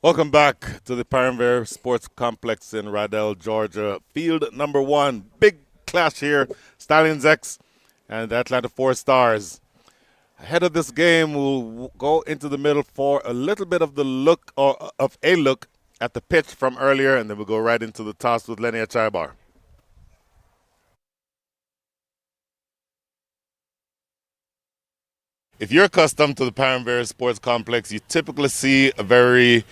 Welcome back to the Paramount Sports Complex in Rydell, Georgia. Field number one. Big clash here. Stallions X and the Atlanta Four Stars. Ahead of this game, we'll go into the middle for a little bit of the look or of a look at the pitch from earlier, and then we'll go right into the toss with Lenny Achaibar. If you're accustomed to the Paramount Sports Complex, you typically see a very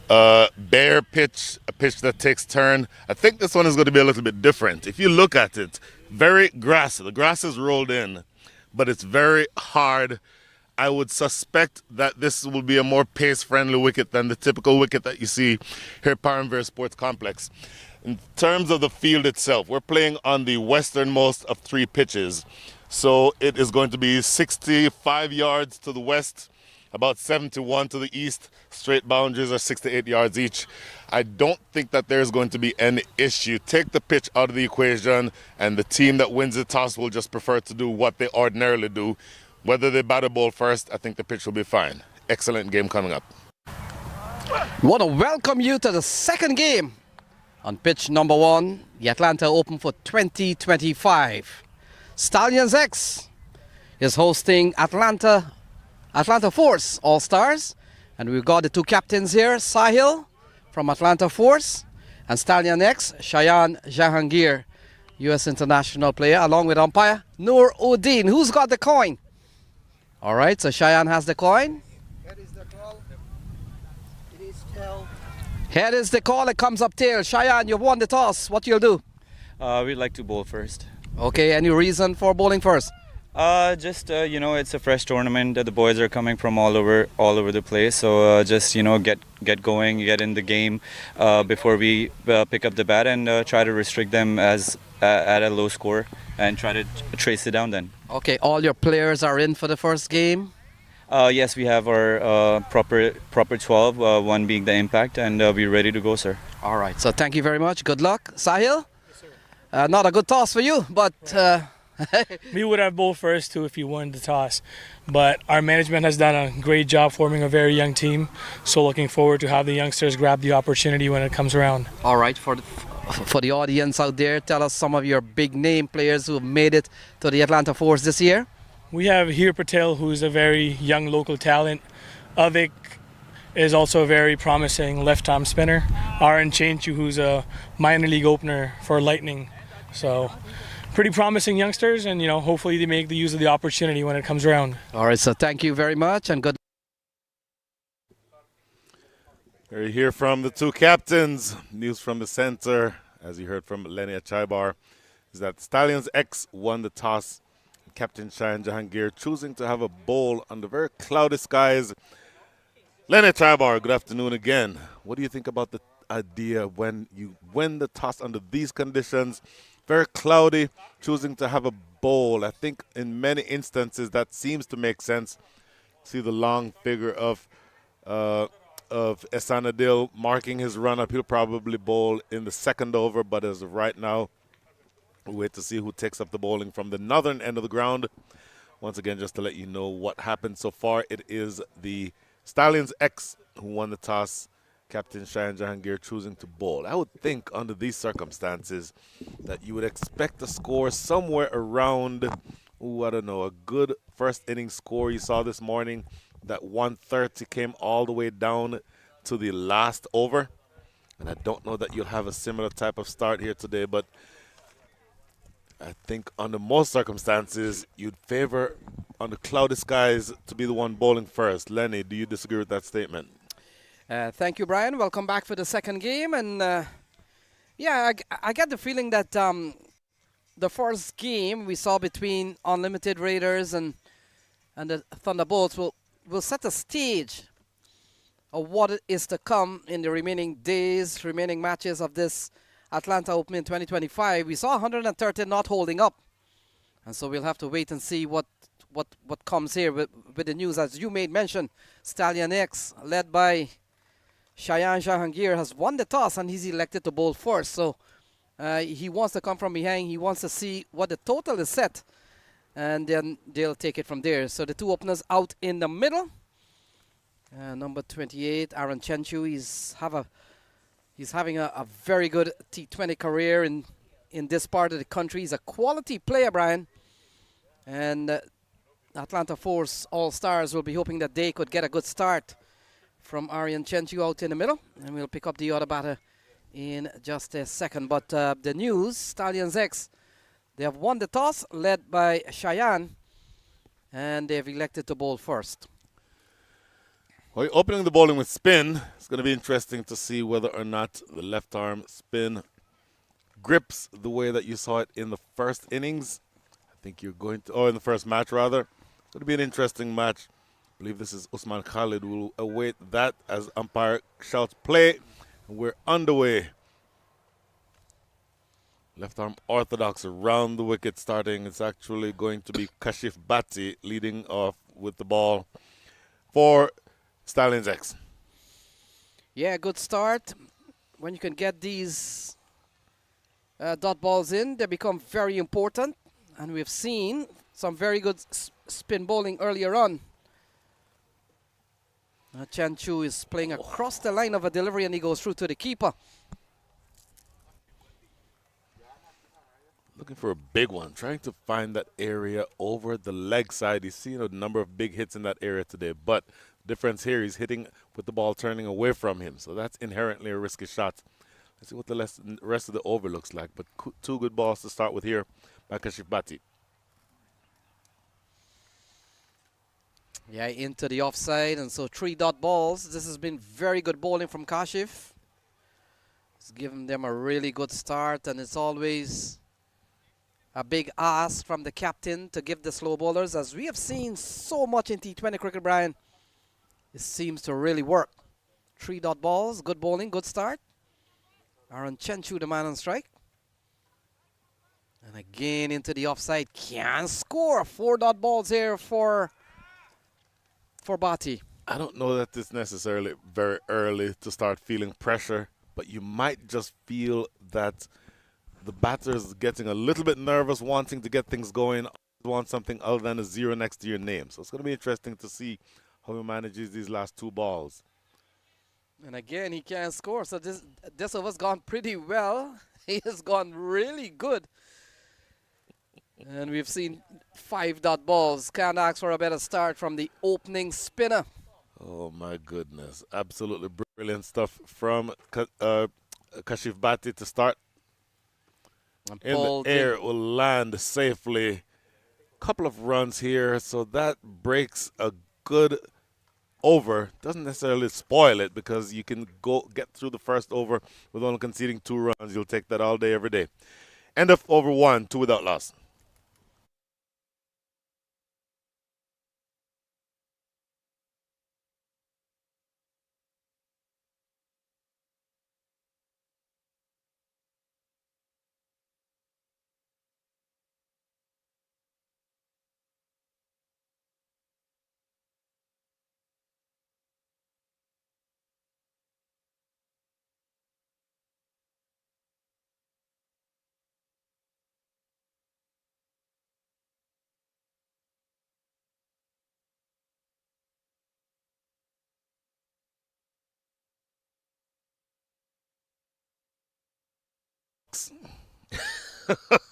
bare pitch, a pitch that takes turn. I think this one is going to be a little bit different. If you look at it, very grassy. The grass is rolled in, but it's very hard. I would suspect that this will be a more pace-friendly wicket than the typical wicket that you see here at Paramount Sports Complex. In terms of the field itself, we're playing on the westernmost of three pitches. So it is going to be 65 yards to the west, about 71 to the east. Straight boundaries are 6 to 8 yards each. I don't think that there's going to be any issue. Take the pitch out of the equation, and the team that wins the toss will just prefer to do what they ordinarily do. Whether they bat or ball first, I think the pitch will be fine. Excellent game coming up. We want to welcome you to the second game on pitch number one, the Atlanta Open for 2025. Stallions X is hosting Atlanta Force All-Stars. And we've got the two captains here, Sahil from Atlanta Force and Stallion X, Shayan Jahangir, U.S. international player, along with umpire Noor Uddin. Who's got the coin? All right, so Shayan has the coin. Head is the call. It is tail. Head is the call, it comes up tail. Shayan, you've won the toss. What you'll do? We'd like to bowl first. Okay, any reason for bowling first? Just it's a fresh tournament. The boys are coming from all over the place. So just get going, get in the game before we pick up the bat and try to restrict them as at a low score and try to trace it down. Then. Okay, all your players are in for the first game. Yes, we have our proper 12, one being the impact, and we're ready to go, sir. All right, so thank you very much. Good luck, Sahil. Not a good toss for you, but. We would have bowled first too if you won the toss, but our management has done a great job forming a very young team, so looking forward to have the youngsters grab the opportunity when it comes around. All right, for the audience out there, tell us some of your big name players who have made it to the Atlanta Force this year. We have Heer Patel, who's a very young local talent. Avik is also a very promising left-arm spinner. Aaron Chainchu, who's a minor league opener for Lightning. So pretty promising youngsters, and hopefully they make the use of the opportunity when it comes around. All right, so thank you very much and good. Here you hear from the two captains. News from the center, as you heard from Lenny Achaibar, is that Stallions X won the toss. Captain Shayan Jahangir choosing to have a bowl under very cloudy skies. Lenny Achaibar, good afternoon again. What do you think about the idea when you win the toss under these conditions? Very cloudy, choosing to have a bowl. I think in many instances that seems to make sense. See the long figure of Esanadil marking his run-up. He'll probably bowl in the second over, but as of right now, we'll wait to see who takes up the bowling from the northern end of the ground. Once again, just to let you know what happened so far, it is the Stallions X who won the toss. Captain Shayan Jahangir choosing to bowl. I would think under these circumstances that you would expect a score somewhere around, I don't know, a good first inning score you saw this morning. That 130 came all the way down to the last over. And I don't know that you'll have a similar type of start here today, but I think under most circumstances, you'd favor under cloudy skies to be the one bowling first. Lenny, do you disagree with that statement? Thank you, Brian. Welcome back for the second game. And I get the feeling that the first game we saw between Unlimited Raiders and the Thunderbolts will set the stage of what is to come in the remaining matches of this Atlanta Open in 2025. We saw 130 not holding up. And so we'll have to wait and see what comes here with the news. As you made mention, Stallion X, led by Shayan Jahangir, has won the toss and he's elected to bowl first. So he wants to come from behind. He wants to see what the total is set. And then they'll take it from there. So the two openers out in the middle. Number 28, Aaron Chenchu, he's having a very good T20 career in this part of the country. He's a quality player, Brian. And Atlanta Force All-Stars will be hoping that they could get a good start from Arian Chenchu out in the middle. And we'll pick up the other batter in just a second. But the news, Stallions X, they have won the toss, led by Cheyenne, and they've elected to bowl first. Well, opening the bowling with spin, it's going to be interesting to see whether or not the left arm spin grips the way that you saw it in the first innings. I think you're going to, in the first match rather. It's going to be an interesting match. I believe this is Usman Khalid who will await that as umpire shouts play. And we're underway. Left arm orthodox around the wicket starting. It's actually going to be Kashif Bhatti leading off with the ball for Stallions X. Yeah, good start. When you can get these dot balls in, they become very important. And we've seen some very good spin bowling earlier on. Chan Chu is playing across the line of a delivery and he goes through to the keeper. Looking for a big one, trying to find that area over the leg side. He's seen a number of big hits in that area today, but difference here, he's hitting with the ball turning away from him, so that's inherently a risky shot. Let's see what the rest of the over looks like, but two good balls to start with here by Kashif Bhatti. Yeah, into the offside, and so 3 dot balls. This has been very good bowling from Kashif. It's given them a really good start, and it's always a big ask from the captain to give the slow bowlers. As we have seen so much in T20 cricket, Brian, it seems to really work. 3 dot balls, good bowling, good start. Aaron Chenchu, the man on strike. And again into the offside, can score. 4 dot balls here for Bhatti. I don't know that it's necessarily very early to start feeling pressure, but you might just feel that the batter is getting a little bit nervous, wanting to get things going, want something other than a 0 next to your name. So it's going to be interesting to see how he manages these last 2 balls. And again, he can't score. So this over's gone pretty well. He has gone really good. And we've seen 5 dot balls. Can't ask for a better start from the opening spinner. Oh, my goodness. Absolutely brilliant stuff from Kashif Bhatti to start. And In the air, it will land safely. Couple of runs here, so that breaks a good over. Doesn't necessarily spoil it because you can get through the first over with only conceding 2 runs. You'll take that all day, every day. End of over 1, 2 without loss.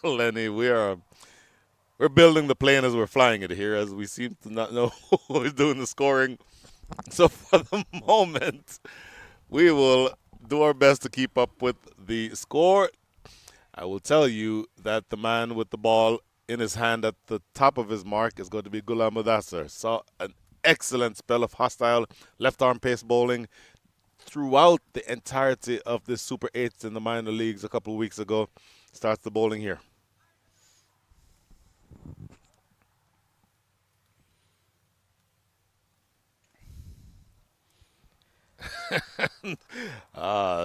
Lenny, we're building the plane as we're flying it here, as we seem to not know who is doing the scoring. So for the moment, we will do our best to keep up with the score. I will tell you that the man with the ball in his hand at the top of his mark is going to be Ghulam Mudassar. Saw an excellent spell of hostile left arm pace bowling throughout the entirety of this Super 8s in the minor leagues a couple of weeks ago. Starts the bowling here.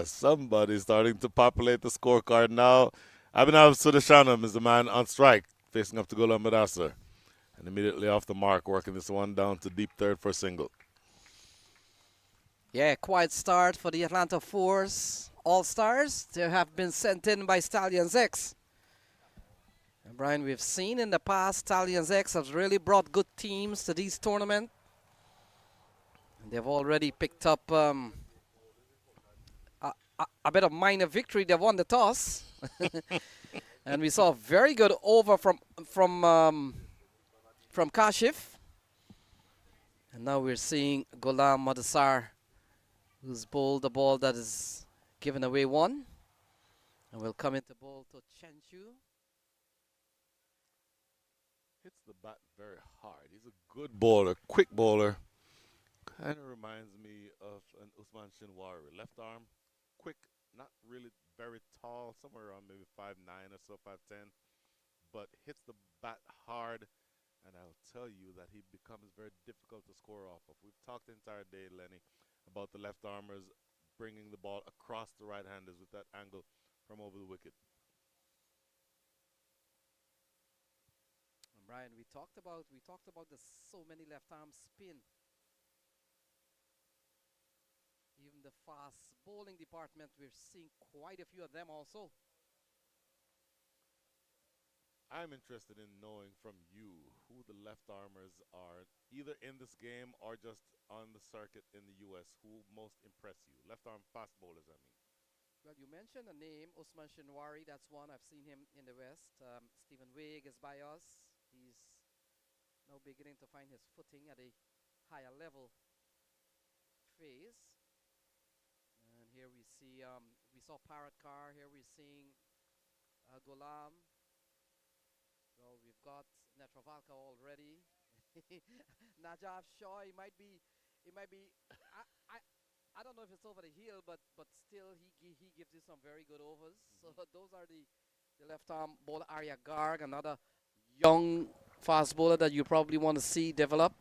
Somebody's starting to populate the scorecard now. Abhinav Sudashanam is the man on strike, facing up to Ghulam Mudassar. And immediately off the mark, working this one down to deep third for a single. Yeah, quiet start for the Atlanta Force All-Stars. They have been sent in by Stallions X. And Brian, we've seen in the past Stallions X has really brought good teams to these tournaments. They've already picked up a bit of minor victory. They won the toss, and we saw a very good over from Kashif. And now we're seeing Ghulam Madasar, who's bowled the ball that is given away one, and will come into bowl to Chenchu. Hits the bat very hard. He's a good bowler, quick bowler. Kind of reminds me of an Usman Shinwari. Left arm, quick, not really very tall, somewhere around maybe 5'9" or so, 5'10", but hits the bat hard. And I'll tell you that he becomes very difficult to score off of. We've talked the entire day, Lenny, about the left armers bringing the ball across the right-handers with that angle from over the wicket. And Brian, we talked about the so many left arm spin. Even the fast bowling department, we're seeing quite a few of them also. I'm interested in knowing from you who the left armers are, either in this game or just on the circuit in the U.S., who most impress you. Left arm fast bowlers, I mean. Well, you mentioned a name, Usman Shinwari. That's one. I've seen him in the West. Stephen Wig is by us. He's now beginning to find his footing at a higher level phase. And here we saw Parrot Car. Here we're seeing Ghulam. Well, we've got Netravalka already. Najaf Shaw, he might be. I, I, I don't know if it's over the hill, but still he gives you some very good overs. So those are the left arm bowler. Arya Garg, another young fast bowler that you probably want to see develop.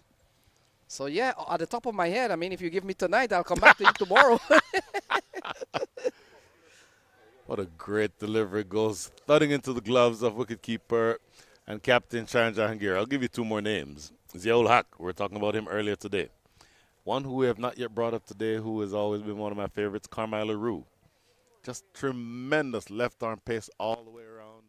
So yeah, at the top of my head, I mean, if you give me tonight, I'll come back to you tomorrow. What a great delivery. Goes thudding into the gloves of wicketkeeper and captain Shahan Jahangir. I'll give you two more names. Ziaul Haq, we were talking about him earlier today. One who we have not yet brought up today, who has always been one of my favorites, Carmelo Rue. Just tremendous left arm pace all the way around.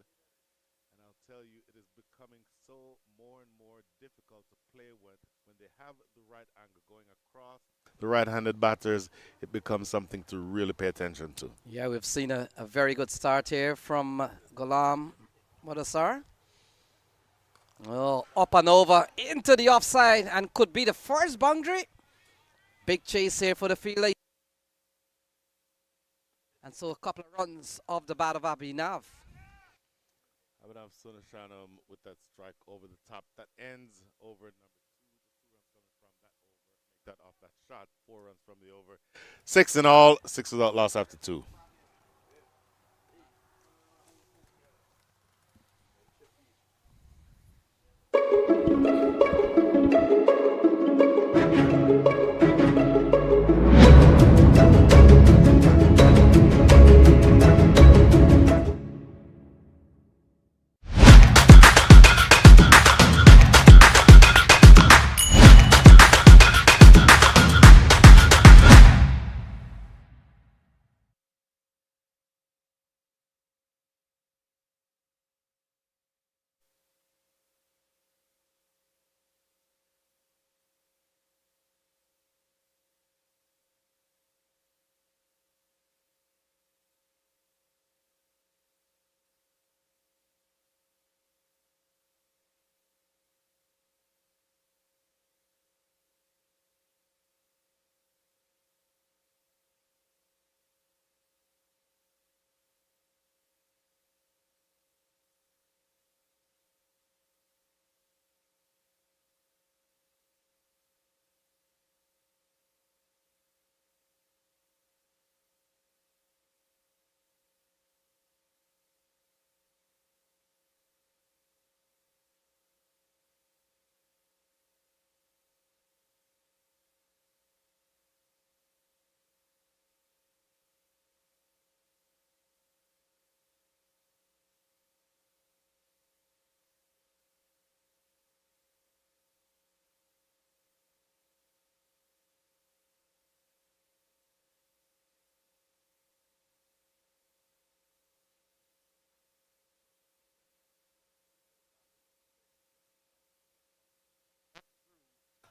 And I'll tell you, it is becoming so more and more difficult to play with. When they have the right angle going across the right-handed batters, it becomes something to really pay attention to. Yeah, we've seen a very good start here from Ghulam Madasar. Oh, up and over into the offside and could be the first boundary. Big chase here for the fielder. And so a couple of runs off the bat of Abhinav. Abhinav Sunashanam with that strike over the top. That ends over number 2. The 2 runs coming from that over. Make that off that shot. 4 runs from the over. 6 in all. 6 without loss after 2.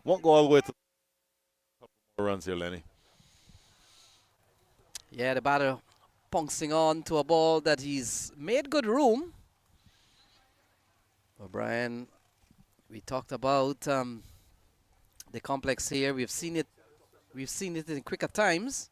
Won't go all the way to runs here, Lenny. Yeah, the batter pouncing on to a ball that he's made good room. O'Brien, we talked about the complex here. We've seen it. We've seen it in quicker times.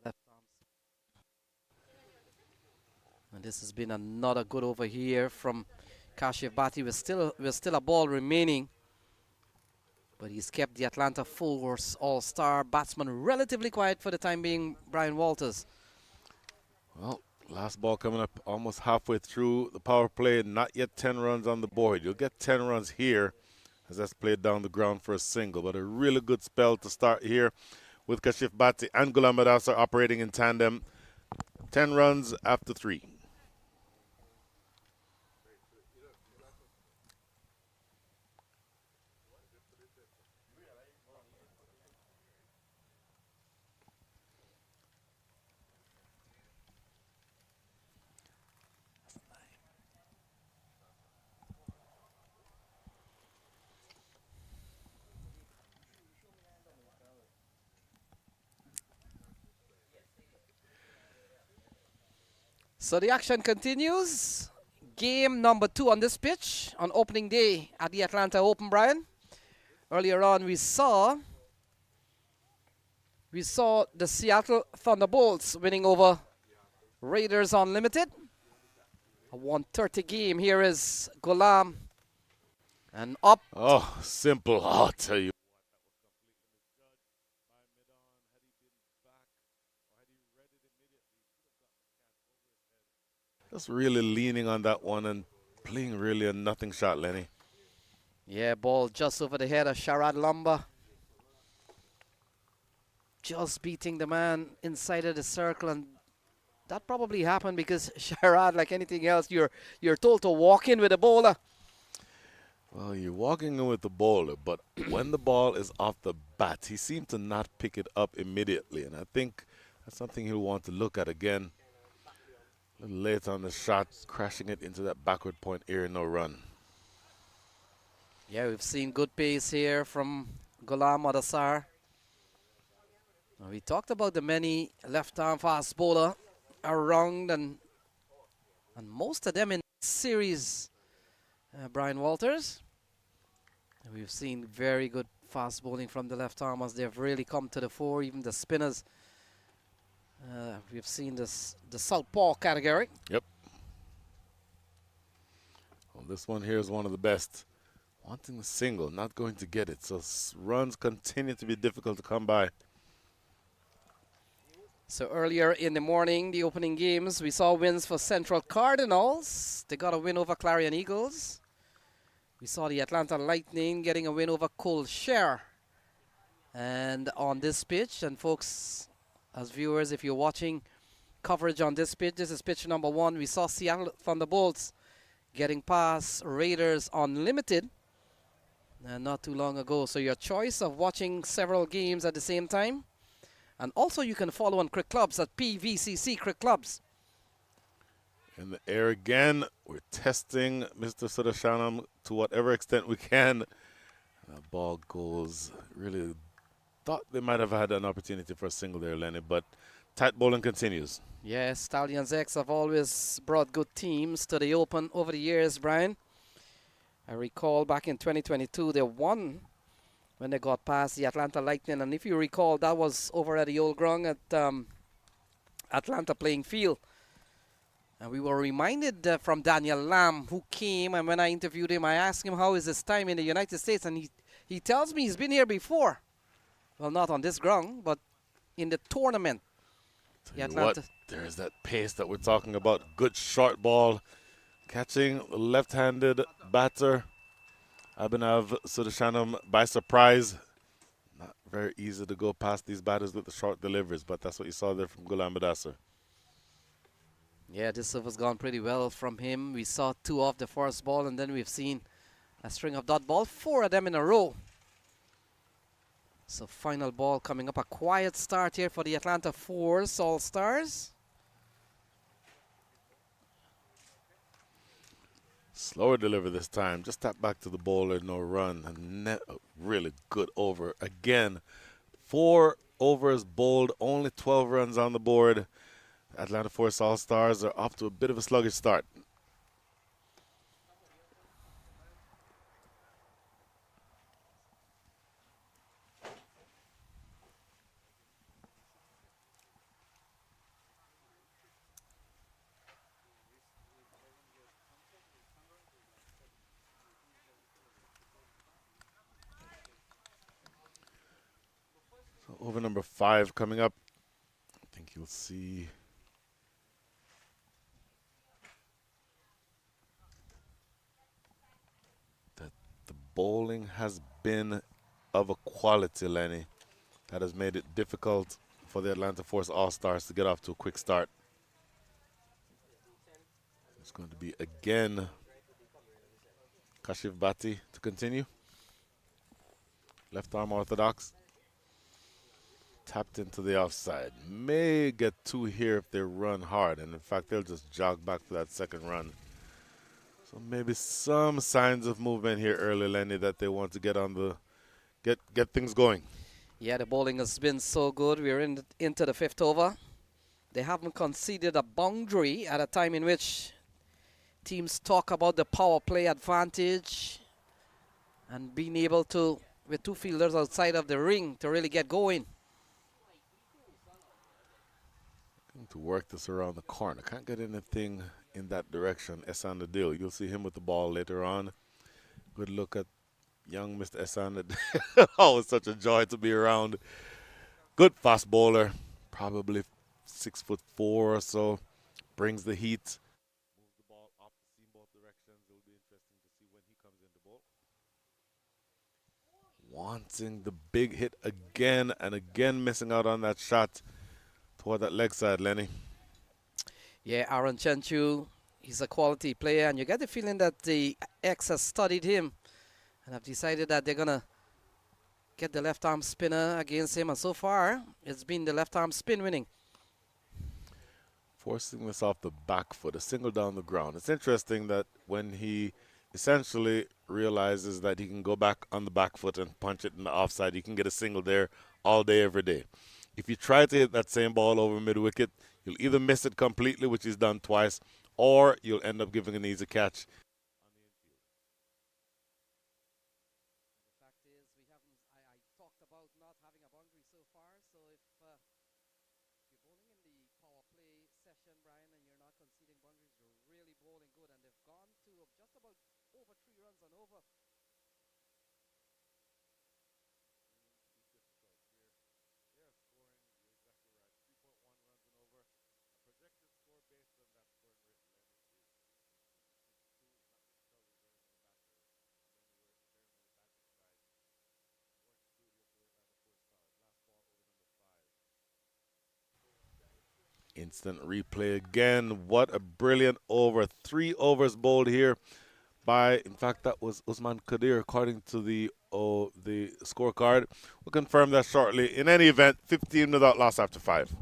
Left arm. And this has been another good over here from Kashif Bhatti. With still a ball remaining, but he's kept the Atlanta Force All-Star batsman relatively quiet for the time being. Brian Walters. Well, last ball coming up almost halfway through the power play. Not yet 10 runs on the board. You'll get 10 runs here as that's played down the ground for a single. But a really good spell to start here with Kashif Bhatti and Ghulam Adasar operating in tandem. 10 runs after 3. So the action continues. Game number 2 on this pitch on opening day at the Atlanta Open, Brian. Earlier on, we saw the Seattle Thunderbolts winning over Raiders Unlimited. A 130 game. Here is Ghulam. And up. Oh, simple. I'll tell you. Just really leaning on that one and playing really a nothing shot, Lenny. Yeah, ball just over the head of Sharad Lumba. Just beating the man inside of the circle, and that probably happened because Sharad, like anything else, you're told to walk in with a bowler. Well, you're walking in with the bowler, but when the ball is off the bat, he seemed to not pick it up immediately, and I think that's something he'll want to look at again. A little late on the shot, crashing it into that backward point area, no run. Yeah, we've seen good pace here from Ghulam Adasar. We talked about the many left-arm fast bowler around, and most of them in series, Brian Walters. And we've seen very good fast bowling from the left-armers. They've really come to the fore, even the spinners. We've seen the southpaw category. Yep. Well, this one here is one of the best. Wanting the single, not going to get it. So runs continue to be difficult to come by. So earlier in the morning, the opening games, we saw wins for Central Cardinals. They got a win over Clarion Eagles. We saw the Atlanta Lightning getting a win over Colshare. And on this pitch, and folks, as viewers, if you're watching coverage on this pitch, this is pitch number 1. We saw Seattle Thunderbolts getting past Raiders Unlimited not too long ago. So your choice of watching several games at the same time. And also you can follow on Crick Clubs at PVCC Crick Clubs. In the air again, we're testing Mr. Sudashanam to whatever extent we can. The ball goes really. Thought they might have had an opportunity for a single there, Lenny, but tight bowling continues. Yes, Stallions X have always brought good teams to the Open over the years, Brian. I recall back in 2022, they won when they got past the Atlanta Lightning. And if you recall, that was over at the old ground at Atlanta Playing Field. And we were reminded from Daniel Lamb, who came, and when I interviewed him, I asked him how is his time in the United States, and he tells me he's been here before. Well, not on this ground, but in the tournament. Tell you what, there's that pace that we're talking about. Good short ball. Catching the left-handed batter. Abhinav Sudashanam by surprise. Not very easy to go past these batters with the short deliveries, but that's what you saw there from Ghulam Badassar. Yeah, this serve has gone pretty well from him. We saw 2 off the first ball, and then we've seen a string of dot ball, 4 of them in a row. So final ball coming up, a quiet start here for the Atlanta Force All-Stars. Slower delivery this time. Just tap back to the bowler, no run. A really good over. Again, 4 overs bowled, only 12 runs on the board. Atlanta Force All-Stars are off to a bit of a sluggish start. So over number 5 coming up. I think you'll see that the bowling has been of a quality, Lenny, that has made it difficult for the Atlanta Force All-Stars to get off to a quick start. It's going to be again Kashif Bhatti to continue. Left arm orthodox. Tapped into the offside. May get 2 here if they run hard, and in fact they'll just jog back for that second run. So maybe some signs of movement here early, Lenny, that they want to get on the get things going. Yeah, the bowling has been so good. We're into the 5th over. They haven't conceded a boundary at a time in which teams talk about the power play advantage and being able to, with 2 fielders outside of the ring, to really get going. Going to work this around the corner. Can't get anything in that direction. Ehsan Adil. You'll see him with the ball later on. Good look at young Mr. Ehsan Adil. Oh, it's such a joy to be around. Good fast bowler. Probably 6'4" or so. Brings the heat. Moves the ball off the seam both directions. It'll be interesting to see when he comes into bowl. Wanting the big hit again and again, missing out on that shot toward that leg side, Lenny. Yeah, Aaron Chenchu, he's a quality player, and you get the feeling that the X has studied him and have decided that they're going to get the left arm spinner against him, and so far it's been the left arm spin winning. Forcing this off the back foot, a single down the ground. It's interesting that when he essentially realizes that he can go back on the back foot and punch it in the offside, he can get a single there all day, every day. If you try to hit that same ball over mid-wicket, you'll either miss it completely, which he's done twice, or you'll end up giving an easy catch. The fact is, I talked about not having a boundary so far, so if you're bowling in the power play session, Brian, and you're not conceding boundaries, you're really bowling good, and they've gone to just about over 3 runs and over. Instant replay again. What a brilliant over. 3 overs bowled here by, in fact, that was Usman Kadir according to the scorecard. We'll confirm that shortly. In any event, 15 without loss after 5.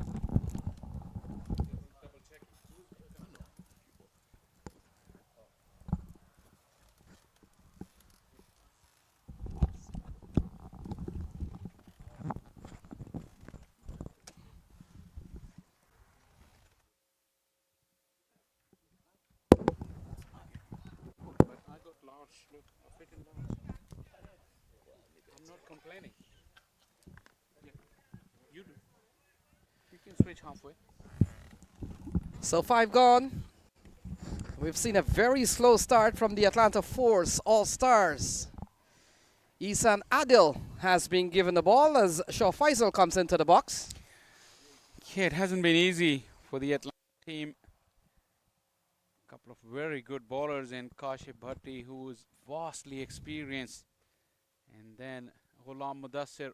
I'm not complaining. Yeah, you do. You can switch halfway. So 5 gone. We've seen a very slow start from the Atlanta Force All-Stars. Ehsan Adil has been given the ball as Shaw Faisal comes into the box. Yeah, it hasn't been easy for the Atlanta team. Couple of very good bowlers in Kashif Bhatti, who is vastly experienced, and then Ghulam Mudassir.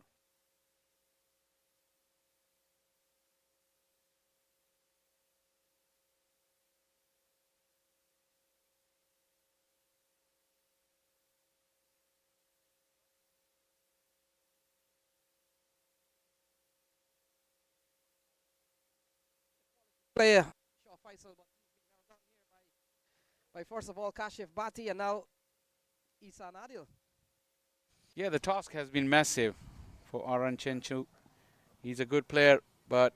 Player, Shaw Faisal, but he's been held down here by first of all Kashif Bhatti and now Isan Adil. Yeah, the task has been massive for Aran Chenchu. He's a good player, but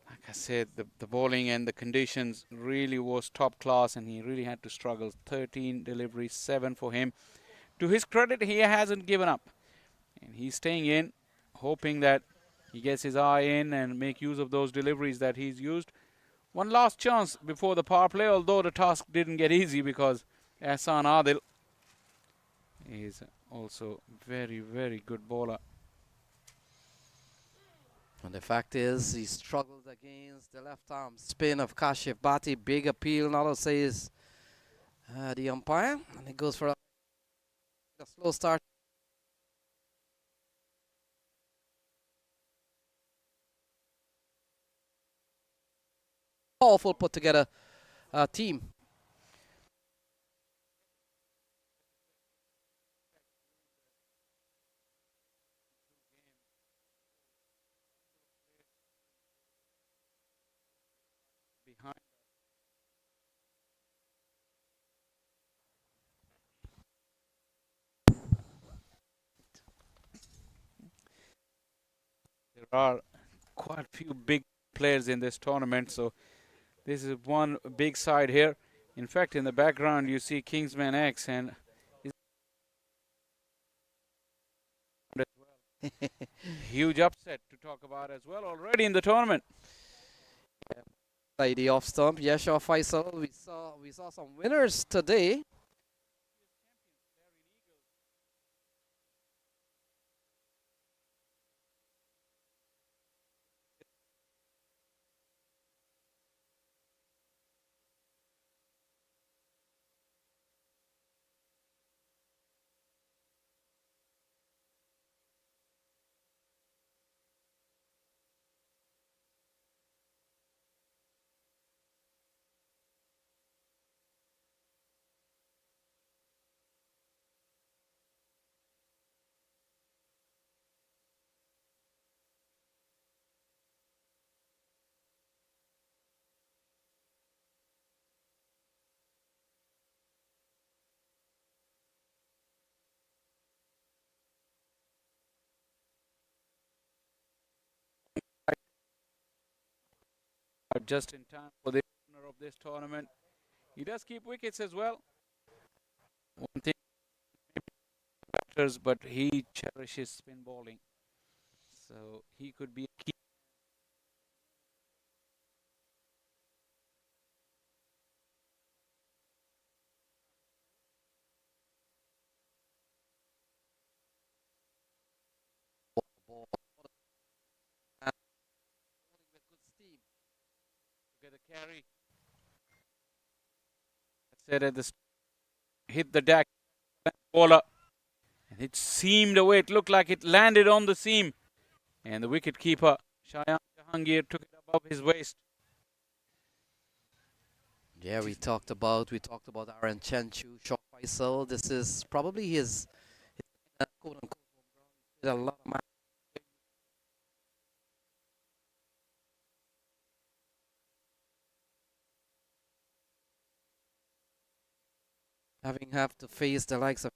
like I said, the bowling and the conditions really was top class, and he really had to struggle. 13 deliveries, 7 for him. To his credit, he hasn't given up, and he's staying in, hoping that he gets his eye in and make use of those deliveries that he's used. One last chance before the power play, although the task didn't get easy because Ahsan Adil is also very, very good bowler. And the fact is, he struggled against the left arm spin of Kashif Bhatti. Big appeal, not says the umpire. And it goes for a slow start. Powerful put together team. Behind there are quite a few big players in this tournament, so this is one big side here. In fact, in the background you see Kingsman X, and huge upset to talk about as well already in the tournament. By the off stump, Yasha Faisal. We saw some winners today. Just in time for the winner of this tournament. He does keep wickets as well. One thing matters, but he cherishes spin bowling, so he could be a key. Ball and with good steam. To get a carry. I said at the hit the deck bowler, and it seamed away. It looked like it landed on the seam, and the wicket keeper Shayan Jahangir took it above his waist. Yeah, we talked about Aaron Chenchu, Shaw Faisal. This is probably his quote unquote home ground. A lot of having have to face the likes of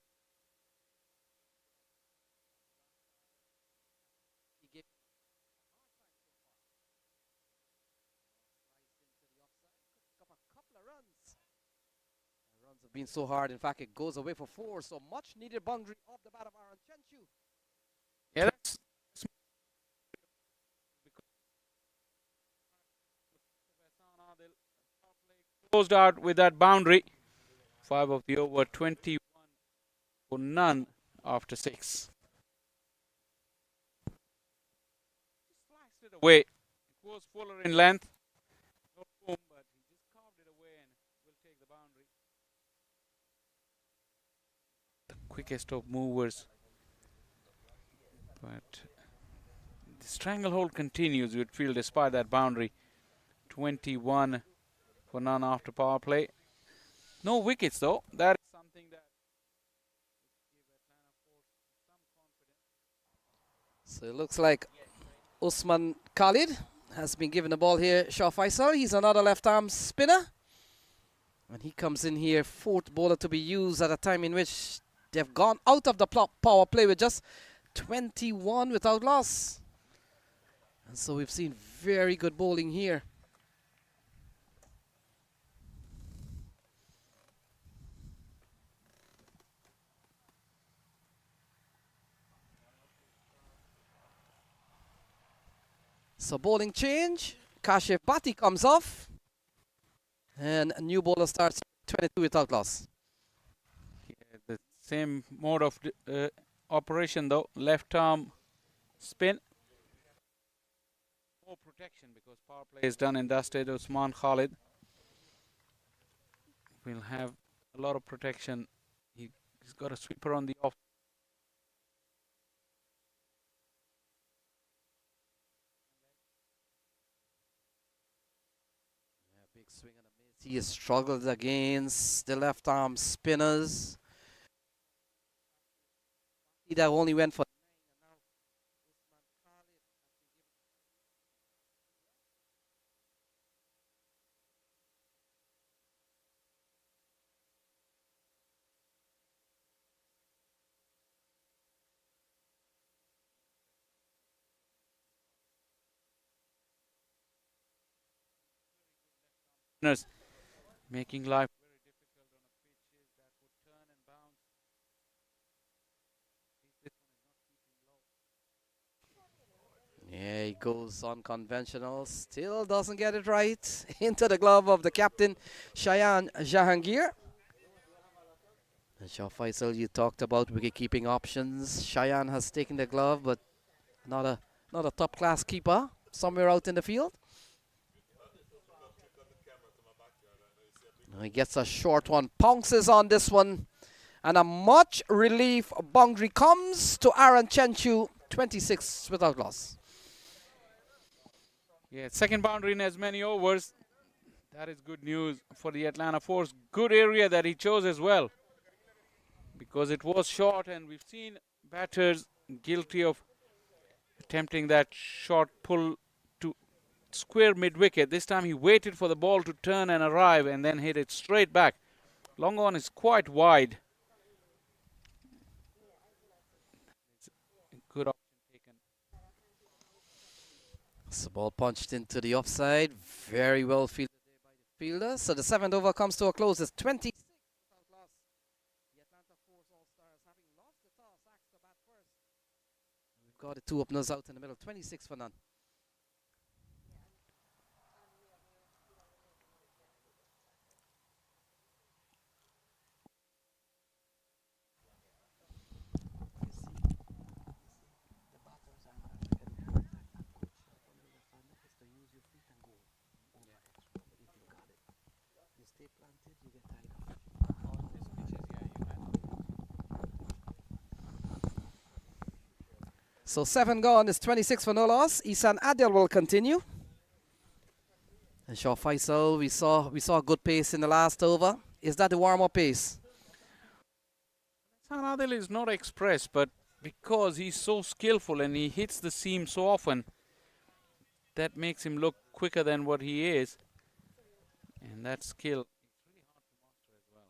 runs have been so hard. In fact, it goes away for 4. So much needed boundary off the bat of Aaron Chenchu. Yeah, that's closed out with that boundary. 5 of the over, 21 for none after 6. Sliced it away. It was fuller in length. No boom, but he just carved it away and will the boundary. The quickest of movers. But the stranglehold continues, you'd feel, despite that boundary. 21 for none after power play. No wickets, though. That is something that give Atlanta Force some confidence. So it looks like Usman Khalid has been given the ball here. Shah Faisal, he's another left-arm spinner. And he comes in here, fourth bowler to be used at a time in which they've gone out of the power play with just 21 without loss. And so we've seen very good bowling here. So bowling change. Kashif Bhatti comes off. And a new bowler starts 22 without loss. Yeah, the same mode of operation, though. Left arm spin. More protection because power play is done and dusted. Usman Khalid will have a lot of protection. He's got a sweeper on the off. Big swing and a miss. He has struggled against the left arm spinners. He that only went for 9 and now Usman Khalid has been given. Making life very difficult on a pitches that would turn and bounce. This one is not keeping low. Yeah, he goes unconventional. Still doesn't get it right. Into the glove of the captain, Shayan Jahangir. And Shah Faisal, you talked about wicket-keeping options. Shayan has taken the glove, but not a top-class keeper somewhere out in the field. He gets a short one, pounces on this one, and a much relief boundary comes to Aaron Chenchu, 26 without loss. Yeah, second boundary in as many overs. That is good news for the Atlanta Force. Good area that he chose as well, because it was short, and we've seen batters guilty of attempting that short pull to square mid-wicket. This time he waited for the ball to turn and arrive and then hit it straight back. Long on is quite wide. It's a good option taken. So ball punched into the offside. Very well fielded there by the fielder. So the 7th over comes to a close. It's 26 without loss. The Atlanta Force All-Stars, having lost the toss, asked to bat first. We've got the two openers out in the middle, 26 for none. So 7 gone is 26 for no loss. Isan Adil will continue. And Shah Faisal, we saw good pace in the last over. Is that the warm-up pace? Adil is not express, but because he's so skillful and he hits the seam so often, that makes him look quicker than what he is. And that skill, it's really hard to master as well.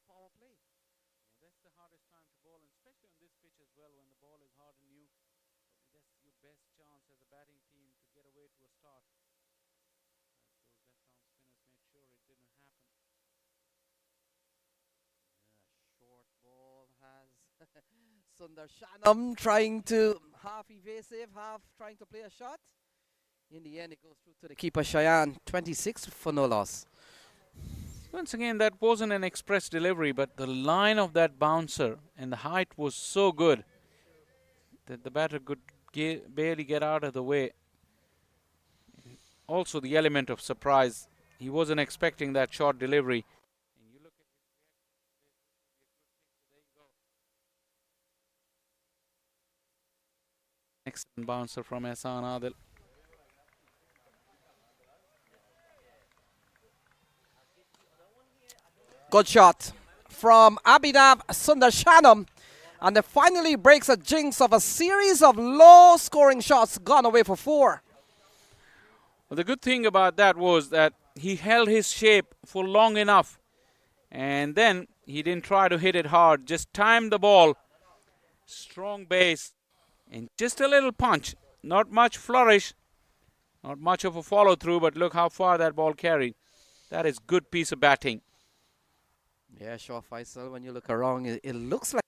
power play. Yeah, that's the hardest time to bowl, and especially on this pitch as well, when the ball is hard on you. That's your best chance as a batting team to get away to a start. As those left-arm spinners made sure it didn't happen. Short ball has Sundar Shanam trying to half evasive, half trying to play a shot. In the end, it goes through to the keeper, Cheyenne. 26 for no loss. Once again, that wasn't an express delivery, but the line of that bouncer and the height was so good that the batter could barely get out of the way. Also, the element of surprise. He wasn't expecting that short delivery. And you look at his reaction, excellent bouncer from Ehsan Adil. Good shot from Abhinav Sundarshanam. And it finally breaks a jinx of a series of low-scoring shots gone away for 4. Well, the good thing about that was that he held his shape for long enough. And then he didn't try to hit it hard. Just timed the ball. Strong base. And just a little punch. Not much flourish. Not much of a follow-through, but look how far that ball carried. That is good piece of batting. Yeah, sure, Faisal. When you look around, it looks like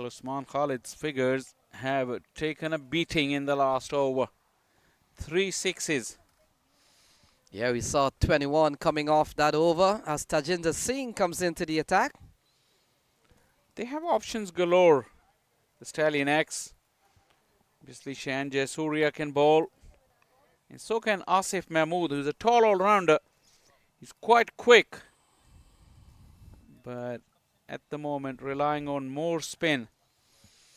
Well, Usman Khalid's figures have taken a beating in the last over. 3 sixes. Yeah, we saw 21 coming off that over as Tajinder Singh comes into the attack. They have options galore. The Stallion X. Obviously, Shan Jayasuriya can bowl. And so can Asif Mahmood, who's a tall all-rounder. He's quite quick. But at the moment, relying on more spin.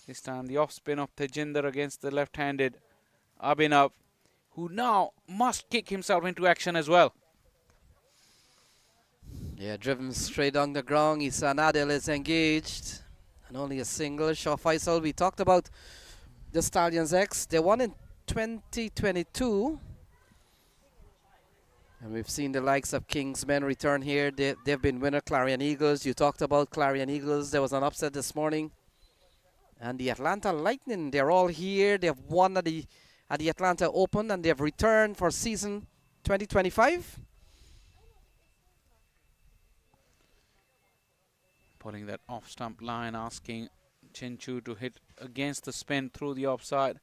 This time, the off-spin of Tajinder against the left-handed Abhinav, who now must kick himself into action as well. Yeah, driven straight on the ground. Isan Adil is engaged. And only a single. Shah Faisal, we talked about the Stallions X. They won in 2022. And we've seen the likes of Kingsmen return here. They've been winner Clarion Eagles. You talked about Clarion Eagles. There was an upset this morning. And the Atlanta Lightning, they're all here. They've won at the Atlanta Open and they've returned for season 2025. Pulling that off-stump line, asking Chenchu to hit against the spin through the offside.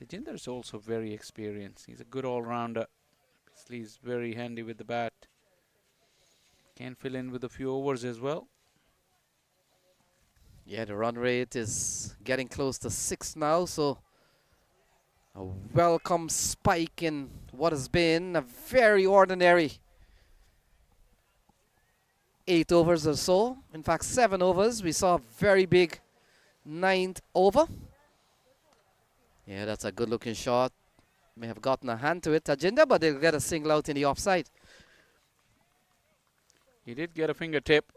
Tajinder is also very experienced. He's a good all-rounder. Obviously, he's very handy with the bat. Can fill in with a few overs as well. Yeah, the run rate is getting close to 6 now, so a welcome spike in what has been a very ordinary 8 overs or so. In fact, 7 overs. We saw a very big 9th over. Yeah, that's a good-looking shot. May have gotten a hand to it, Tajinder, but they'll get a single out in the offside. He did get a fingertip.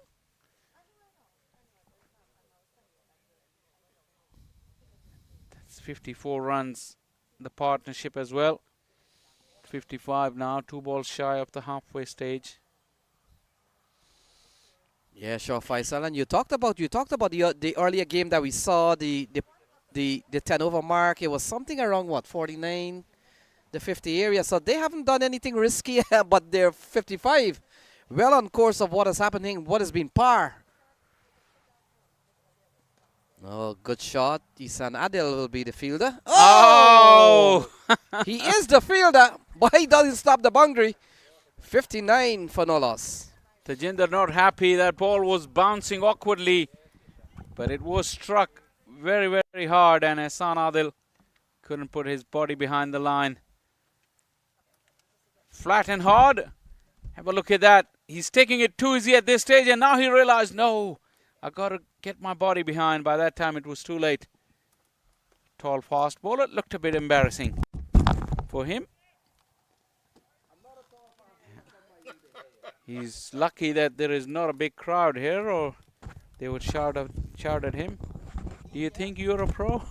That's 54 runs, the partnership as well. 55 now, 2 balls shy of the halfway stage. Yeah, sure, Faisal. And you talked about the earlier game that we saw, the 10 over mark. It was something around what, 49, the 50 area. So they haven't done anything risky, but they're 55. Well on course of what is happening, what has been par. Oh, good shot. Isan Adil will be the fielder. Oh! He is the fielder, but he doesn't stop the boundary. 59 for no loss. Tajinder not happy. That ball was bouncing awkwardly, but it was struck very, very hard, and Ihsan Adil couldn't put his body behind the line. Flat and hard. Have a look at that. He's taking it too easy at this stage, and now he realized, no, I got to get my body behind. By that time, it was too late. Tall, fast bowler. Looked a bit embarrassing for him. He's lucky that there is not a big crowd here, or they would shout at him. Do you think you're a pro?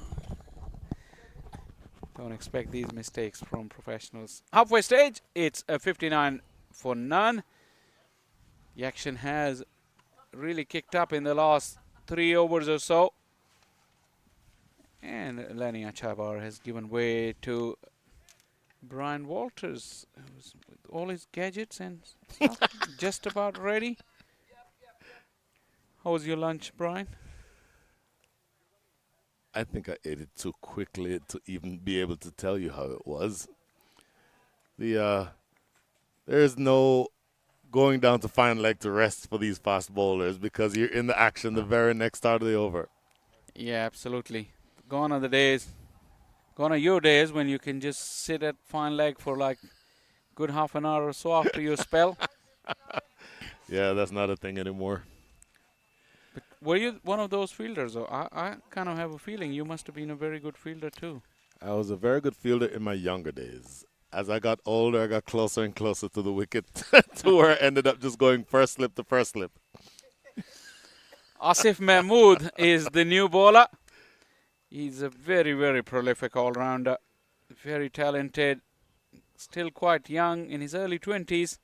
Don't expect these mistakes from professionals. Halfway stage, it's a 59 for none. The action has really kicked up in the last 3 overs or so. And Lenny Achabar has given way to Brian Walters, who's with all his gadgets and stuff, just about ready. How was your lunch, Brian? I think I ate it too quickly to even be able to tell you how it was. There's no going down to fine leg to rest for these fast bowlers because you're in the action the very next start of the over. Yeah, absolutely. Gone are the days. Gone are your days when you can just sit at fine leg for like good half an hour or so after your spell. Yeah, that's not a thing anymore. But were you one of those fielders? Or I kind of have a feeling you must have been a very good fielder too. I was a very good fielder in my younger days. As I got older, I got closer and closer to the wicket to where I ended up just going first slip to first slip. Asif Mahmood is the new bowler. He's a very, very prolific all-rounder. Very talented. Still quite young, in his early 20s.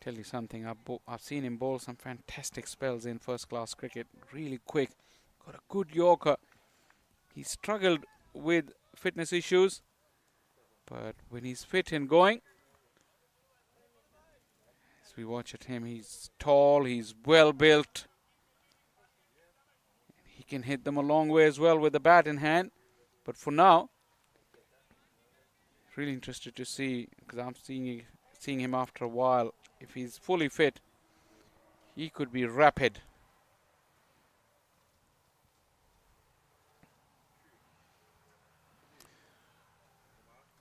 Tell you something, I've seen him bowl some fantastic spells in first-class cricket. Really quick. Got a good Yorker. He struggled with fitness issues. But when he's fit and going, as we watch at him, he's tall, he's well built. can hit them a long way as well with the bat in hand. But for now, really interested to see, because I'm seeing him after a while. If he's fully fit, he could be rapid.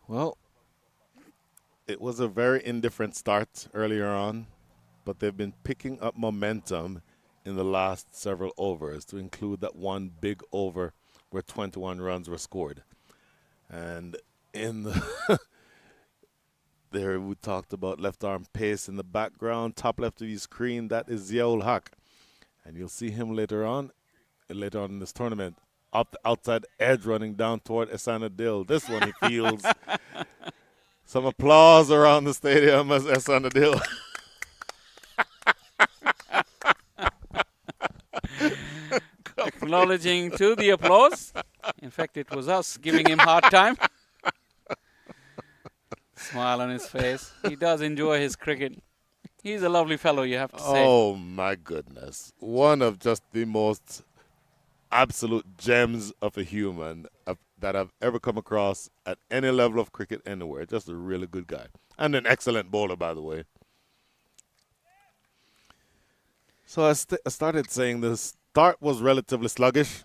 Well, it was a very indifferent start earlier on, but they've been picking up momentum in the last several overs, to include that one big over where 21 runs were scored. And in the there we talked about left arm pace in the background, top left of your screen. That is Ziaul Haq, and you'll see him later on in this tournament, up the outside edge, running down toward Esana Dill. This one he feels some applause around the stadium as Esana Dill. Acknowledging to the applause. In fact, it was us giving him hard time. Smile on his face. He does enjoy his cricket. He's a lovely fellow, you have to say. Oh my goodness. One of just the most absolute gems of a human that I've ever come across at any level of cricket anywhere. Just a really good guy. And an excellent bowler, by the way. So I started saying the start was relatively sluggish.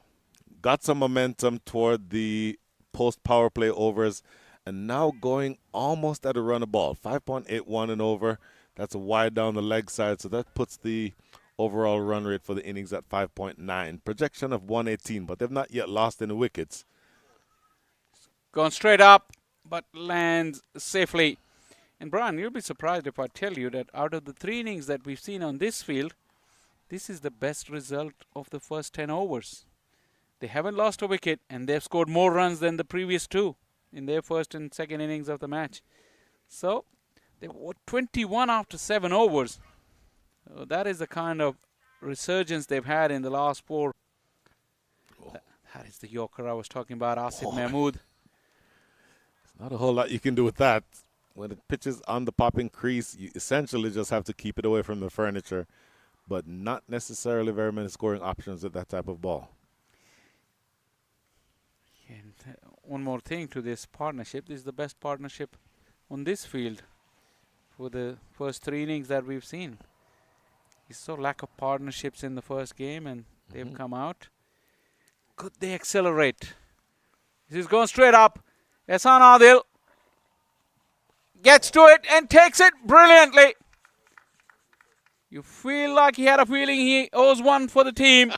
Got some momentum toward the post-power play overs. And now going almost at a run a ball. 5.81 and over. That's a wide down the leg side. So that puts the overall run rate for the innings at 5.9. Projection of 118, but they've not yet lost any wickets. Gone straight up, but lands safely. And Brian, you'll be surprised if I tell you that out of the 3 innings that we've seen on this field, this is the best result of the first 10 overs. They haven't lost a wicket, and they've scored more runs than the previous 2 in their first and second innings of the match. So they were 21 after 7 overs. So that is the kind of resurgence they've had in the last 4. That is the Yorker I was talking about, Asif Mahmood. Not a whole lot you can do with that. When it pitches on the popping crease, you essentially just have to keep it away from the furniture, but not necessarily very many scoring options with that type of ball. And one more thing to this partnership. This is the best partnership on this field for the first 3 innings that we've seen. We saw lack of partnerships in the first game, and they've come out. Could they accelerate? This is going straight up. Ehsan Adil gets to it and takes it brilliantly. You feel like he had a feeling he owes one for the team.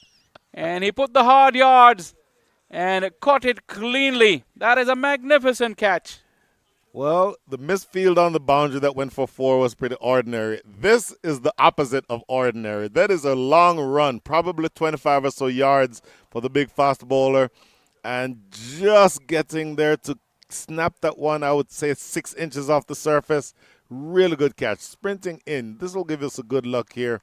And he put the hard yards and caught it cleanly. That is a magnificent catch. Well, the misfield on the boundary that went for 4 was pretty ordinary. This is the opposite of ordinary. That is a long run, probably 25 or so yards for the big fast bowler. And just getting there to snap that one, I would say 6 inches off the surface. Really good catch. Sprinting in. This will give us a good luck here.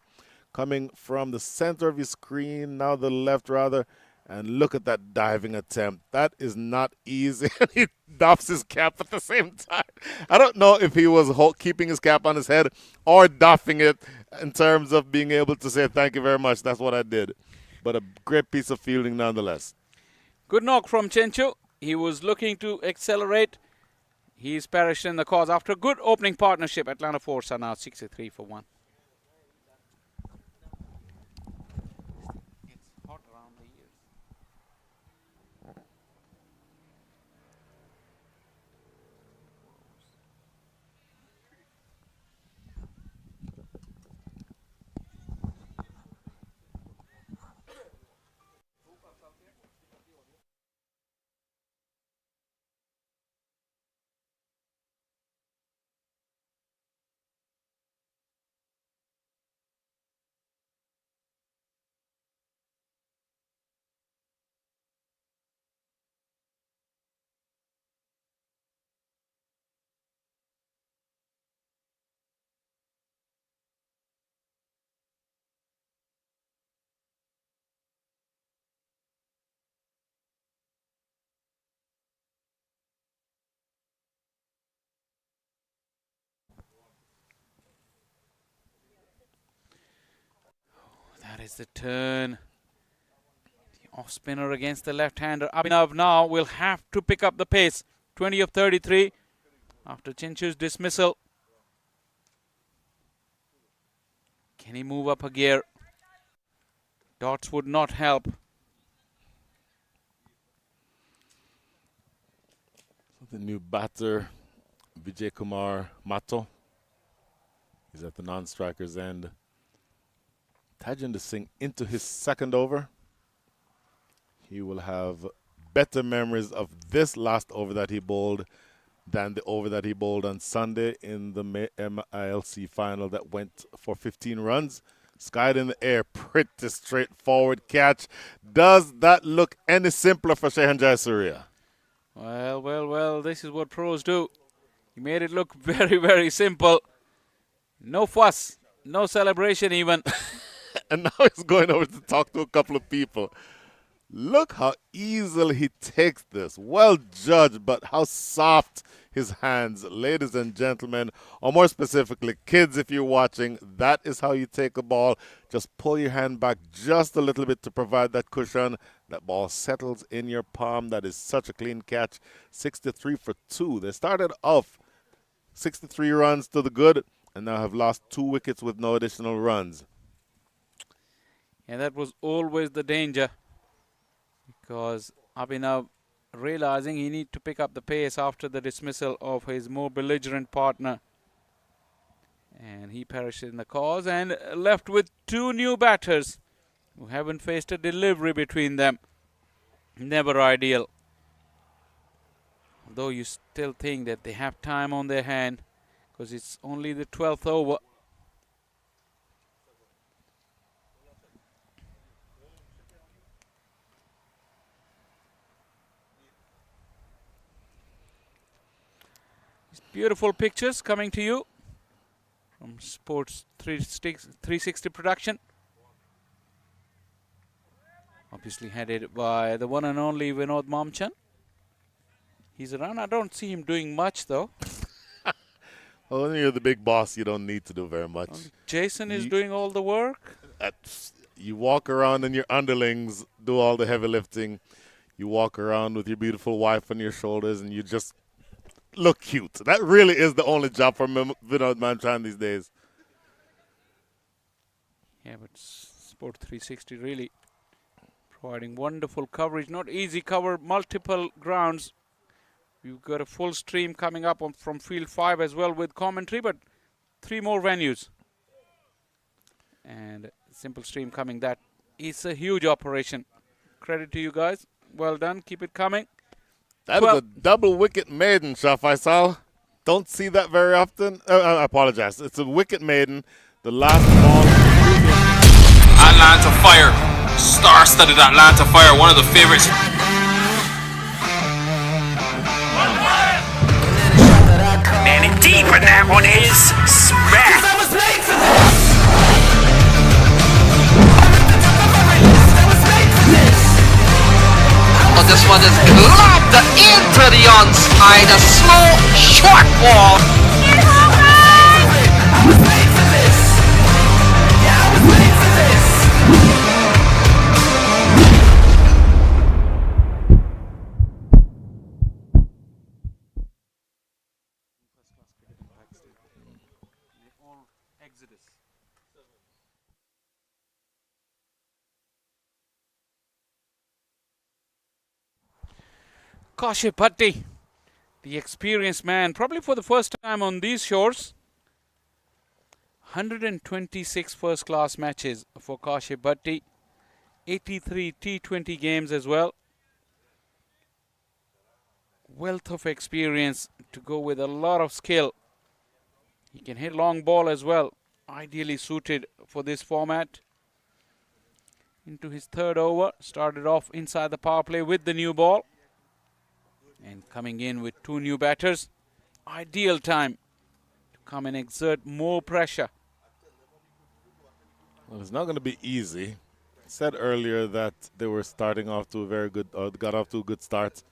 Coming from the center of your screen, now the left rather. And look at that diving attempt. That is not easy. He doffs his cap at the same time. I don't know if he was keeping his cap on his head or doffing it in terms of being able to say thank you very much. That's what I did. But a great piece of fielding nonetheless. Good knock from Chenchu. He was looking to accelerate. He's perished in the cause after a good opening partnership. Atlanta Force are now 63 for 1. It's hot around the ears. That is the turn. The Off spinner against the left-hander. Abhinav now will have to pick up the pace. 20 of 33 after Chinchu's dismissal. Can he move up a gear? Dots would not help. The new batter, Vijay Kumar Mato. He's at the non-striker's end. Tajinder Singh into his second over. He will have better memories of this last over that he bowled than the over that he bowled on Sunday in the MILC final that went for 15 runs. Skied in the air, pretty straightforward catch. Does that look any simpler for Shehan Jayasuriya? Well, this is what pros do. He made it look very, very simple. No fuss, no celebration even. And now he's going over to talk to a couple of people. Look how easily he takes this. Well judged, but how soft his hands. Ladies and gentlemen, or more specifically, kids, if you're watching, that is how you take a ball. Just pull your hand back just a little bit to provide that cushion. That ball settles in your palm. That is such a clean catch. 63 for 2. They started off 63 runs to the good and now have lost 2 wickets with no additional runs. And that was always the danger, because Abhinav realizing he need to pick up the pace after the dismissal of his more belligerent partner. And he perished in the cause and left with 2 new batters who haven't faced a delivery between them. Never ideal. Though you still think that they have time on their hand, because it's only the 12th over. Beautiful pictures coming to you from Sports 360 production. Obviously headed by the one and only Vinod Mamchan. He's around. I don't see him doing much though. Well, when you're the big boss, you don't need to do very much. Jason is doing all the work. You walk around and your underlings do all the heavy lifting. You walk around with your beautiful wife on your shoulders and you just look cute. That really is the only job for Vinod Mamchan these days. Yeah, but Sport 360 really providing wonderful coverage. Not easy cover, multiple grounds. We've got a full stream coming up from Field 5 as well with commentary, but 3 more venues. And simple stream coming. That is a huge operation. Credit to you guys. Well done. Keep it coming. That is a double wicket maiden, Shah Faisal. Don't see that very often. I apologize. It's a wicket maiden. The last ball. Atlanta Fire. Star-studded Atlanta Fire. One of the favorites. Man, indeed, but that one is smack. Oh, this one is lobbed into the onside, a slow, short ball. I was made for this. Yeah, I was made for this. Kaushik Bhatti, the experienced man, probably for the first time on these shores. 126 first-class matches for Kaushik Bhatti. 83 T20 games as well. Wealth of experience to go with a lot of skill. He can hit long ball as well. Ideally suited for this format. Into his 3rd over. Started off inside the power play with the new ball. And coming in with 2 new batters. Ideal time to come and exert more pressure. Well, it's not going to be easy. I said earlier that they were starting off to a very good, got off to a good start.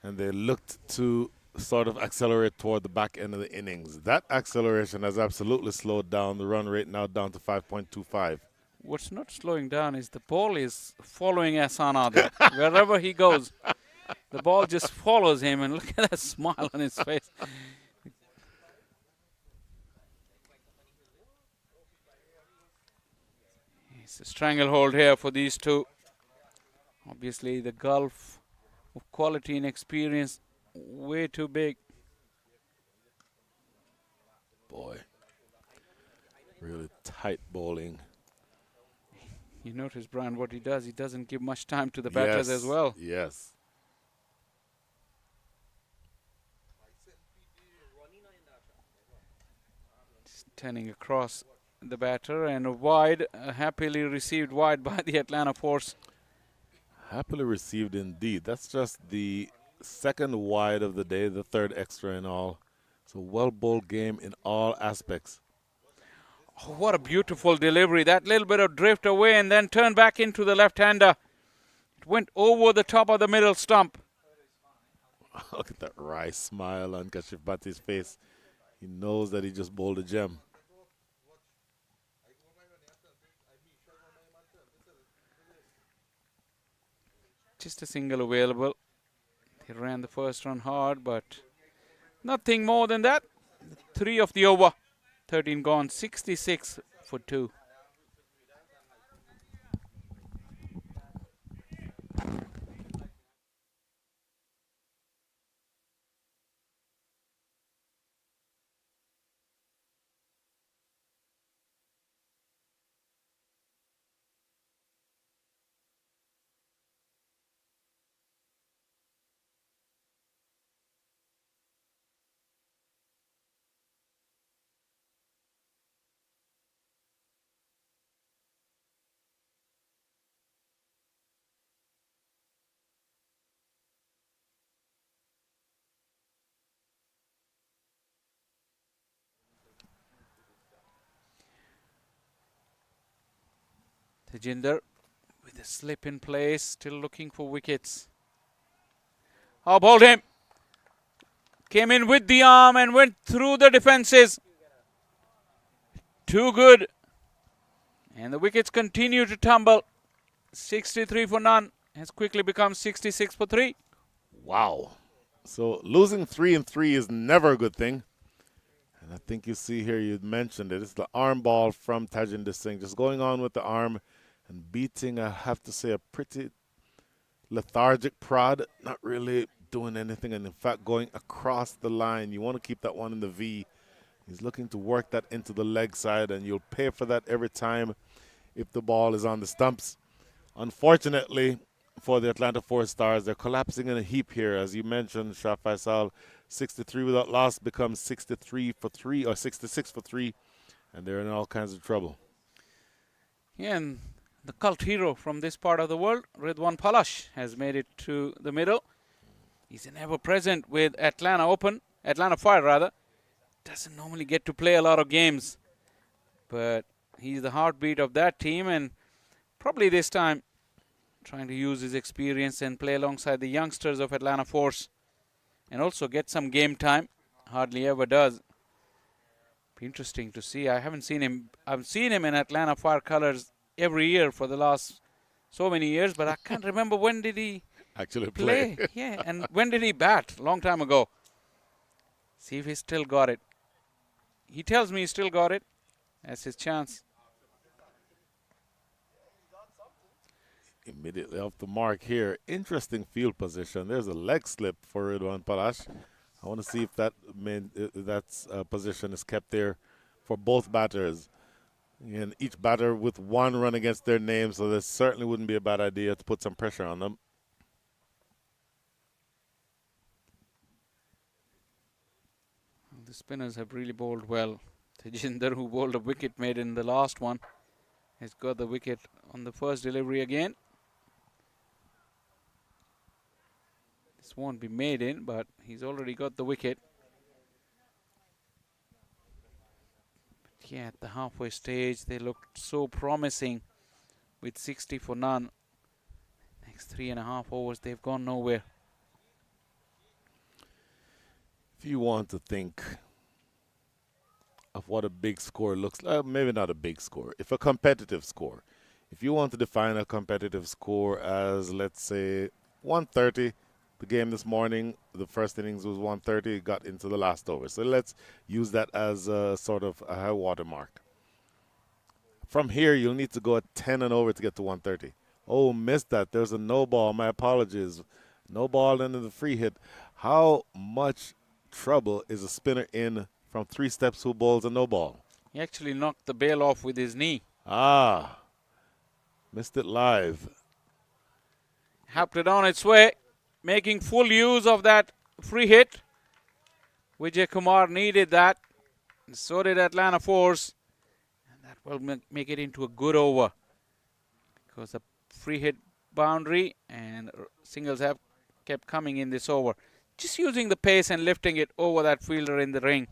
And they looked to sort of accelerate toward the back end of the innings. That acceleration has absolutely slowed down. The run rate now down to 5.25. what's not slowing down is the ball is following Asana. Wherever he goes, the ball just follows him, and look at that smile on his face. It's a stranglehold here for these two. Obviously, the gulf of quality and experience way too big. Boy, really tight bowling. You notice, Brian, what he does. He doesn't give much time to the batters as well. Yes. Just turning across the batter and a wide, happily received wide by the Atlanta Force. Happily received indeed. That's just the second wide of the day, the third extra in all. It's a well-bowled game in all aspects. Oh, what a beautiful delivery. That little bit of drift away and then turn back into the left-hander. It went over the top of the middle stump. Look at that wry smile on Kashif Bhatti's face. He knows that he just bowled a gem. Just a single available. He ran the first run hard, but nothing more than that. 3 of the over. 13 gone, 66 for 2. Tejinder with a slip in place, still looking for wickets. Oh, bowled him. Came in with the arm and went through the defenses. Too good. And the wickets continue to tumble. 63 for none has quickly become 66 for 3. Wow. So losing 3 and 3 is never a good thing. And I think you see here, you mentioned it. It's the arm ball from Tajinder Singh. Just going on with the arm and beating, I have to say, a pretty lethargic prod. Not really doing anything. And in fact, going across the line. You want to keep that one in the V. He's looking to work that into the leg side. And you'll pay for that every time if the ball is on the stumps. Unfortunately for the Atlanta Four Stars, they're collapsing in a heap here. As you mentioned, Shah Faisal, 63 without loss becomes 63 for 3 or 66 for 3, and they're in all kinds of trouble. Yeah, and the cult hero from this part of the world, Ridwan Palash, has made it to the middle. He's an ever-present with Atlanta Fire rather. Doesn't normally get to play a lot of games, but he's the heartbeat of that team, and probably this time trying to use his experience and play alongside the youngsters of Atlanta Force and also get some game time. Hardly ever does. Be interesting to see. I've seen him in Atlanta Fire colors every year for the last so many years, but I can't remember when did he actually play. Yeah, and when did he bat? Long time ago. See if he still got it. He tells me he still got it. That's his chance. Immediately off the mark here. Interesting field position. There's a leg slip for Ridwan Palash. I want to see if that position is kept there for both batters. And each batter with 1 run against their name, so this certainly wouldn't be a bad idea to put some pressure on them. The spinners have really bowled well. Tejinder, who bowled a wicket made in the last one, has got the wicket on the first delivery again. This won't be made in, but he's already got the wicket. But yeah, at the halfway stage, they looked so promising with 60 for none. Next 3.5 overs, they've gone nowhere. If you want to think of what a big score looks like, maybe not a big score, if a competitive score, If you want to define a competitive score as, let's say, 130, the game this morning, the first innings was 130, it got into the last over. So let's use that as a sort of a high water mark. From here, you'll need to go at 10 and over to get to 130. Oh, missed that. There's a no ball. My apologies. No ball into the free hit. How much trouble is a spinner in from 3 steps who bowls a no ball? He actually knocked the bail off with his knee. Ah, missed it live. Helped it on its way, making full use of that free hit. Vijay Kumar needed that. And so did Atlanta Force. And that will make it into a good over. Because the free hit boundary and singles have kept coming in this over. Just using the pace and lifting it over that fielder in the ring.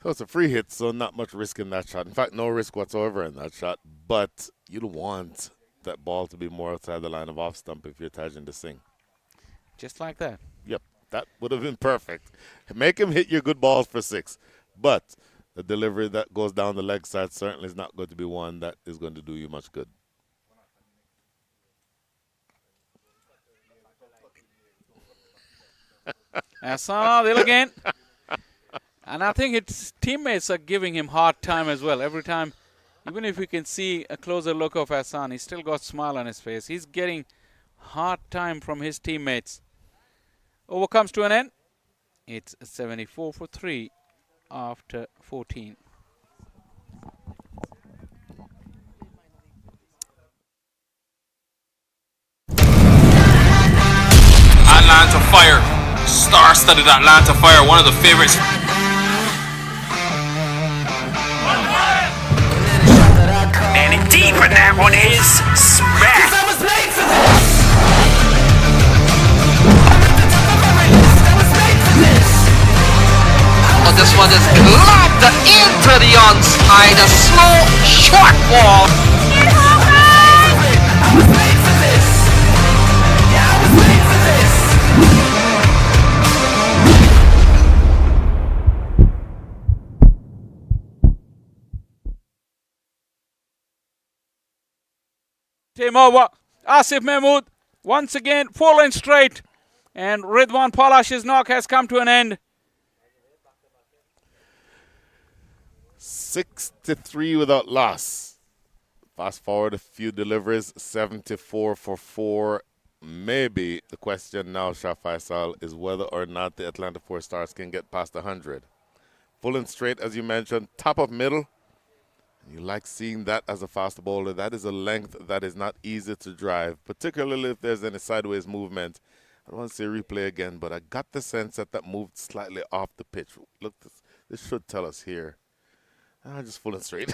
So it's a free hit, so not much risk in that shot. In fact, no risk whatsoever in that shot. But you'd want that ball to be more outside the line of off stump if you're Tajin to Singh. Just like that. Yep, that would have been perfect. Make him hit your good balls for 6. But the delivery that goes down the leg side certainly is not going to be one that is going to do you much good. Asana there again. And I think his teammates are giving him hard time as well. Every time, even if you can see a closer look of Hassan, he's still got a smile on his face. He's getting hard time from his teammates. Over comes to an end. It's 74 for 3 after 14. Atlanta Fire. Star-studded Atlanta Fire, one of the favorites. Man in deep, and that one is smack. Oh, this one is lobbed into the onside. A slow, short ball. Team over. Asif Mahmood once again falling straight. And Ridwan Palash's knock has come to an end. 63 without loss. Fast forward a few deliveries, 74 for 4. Maybe the question now, Shah Faisal, is whether or not the Atlanta 4 Stars can get past 100. Full and straight, as you mentioned, top of middle. You like seeing that as a fast bowler. That is a length that is not easy to drive, particularly if there's any sideways movement. I don't want to see a replay again, but I got the sense that that moved slightly off the pitch. Look, this should tell us here. Just full and straight.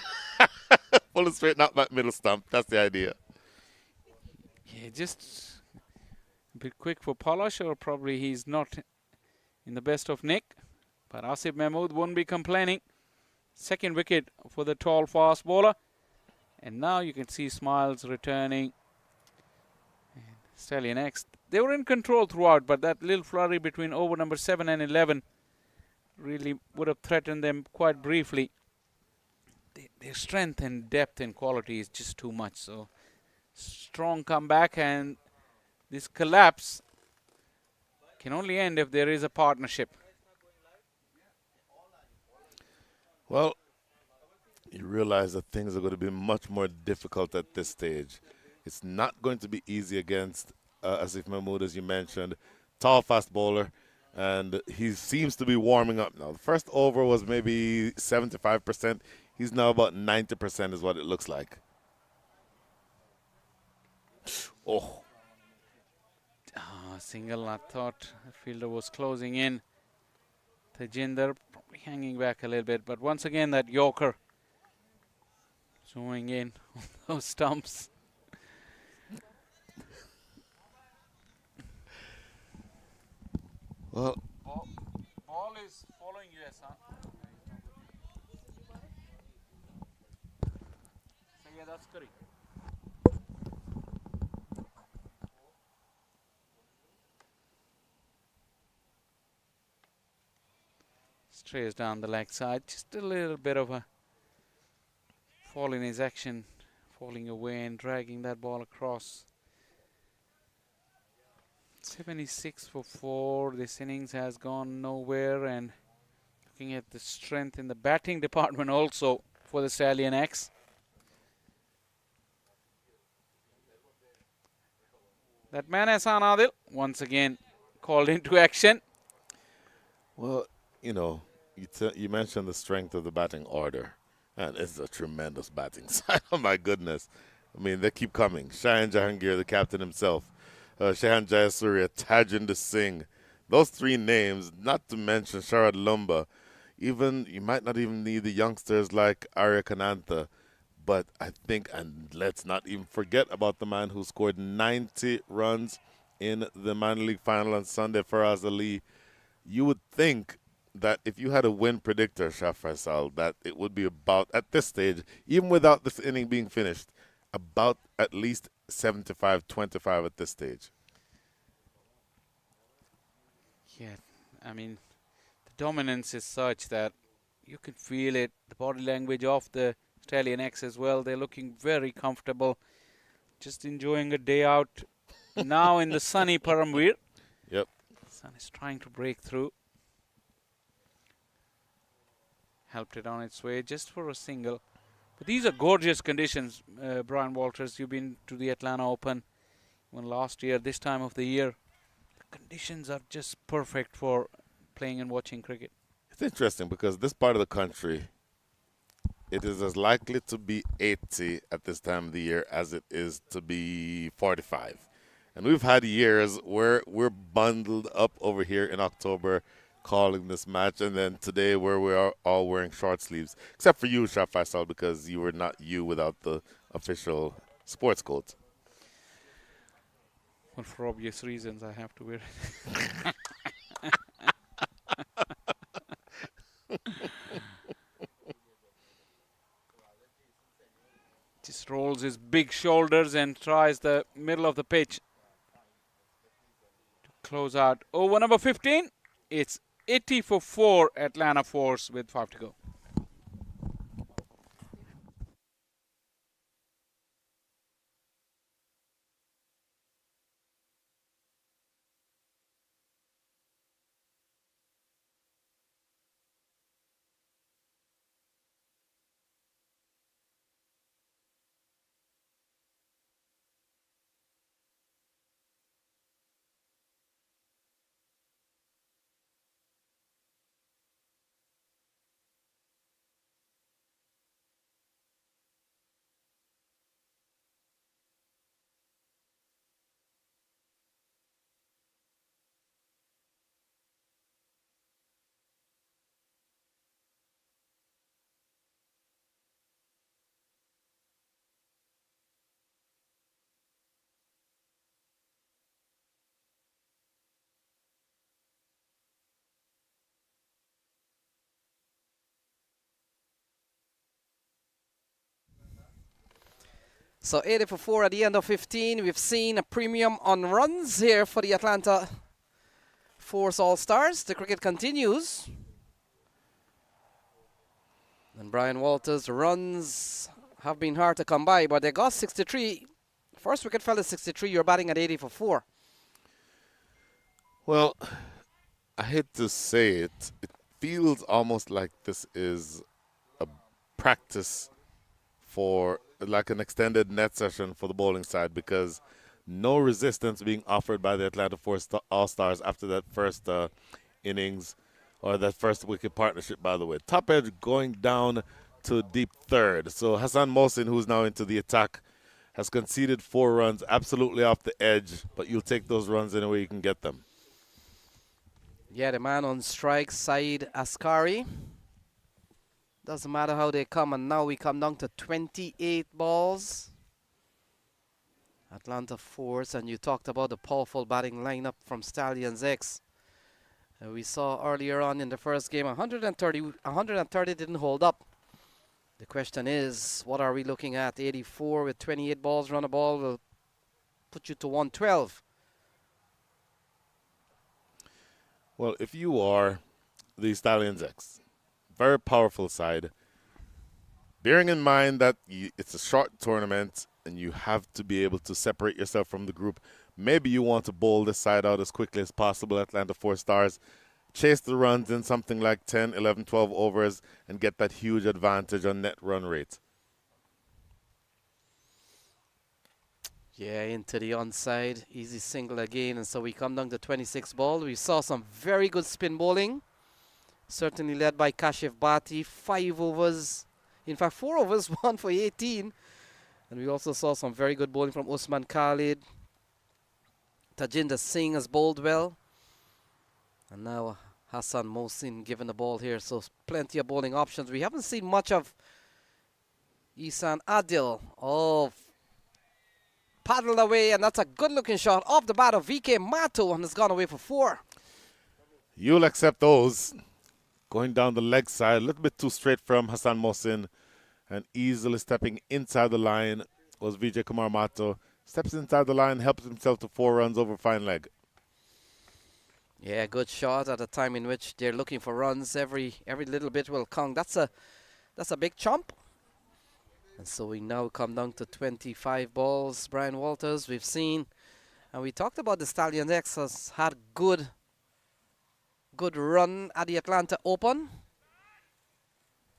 Full and straight, not that middle stump. That's the idea. Yeah, just a bit quick for Palash, or probably he's not in the best of nick. But Asif Mahmood won't be complaining. Second wicket for the tall fast bowler. And now you can see Smiles returning. And Stallion X. They were in control throughout, but that little flurry between over number 7 and 11 really would have threatened them quite briefly. Their strength and depth and quality is just too much. So strong comeback, and this collapse can only end if there is a partnership. Well, you realize that things are going to be much more difficult at this stage. It's not going to be easy against Asif Mahmood, as you mentioned. Tall, fast bowler, and he seems to be warming up now. The first over was maybe 75%. He's now about 90% is what it looks like. Oh. Single, I thought the fielder was closing in. Tajinder probably hanging back a little bit, but once again that Yorker zooming in on those stumps. Well, ball is following you, Hassan. So yeah, that's correct. Strays down the leg side, just a little bit of a fall in his action, falling away and dragging that ball across. 76 for 4. This innings has gone nowhere, and looking at the strength in the batting department also for the Stallion X. That man Hassan Adil once again called into action. Well, you know, you mentioned the strength of the batting order, and it's a tremendous batting side. Oh my goodness! I mean, they keep coming. Shahan Jahangir, the captain himself, Shahan Jayasuriya, Tajinder Singh. Those three names, not to mention Sharad Lumba. Even you might not even need the youngsters like Arya Kanantha, but I think, and let's not even forget about the man who scored 90 runs in the minor league final on Sunday, Faraz Ali. You would think that if you had a win predictor, Shah Faisal, that it would be about, at this stage, even without this inning being finished, about at least 75-25 at this stage. Yeah, I mean, the dominance is such that you can feel it. The body language of the Stallion X as well. They're looking very comfortable, just enjoying a day out now in the sunny Paramveer. Yep. Sun is trying to break through. Helped it on its way just for a single. But these are gorgeous conditions, Brian Walters. You've been to the Atlanta Open when last year, this time of the year. The conditions are just perfect for playing and watching cricket. It's interesting because this part of the country, it is as likely to be 80 at this time of the year as it is to be 45. And we've had years where we're bundled up over here in October calling this match, and then today where we are all wearing short sleeves, except for you, Shah Faisal, because you were not you without the official sports coat. Well, for obvious reasons, I have to wear it. Just rolls his big shoulders and tries the middle of the pitch to close out. Over number 15. It's 80 for 4, Atlanta Force with 5 to go. So 80 for 4 at the end of 15. We've seen a premium on runs here for the Atlanta Force All-Stars. The cricket continues. And Brian Walters' runs have been hard to come by, but they got 63. First wicket fell at 63. You're batting at 80 for 4. Well, I hate to say it, it feels almost like this is a practice for like an extended net session for the bowling side, because no resistance being offered by the Atlanta Force All-Stars after that first innings, or that first wicket partnership, by the way. Top edge going down to deep third. So Hassan Mohsin, who's now into the attack, has conceded 4 runs, absolutely off the edge, but you'll take those runs any way you can get them. Yeah, the man on strike, Saeed Askari. Doesn't matter how they come, and now we come down to 28 balls. Atlanta Force, and you talked about the powerful batting lineup from Stallions X. We saw earlier on in the first game, 130 didn't hold up. The question is, what are we looking at? 84 with 28 balls, run a ball will put you to 112. Well, if you are the Stallions X, very powerful side, Bearing in mind that it's a short tournament and you have to be able to separate yourself from the group, maybe you want to bowl this side out as quickly as possible, Atlanta Four Stars, chase the runs in something like 10, 11, 12 overs and get that huge advantage on net run rate. Yeah, into the onside. Easy single again. And so we come down to 26 ball. We saw some very good spin bowling. Certainly led by Kashif Bhatti. 5 overs. In fact, 4 overs, 1 for 18. And we also saw some very good bowling from Usman Khalid. Tajinder Singh has bowled well. And now Hassan Mohsin given the ball here. So plenty of bowling options. We haven't seen much of Isan Adil. Oh, paddled away, and that's a good-looking shot off the bat of VK Mato, and has gone away for 4. You'll accept those. Going down the leg side, a little bit too straight from Hassan Mohsin, and easily stepping inside the line was Vijay Kumar Mato. Steps inside the line, helps himself to 4 runs over fine leg. Yeah, good shot at a time in which they're looking for runs. Every little bit will count. That's a big chomp. And so we now come down to 25 balls. Brian Walters, we've seen, and we talked about the Stallions X has had good run at the Atlanta Open,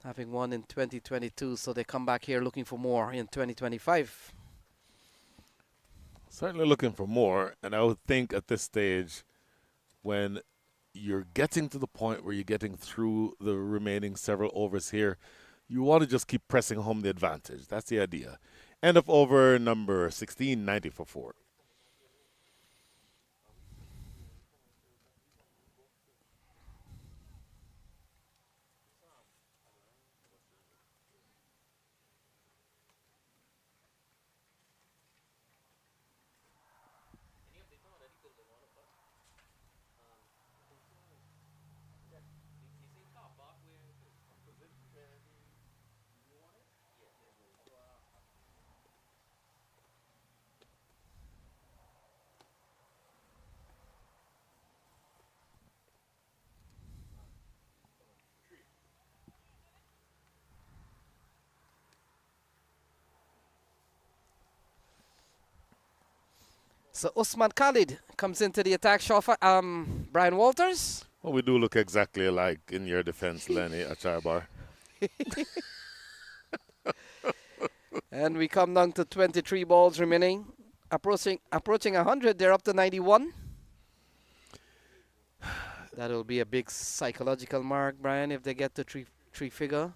having won in 2022. So they come back here looking for more in 2025. Certainly looking for more, and I would think at this stage, when you're getting to the point where you're getting through the remaining several overs here, you want to just keep pressing home the advantage. That's the idea. End of over number 16, 90 for 4. So Usman Khalid comes into the attack shot for Brian Walters. Well, we do look exactly alike in your defense, Lenny Acharbar. And we come down to 23 balls remaining. Approaching 100, they're up to 91. That'll be a big psychological mark, Brian, if they get to three figure.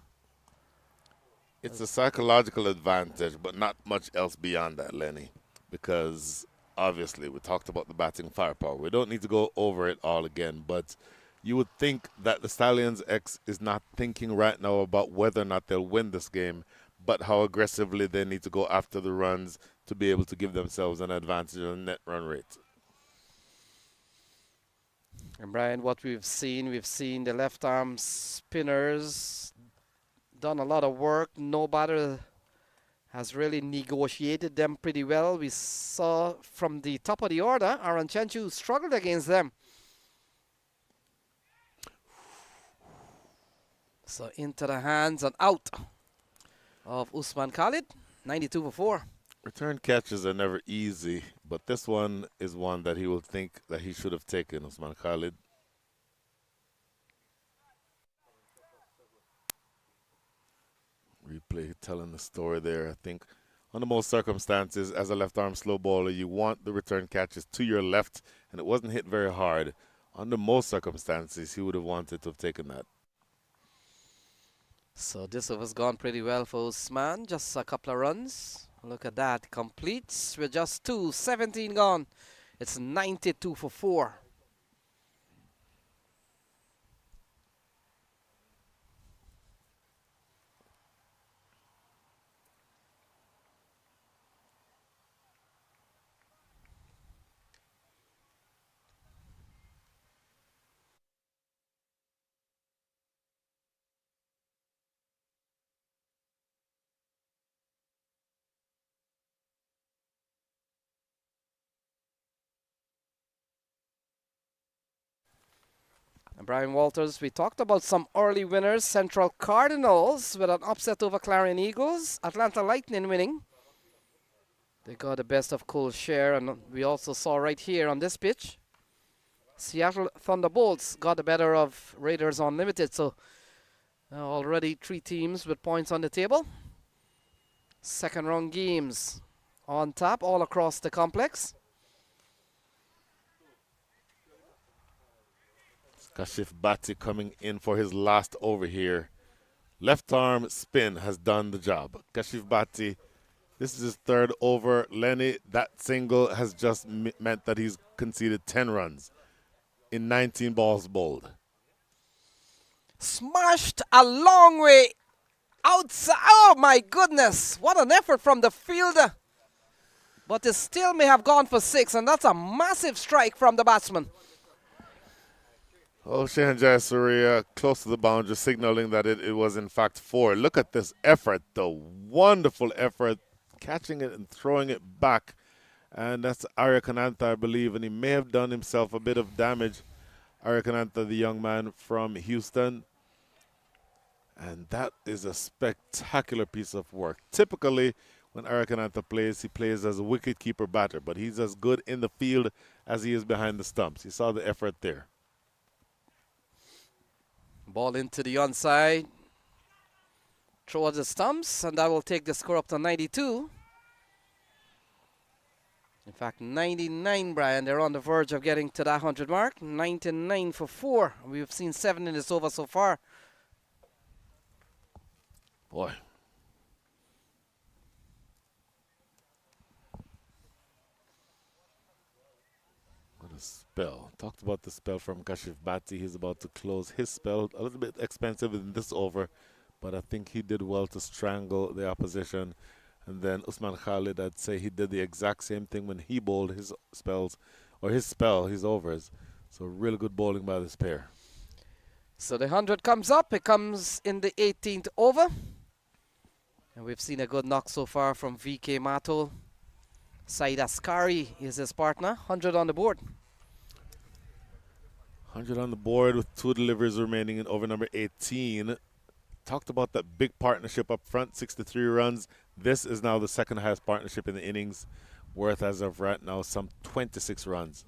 It's a psychological advantage, but not much else beyond that, Lenny, because obviously we talked about the batting firepower. We don't need to go over it all again, but you would think that the Stallions X is not thinking right now about whether or not they'll win this game, but how aggressively they need to go after the runs to be able to give themselves an advantage on net run rate. And Brian, what we've seen the left arm spinners done a lot of work. No batter has really negotiated them pretty well. We saw from the top of the order, Aaron Chenchu struggled against them. So into the hands and out of Usman Khalid, 92 for 4. Return catches are never easy, but this one is one that he will think that he should have taken, Usman Khalid. Replay telling the story there. I think under most circumstances, as a left-arm slow bowler, you want the return catches to your left, and it wasn't hit very hard. Under most circumstances, he would have wanted to have taken that. So this over's gone pretty well for Usman. Just a couple of runs. Look at that. Completes with just 2. 17 gone. It's 92 for 4. Brian Walters, we talked about some early winners. Central Cardinals with an upset over Clarion Eagles. Atlanta Lightning winning. They got the best of Cole's share, and we also saw right here on this pitch, Seattle Thunderbolts got the better of Raiders Unlimited. So already 3 teams with points on the table. Second round games on tap all across the complex. Kashif Bhatti coming in for his last over here. Left arm spin has done the job. Kashif Bhatti, this is his 3rd over. Lenny, that single has just meant that he's conceded 10 runs in 19 balls bowled. Smashed a long way outside. Oh my goodness, what an effort from the fielder. But it still may have gone for 6, and that's a massive strike from the batsman. Oh, Shehan Jayasuriya close to the boundary, signaling that it was in fact 4. Look at this effort, the wonderful effort, catching it and throwing it back. And that's Arya Kanantha, I believe, and he may have done himself a bit of damage. Arya Kanantha, the young man from Houston. And that is a spectacular piece of work. Typically, when Arya Kanantha plays, he plays as a wicket-keeper batter, but he's as good in the field as he is behind the stumps. You saw the effort there. Ball into the onside. Towards the stumps, and that will take the score up to 92. In fact, 99, Brian. They're on the verge of getting to that 100 mark. 99 for 4. We've seen 7 in this over so far. Boy. What a spell. Talked about the spell from Kashif Bhatti. He's about to close his spell. A little bit expensive in this over, but I think he did well to strangle the opposition. And then Usman Khalid, I'd say he did the exact same thing when he bowled his spells, or his overs. So really good bowling by this pair. So the 100 comes up. It comes in the 18th over. And we've seen a good knock so far from VK Mato. Saeed Askari is his partner. 100 on the board. 100 on the board with 2 deliveries remaining in over number 18. Talked about that big partnership up front, 63 runs. This is now the 2nd highest partnership in the innings, worth as of right now some 26 runs.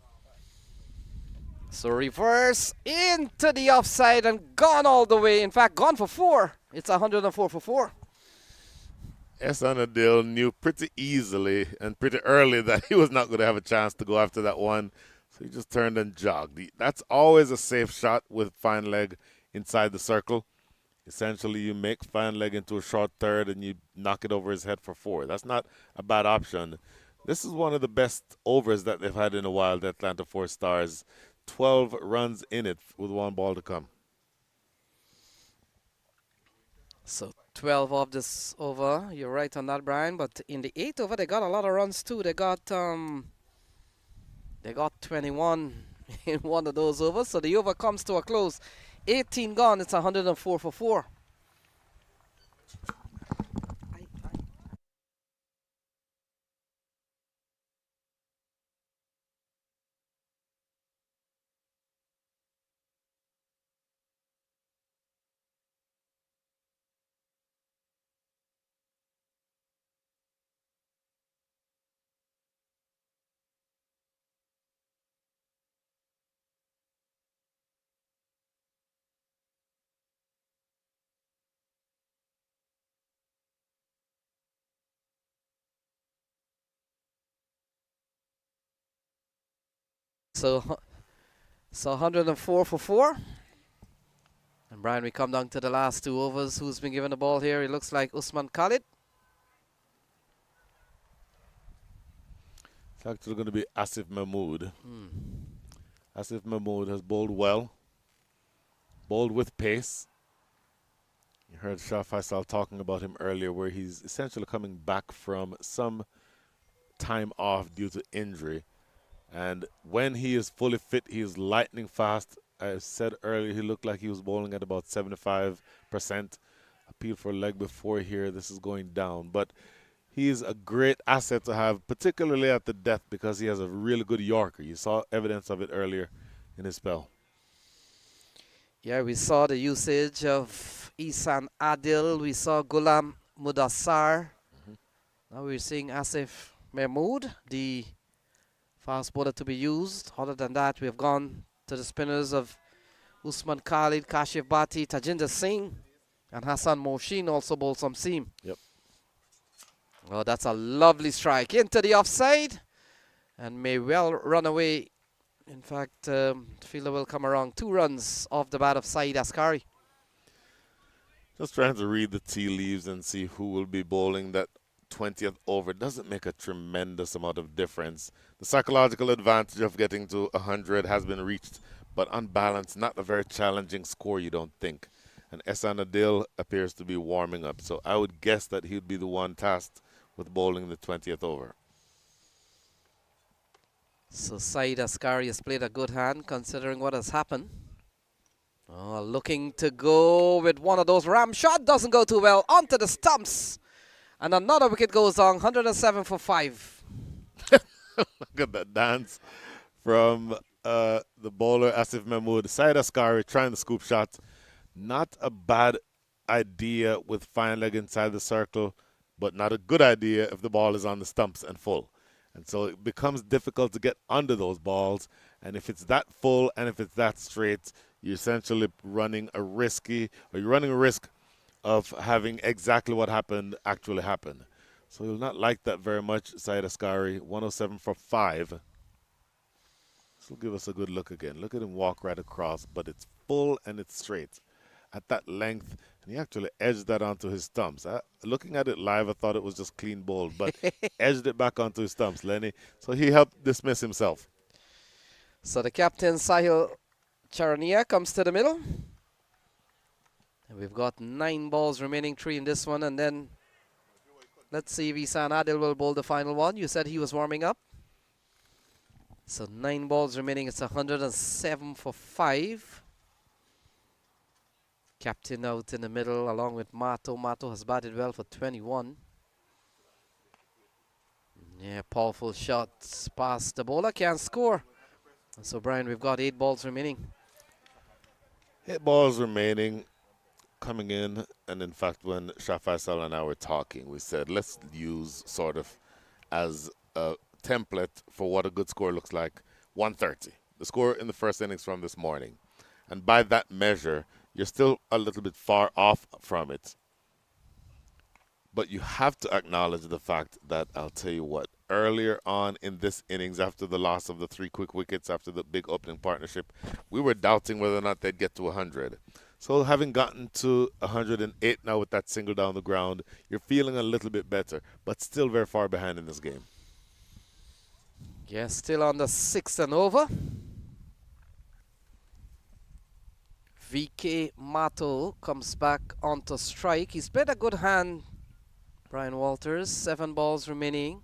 So reverse into the offside and gone all the way. In fact, gone for 4. It's 104 for 4. Ehsan Adil knew pretty easily and pretty early that he was not going to have a chance to go after that one. So he just turned and jogged. That's always a safe shot with fine leg inside the circle. Essentially, you make fine leg into a short third and you knock it over his head for 4. That's not a bad option. This is one of the best overs that they've had in a while, the Atlanta 4 Stars. 12 runs in it with 1 ball to come. So 12 of this over. You're right on that, Brian. But in the 8th over, they got a lot of runs too. They got 21 in one of those overs. So the over comes to a close. 18 gone. It's 104 for 4. So 104 for 4. And Brian, we come down to the last 2 overs. Who's been given the ball here? It looks like Usman Khalid. It's actually going to be Asif Mahmood. Asif Mahmood has bowled well, bowled with pace. You heard Shah Faisal talking about him earlier, where he's essentially coming back from some time off due to injury. And when he is fully fit, he is lightning fast. I said earlier he looked like he was bowling at about 75%. Appeal for a leg before here. This is going down. But he is a great asset to have, particularly at the death, because he has a really good Yorker. You saw evidence of it earlier in his spell. Yeah, we saw the usage of Isan Adil. We saw Gulam Mudassar. Now we're seeing Asif Mahmood, the fast bowler to be used. Other than that, we have gone to the spinners of Usman Khalid, Kashif Bhatti, Tajinder Singh, and Hassan Moshin also bowled some seam. Yep. Oh, that's a lovely strike into the offside, and may well run away. In fact, the fielder will come around 2 runs off the bat of Saeed Askari. Just trying to read the tea leaves and see who will be bowling that 20th over. Doesn't make a tremendous amount of difference. The psychological advantage of getting to 100 has been reached, but on balance, not a very challenging score, you don't think. And Ehsan Adil appears to be warming up, so I would guess that he would be the one tasked with bowling the 20th over. So Saeed Askari has played a good hand considering what has happened. Oh, looking to go with one of those ram shot. Doesn't go too well. Onto the stumps. And another wicket goes on. 107 for 5. Look at that dance from the bowler Asif Mahmood. Saeed Askari trying the scoop shot. Not a bad idea with fine leg inside the circle, but not a good idea if the ball is on the stumps and full. And so it becomes difficult to get under those balls. And if it's that full and if it's that straight, you're essentially running a risk of having exactly what happened actually happen. So you'll not like that very much, Saeed Askari. 107 for 5. This will give us a good look again. Look at him walk right across, but it's full and it's straight. At that length, and he actually edged that onto his stumps. Looking at it live, I thought it was just clean bowled, but edged it back onto his stumps, Lenny. So he helped dismiss himself. So the captain, Sahil Charania, comes to the middle. And we've got 9 balls remaining, 3 in this one. And then let's see if Isan Adil will bowl the final one. You said he was warming up. So 9 balls remaining. It's 107 for 5. Captain out in the middle along with Mato. Mato has batted well for 21. Yeah, powerful shots past the bowler. Can't score. So, Brian, we've got 8 balls remaining. 8 balls remaining coming in. And, in fact, when Shah Faisal and I were talking, we said, let's use sort of as a template for what a good score looks like, 130. The score in the first innings from this morning. And by that measure, you're still a little bit far off from it. But you have to acknowledge the fact that, I'll tell you what, earlier on in this innings, after the loss of the 3 quick wickets, after the big opening partnership, we were doubting whether or not they'd get to 100. So having gotten to 108 now with that single down the ground, you're feeling a little bit better, but still very far behind in this game. Yeah, still on the 6th and over. VK Mato comes back onto strike. He's played a good hand, Brian Walters. 7 balls remaining.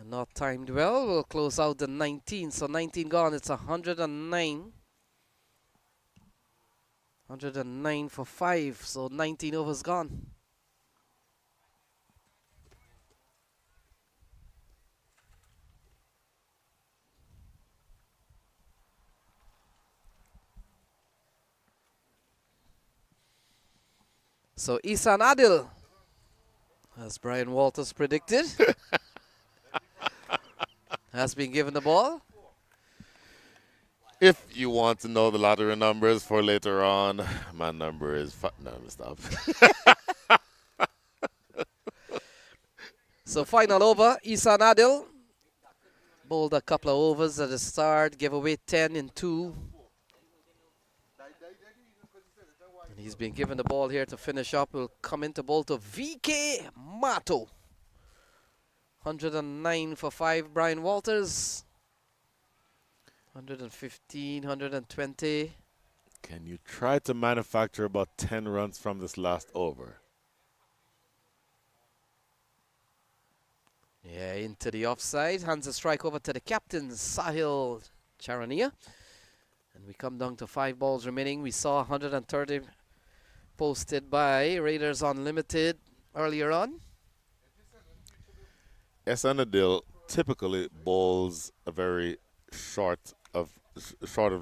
And not timed well. We'll close out the 19. So 19 gone. It's 109. 109 for 5. So 19 overs gone. So Isan Adil, as Brian Walters predicted, has been given the ball. If you want to know the lottery numbers for later on, my number is... No, stop. So final over, Isan Adil bowled a couple of overs at the start, gave away 10 in 2. And he's been given the ball here to finish up. Will come into bowl to VK Mato. 109 for 5, Brian Walters. 115, 120. Can you try to manufacture about 10 runs from this last over? Yeah, into the offside. Hands a strike over to the captain, Sahil Charania. And we come down to 5 balls remaining. We saw 130 posted by Raiders Unlimited earlier on. Ehsan Adil typically bowls a very short of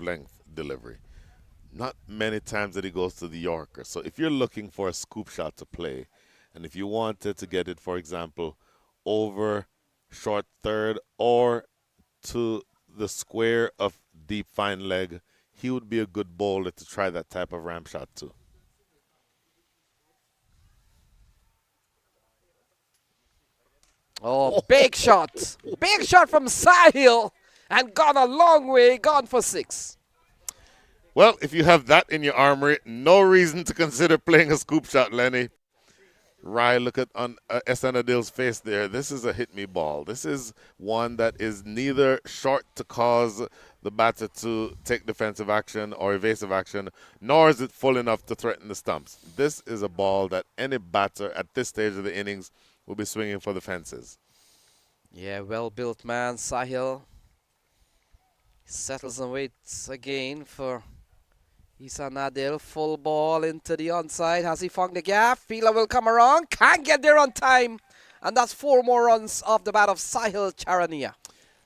length delivery. not many times that he goes to the Yorker. So if you're looking for a scoop shot to play, and if you wanted to get it, for example, over short third or to the square of deep fine leg, he would be a good bowler to try that type of ramp shot too. Oh, big shot. Big shot from Sahil. And gone a long way, gone for 6. Well, if you have that in your armory, no reason to consider playing a scoop shot, Lenny. Rye, look at on Esanadil's face there. This is a hit me ball. This is one that is neither short to cause the batter to take defensive action or evasive action, nor is it full enough to threaten the stumps. This is a ball that any batter at this stage of the innings will be swinging for the fences. Yeah, well-built man, Sahil. Settles and waits again for Isa Nadil. Full ball into the onside. Has he found the gap? Fielder will come around. Can't get there on time. And that's 4 more runs off the bat of Sahil Charania.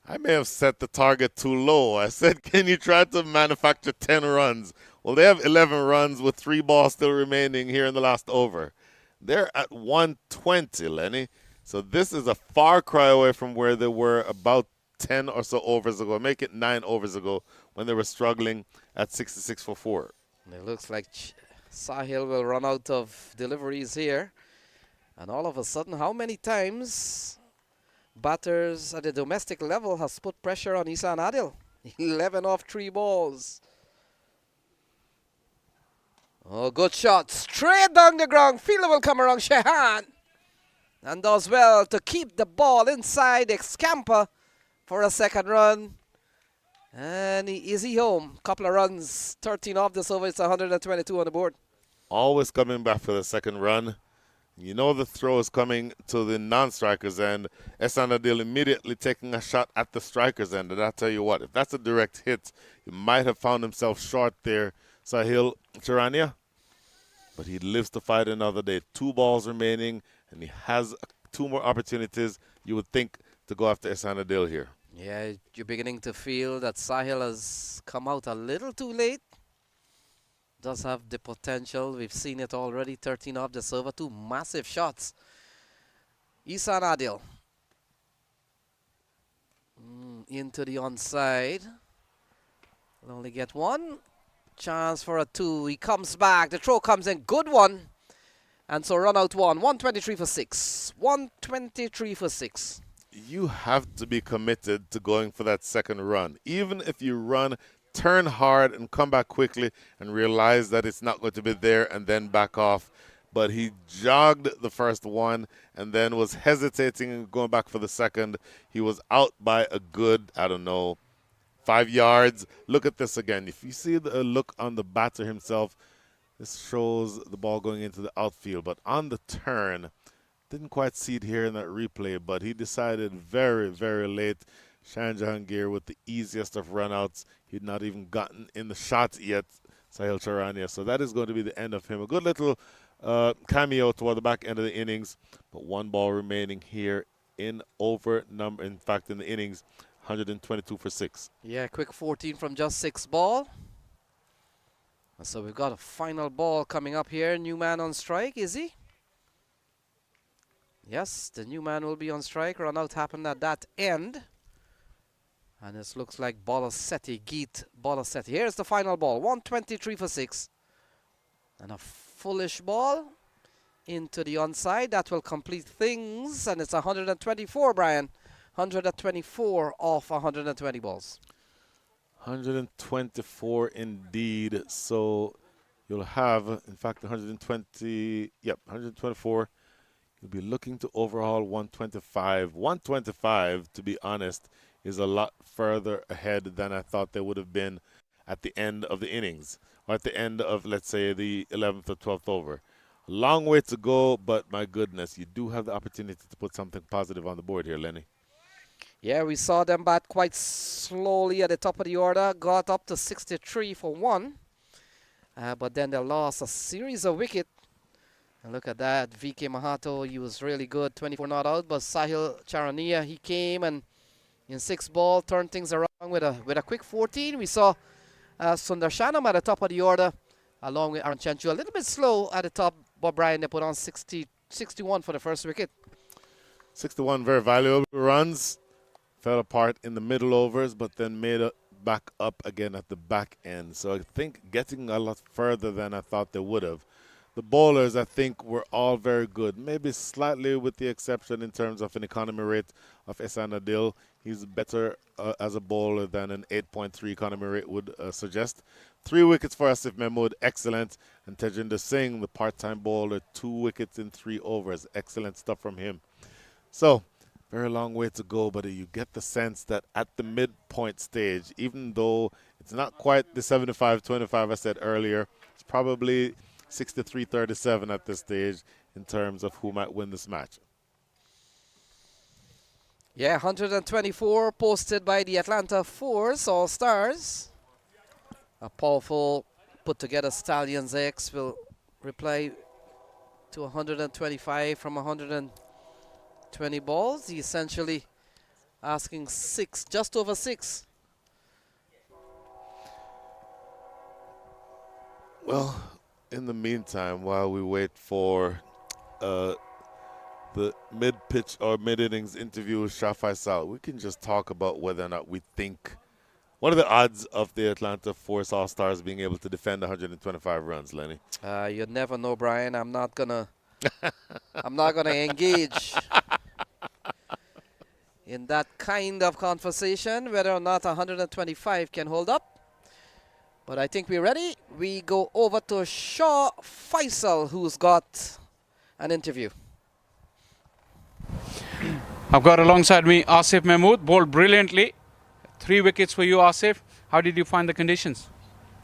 I may have set the target too low. I said, can you try to manufacture 10 runs? Well, they have 11 runs with 3 balls still remaining here in the last over. They're at 120, Lenny. So this is a far cry away from where they were about 10 or so overs ago. Make it 9 overs ago when they were struggling at 66 for 4. It looks like Sahil will run out of deliveries here. And all of a sudden, how many times batters at the domestic level has put pressure on Isan Adil? 11 off 3 balls. Oh, good shot. Straight down the ground. Fielder will come around Shehan. And does well to keep the ball inside the scamper for a second run. And is he home? Couple of runs. 13 off this over. It's 122 on the board. Always coming back for the second run. You know the throw is coming to the non-strikers end. Esanadil immediately taking a shot at the strikers end. And I'll tell you what, if that's a direct hit, he might have found himself short there, Sahil Charania. But he lives to fight another day. 2 balls remaining, and he has 2 more opportunities, you would think, to go after Esanadil here. Yeah, you're beginning to feel that Sahil has come out a little too late. Does have the potential. We've seen it already. 13 off the server. 2 massive shots. Isan Adil. Into the onside. Will only get 1. Chance for a 2. He comes back. The throw comes in. Good one. And so run out 1. 123 for 6. 123 for 6. You have to be committed to going for that second run. Even if you run, turn hard and come back quickly and realize that it's not going to be there and then back off. But he jogged the first one and then was hesitating and going back for the second. He was out by a good, 5 yards. Look at this again. If you see the look on the batter himself, this shows the ball going into the outfield. But on the turn, didn't quite see it here in that replay, but he decided very, very late. Shan Jahangir with the easiest of runouts. He'd not even gotten in the shot yet, Sahil Charania. So that is going to be the end of him. A good little cameo toward the back end of the innings, but 1 ball remaining here in the innings, 122 for 6. Yeah, quick 14 from just 6 ball. And so we've got a final ball coming up here. New man on strike, is he? Yes, the new man will be on strike. Run out happened at that end. And this looks like Bolasetti, Geet Bolasetti. Here's the final ball. 123 for 6. And a foolish ball into the onside. That will complete things. And it's 124, Brian. 124 off 120 balls. 124 indeed. So you'll have, in fact, 124. You'll be looking to overhaul 125. 125, to be honest, is a lot further ahead than I thought they would have been at the end of the innings, or at the end of, let's say, the 11th or 12th over. A long way to go, but my goodness, you do have the opportunity to put something positive on the board here, Lenny. Yeah, we saw them bat quite slowly at the top of the order. Got up to 63 for 1. But then they lost a series of wickets. And look at that. VK Mahato, he was really good. 24 not out. But Sahil Charania, he came and in 6 ball turned things around with a quick 14. We saw Sundarshanam at the top of the order, along with Aaron Chenchu. A little bit slow at the top, but Brian, they put on 61 for the first wicket. 61 very valuable runs. Fell apart in the middle overs, but then made it back up again at the back end. So I think getting a lot further than I thought they would have. The bowlers, I think, were all very good. Maybe slightly with the exception in terms of an economy rate of Ehsan Adil. He's better as a bowler than an 8.3 economy rate would suggest. 3 wickets for Asif Mahmood, excellent. And Tejinder Singh, the part-time bowler, 2 wickets in 3 overs. Excellent stuff from him. So, very long way to go, but you get the sense that at the midpoint stage, even though it's not quite the 75-25 I said earlier, it's probably 63-37 at this stage in terms of who might win this match. Yeah, 124 posted by the Atlanta Force All-Stars. A powerful put-together Stallions X will reply to 125 from 120 balls. He essentially asking 6, just over 6. Well, in the meantime, while we wait for the mid-pitch or mid-innings interview with Shah Faisal, we can just talk about whether or not we think, what are the odds of the Atlanta Force All-Stars being able to defend 125 runs, Lenny? You never know, Brian. I'm not gonna engage in that kind of conversation, whether or not 125 can hold up. But I think we're ready. We go over to Shah Faisal, who's got an interview. I've got alongside me Asif Mahmood, bowled brilliantly. 3 wickets for you, Asif. How did you find the conditions?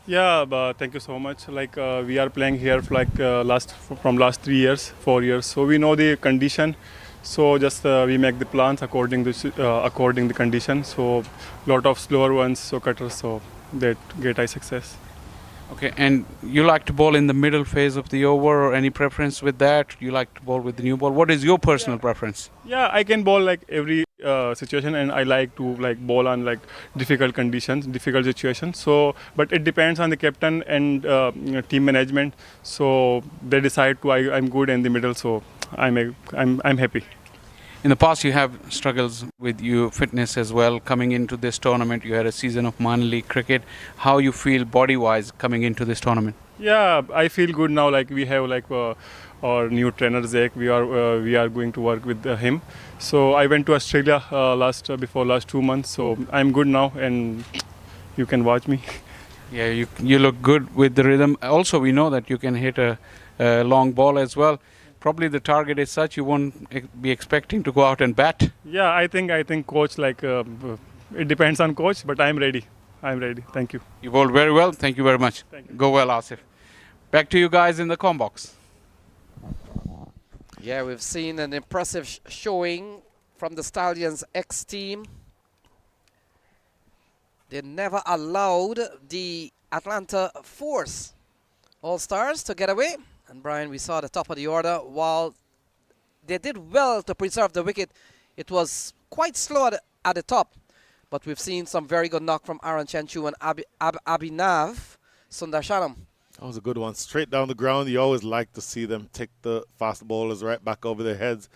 Yeah, but thank you so much. Like we are playing here for from last 3 years, 4 years. So we know the condition. So just we make the plans according the condition. So lot of slower ones, so cutters, so that get high success. Okay, and you like to bowl in the middle phase of the over, or any preference with that? You like to bowl with the new ball? What is your personal preference? Yeah, I can bowl like every situation, and I like to bowl on difficult conditions, difficult situations. So, but it depends on the captain and team management. So they decide to I'm good in the middle. So I'm happy. In the past, you have struggles with your fitness as well. Coming into this tournament, you had a season of minor league cricket. How you feel body-wise coming into this tournament? Yeah, I feel good now. Like we have our new trainer Zach. We are going to work with him. So I went to Australia before last 2 months. So I'm good now, and you can watch me. Yeah, you look good with the rhythm. Also, we know that you can hit a long ball as well. Probably the target is such you won't be expecting to go out and bat. Yeah, I think coach it depends on coach, but I'm ready. Thank you. You bowled very well. Thank you very much. Thank you. Go well, Asif. Back to you guys in the com box. Yeah, we've seen an impressive showing from the Stallions X team. They never allowed the Atlanta Force All-Stars to get away. And Brian, we saw the top of the order. While they did well to preserve the wicket, it was quite slow at the top. But we've seen some very good knock from Aaron Chenchu and Abhinav Sundarshanam. That was a good one. Straight down the ground. You always like to see them take the fast bowlers right back over their heads.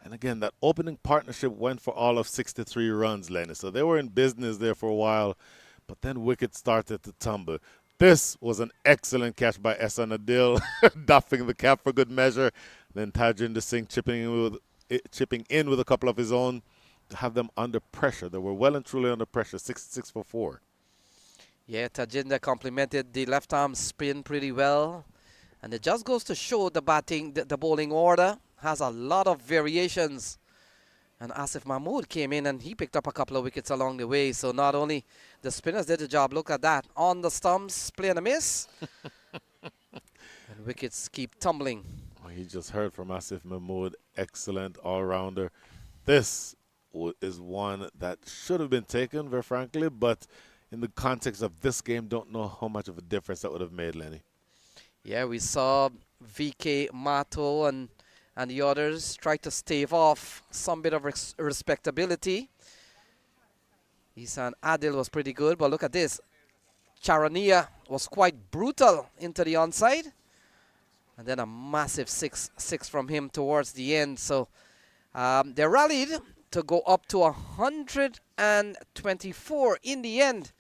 And again, that opening partnership went for all of 63 runs, Lenny. So they were in business there for a while. But then wickets started to tumble. This was an excellent catch by Ehsan Adil, doffing the cap for good measure. Then Tajinder Singh chipping in with a couple of his own to have them under pressure. They were well and truly under pressure, 6 for 4. Yeah, Tajinder complemented the left arm spin pretty well. And it just goes to show the bowling order has a lot of variations. And Asif Mahmood came in and he picked up a couple of wickets along the way. So not only the spinners did the job, look at that. On the stumps, play and a miss. And wickets keep tumbling. Oh, you just heard from Asif Mahmood, excellent all-rounder. This is one that should have been taken, very frankly, but in the context of this game, don't know how much of a difference that would have made, Lenny. Yeah, we saw VK Mato and the others try to stave off some bit of respectability. Ehsan Adil was pretty good, but look at this. Charania was quite brutal into the onside. And then a massive 6-6 from him towards the end. So they rallied to go up to 124 in the end.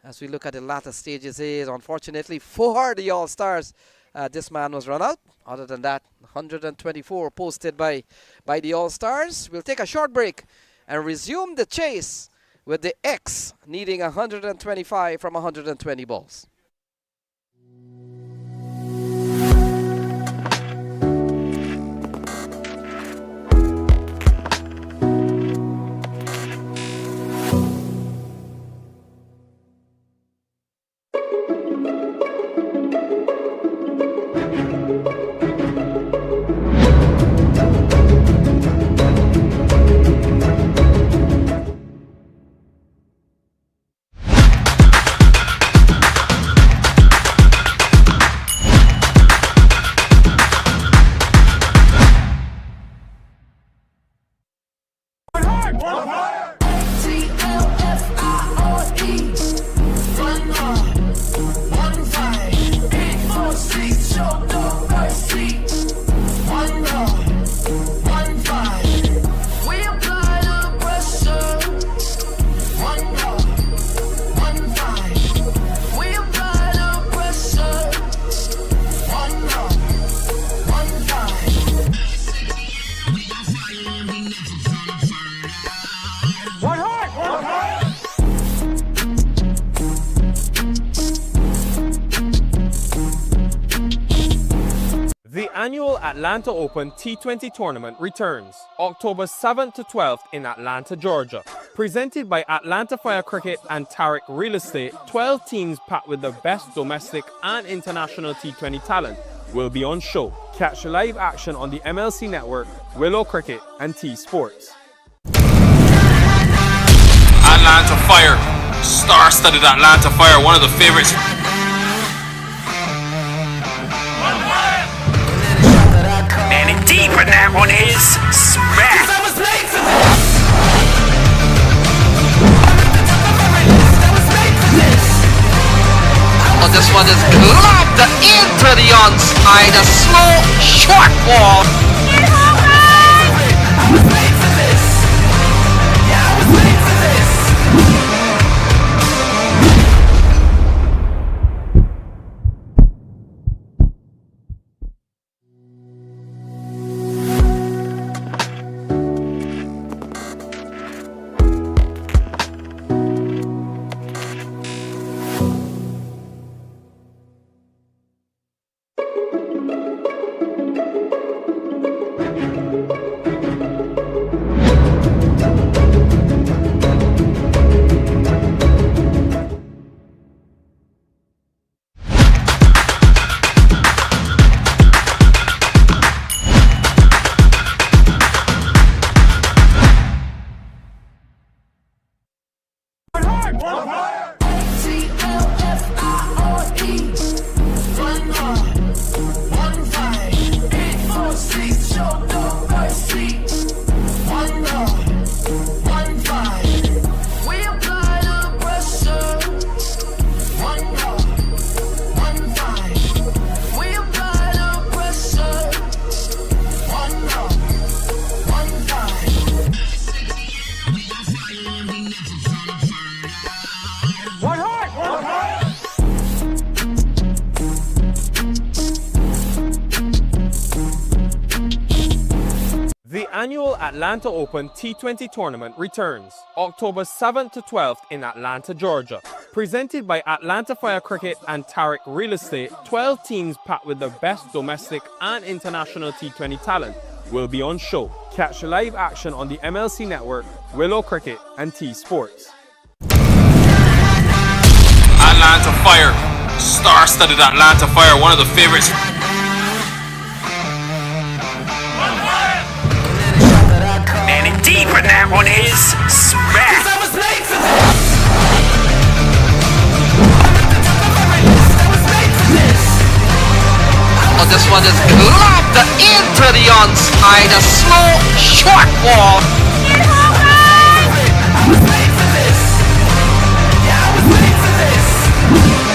As we look at the latter stages, unfortunately for the All-Stars, this man was run out. Other than that, 124 posted by the All-Stars. We'll take a short break and resume the chase with the X needing 125 from 120 balls. The annual Atlanta Open T20 tournament returns October 7th to 12th in Atlanta, Georgia. Presented by Atlanta Fire Cricket and Tarek Real Estate, 12 teams packed with the best domestic and international T20 talent will be on show. Catch live action on the MLC Network, Willow Cricket and T Sports. Atlanta Fire, star-studded Atlanta Fire, one of the favorites. Man, indeed, but that one is smack. Oh, this one is lobbed into the onside. A slow, short ball. The annual Atlanta Open T20 tournament returns October 7th to 12th in Atlanta, Georgia. Presented by Atlanta Fire Cricket and Tarek Real Estate, 12 teams packed with the best domestic and international T20 talent will be on show. Catch live action on the MLC Network, Willow Cricket and T Sports. Atlanta Fire, star-studded Atlanta Fire, one of the favorites. Man, indeed, but that one is smack. Oh, this one is lobbed into the onside. A slow, short ball. I was made for this. Yeah, I was made for this.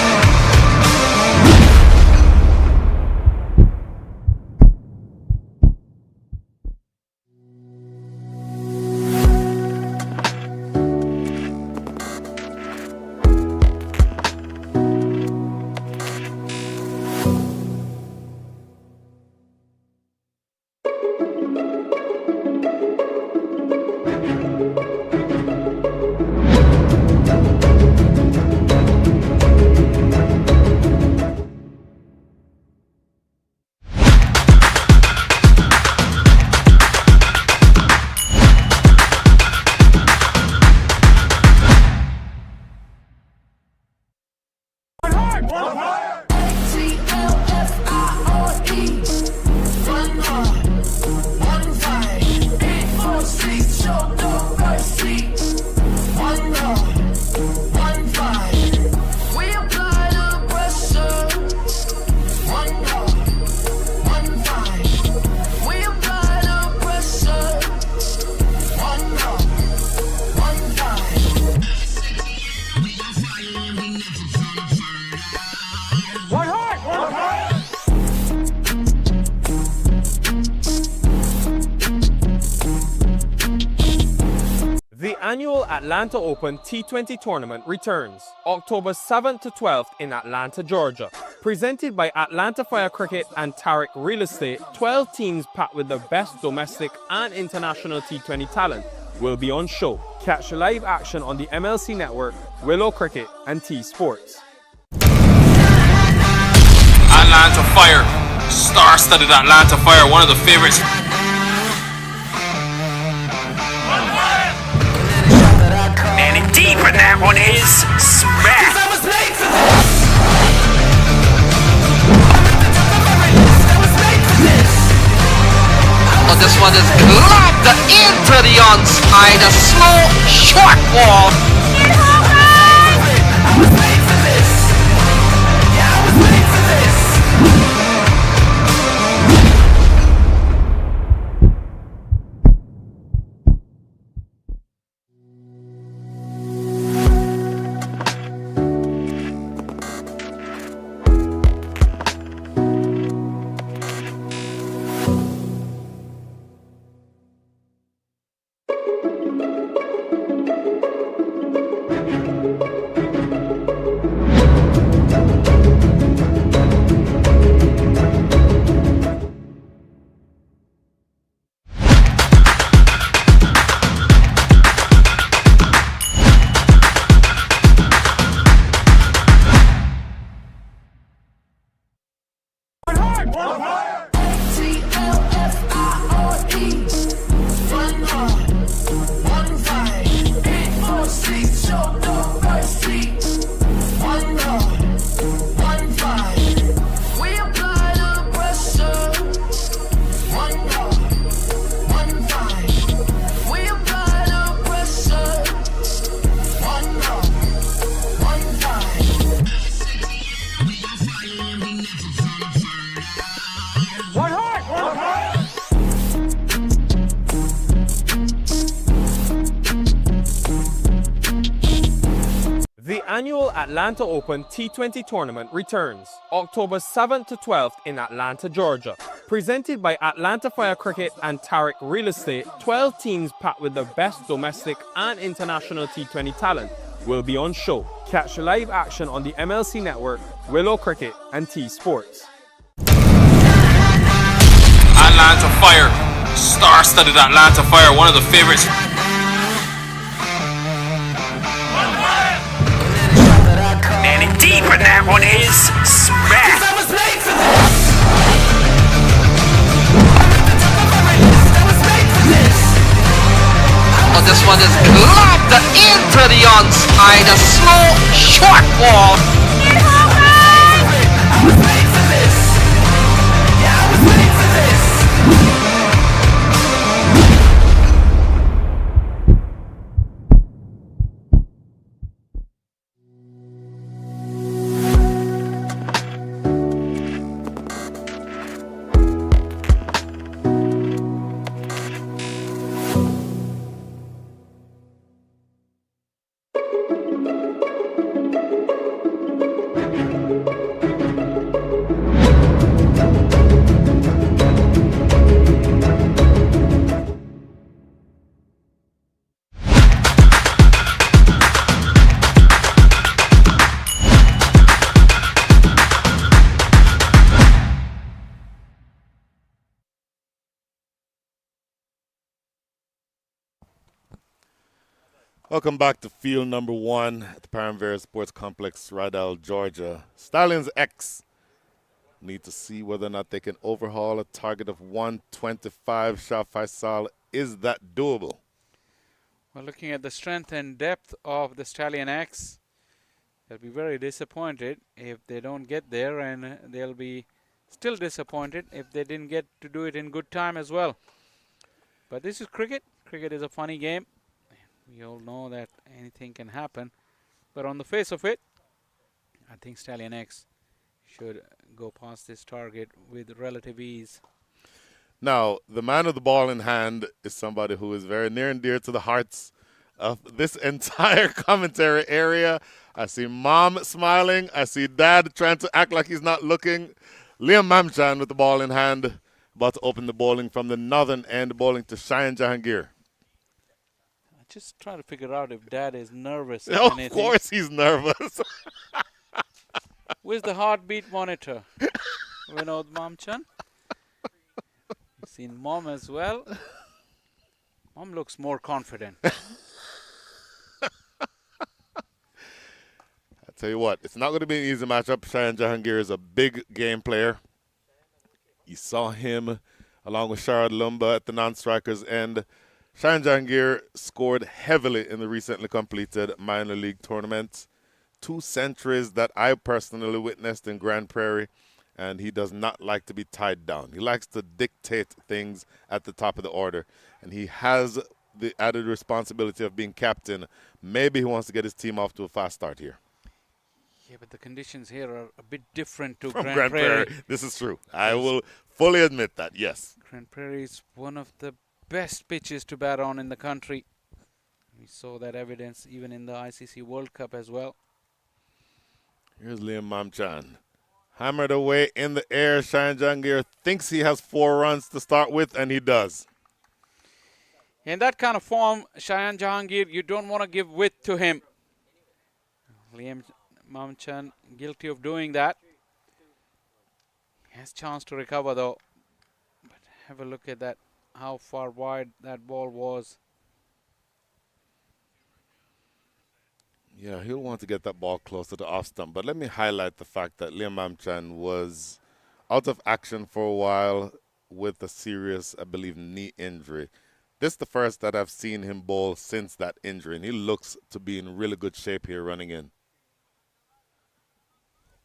Atlanta Open T20 tournament returns October 7th to 12th in Atlanta, Georgia. Presented by Atlanta Fire Cricket and Tarek Real Estate, 12 teams packed with the best domestic and international T20 talent will be on show. Catch live action on the MLC Network, Willow Cricket and T Sports. Atlanta Fire, star-studded Atlanta Fire, one of the favorites. Man, indeed, but that one is smack. Oh, this one is lobbed into the onside. A slow, short ball. The annual Atlanta Open T20 tournament returns October 7th to 12th in Atlanta, Georgia. Presented by Atlanta Fire Cricket and Tarek Real Estate, 12 teams packed with the best domestic and international T20 talent will be on show. Catch live action on the MLC Network, Willow Cricket and T Sports. Atlanta Fire, star-studded Atlanta Fire, one of the favorites. Man, indeed, but that one is smack. Oh, this one is lobbed into the onside. A slow, short ball. Welcome back to field number 1 at the Paramvera Sports Complex, Rydell, Georgia. Stallions X need to see whether or not they can overhaul a target of 125. Shah Faisal, is that doable? Well, looking at the strength and depth of the Stallion X, they'll be very disappointed if they don't get there, and they'll be still disappointed if they didn't get to do it in good time as well. But this is cricket. Cricket is a funny game. We all know that anything can happen. But on the face of it, I think Stallion X should go past this target with relative ease. Now, the man with the ball in hand is somebody who is very near and dear to the hearts of this entire commentary area. I see Mom smiling. I see Dad trying to act like he's not looking. Liam Mamchan with the ball in hand, about to open the bowling from the northern end, bowling to Cheyenne Jahangir. just trying to figure out if Dad is nervous. Or Of anything. course he's nervous. Where's the heartbeat monitor? Vinod Mamchan. You've seen Mom as well. Mom looks more confident. I tell you what, it's not going to be an easy matchup. Shayan Jahangir is a big game player. You saw him along with Sharad Lumba at the non-strikers end. Shayan Jahangir scored heavily in the recently completed minor league tournament. 2 centuries that I personally witnessed in Grand Prairie, and he does not like to be tied down. He likes to dictate things at the top of the order, and he has the added responsibility of being captain. Maybe he wants to get his team off to a fast start here. Yeah, but the conditions here are a bit different to From Grand Prairie. This is true. I will fully admit that, yes. Grand Prairie is one of the best pitches to bat on in the country. We saw that evidence even in the ICC World Cup as well. Here's Liam Mamchan. Hammered away in the air. Shayan Jahangir thinks he has 4 runs to start with, and he does. In that kind of form, Shayan Jahangir, you don't want to give width to him. Liam Mamchan guilty of doing that. He has chance to recover though. But have a look at that, how far wide that ball was. Yeah, he'll want to get that ball close to the off stump. But let me highlight the fact that Liam Mamchan was out of action for a while with a serious, I believe, knee injury. This is the first that I've seen him bowl since that injury, and he looks to be in really good shape here running in.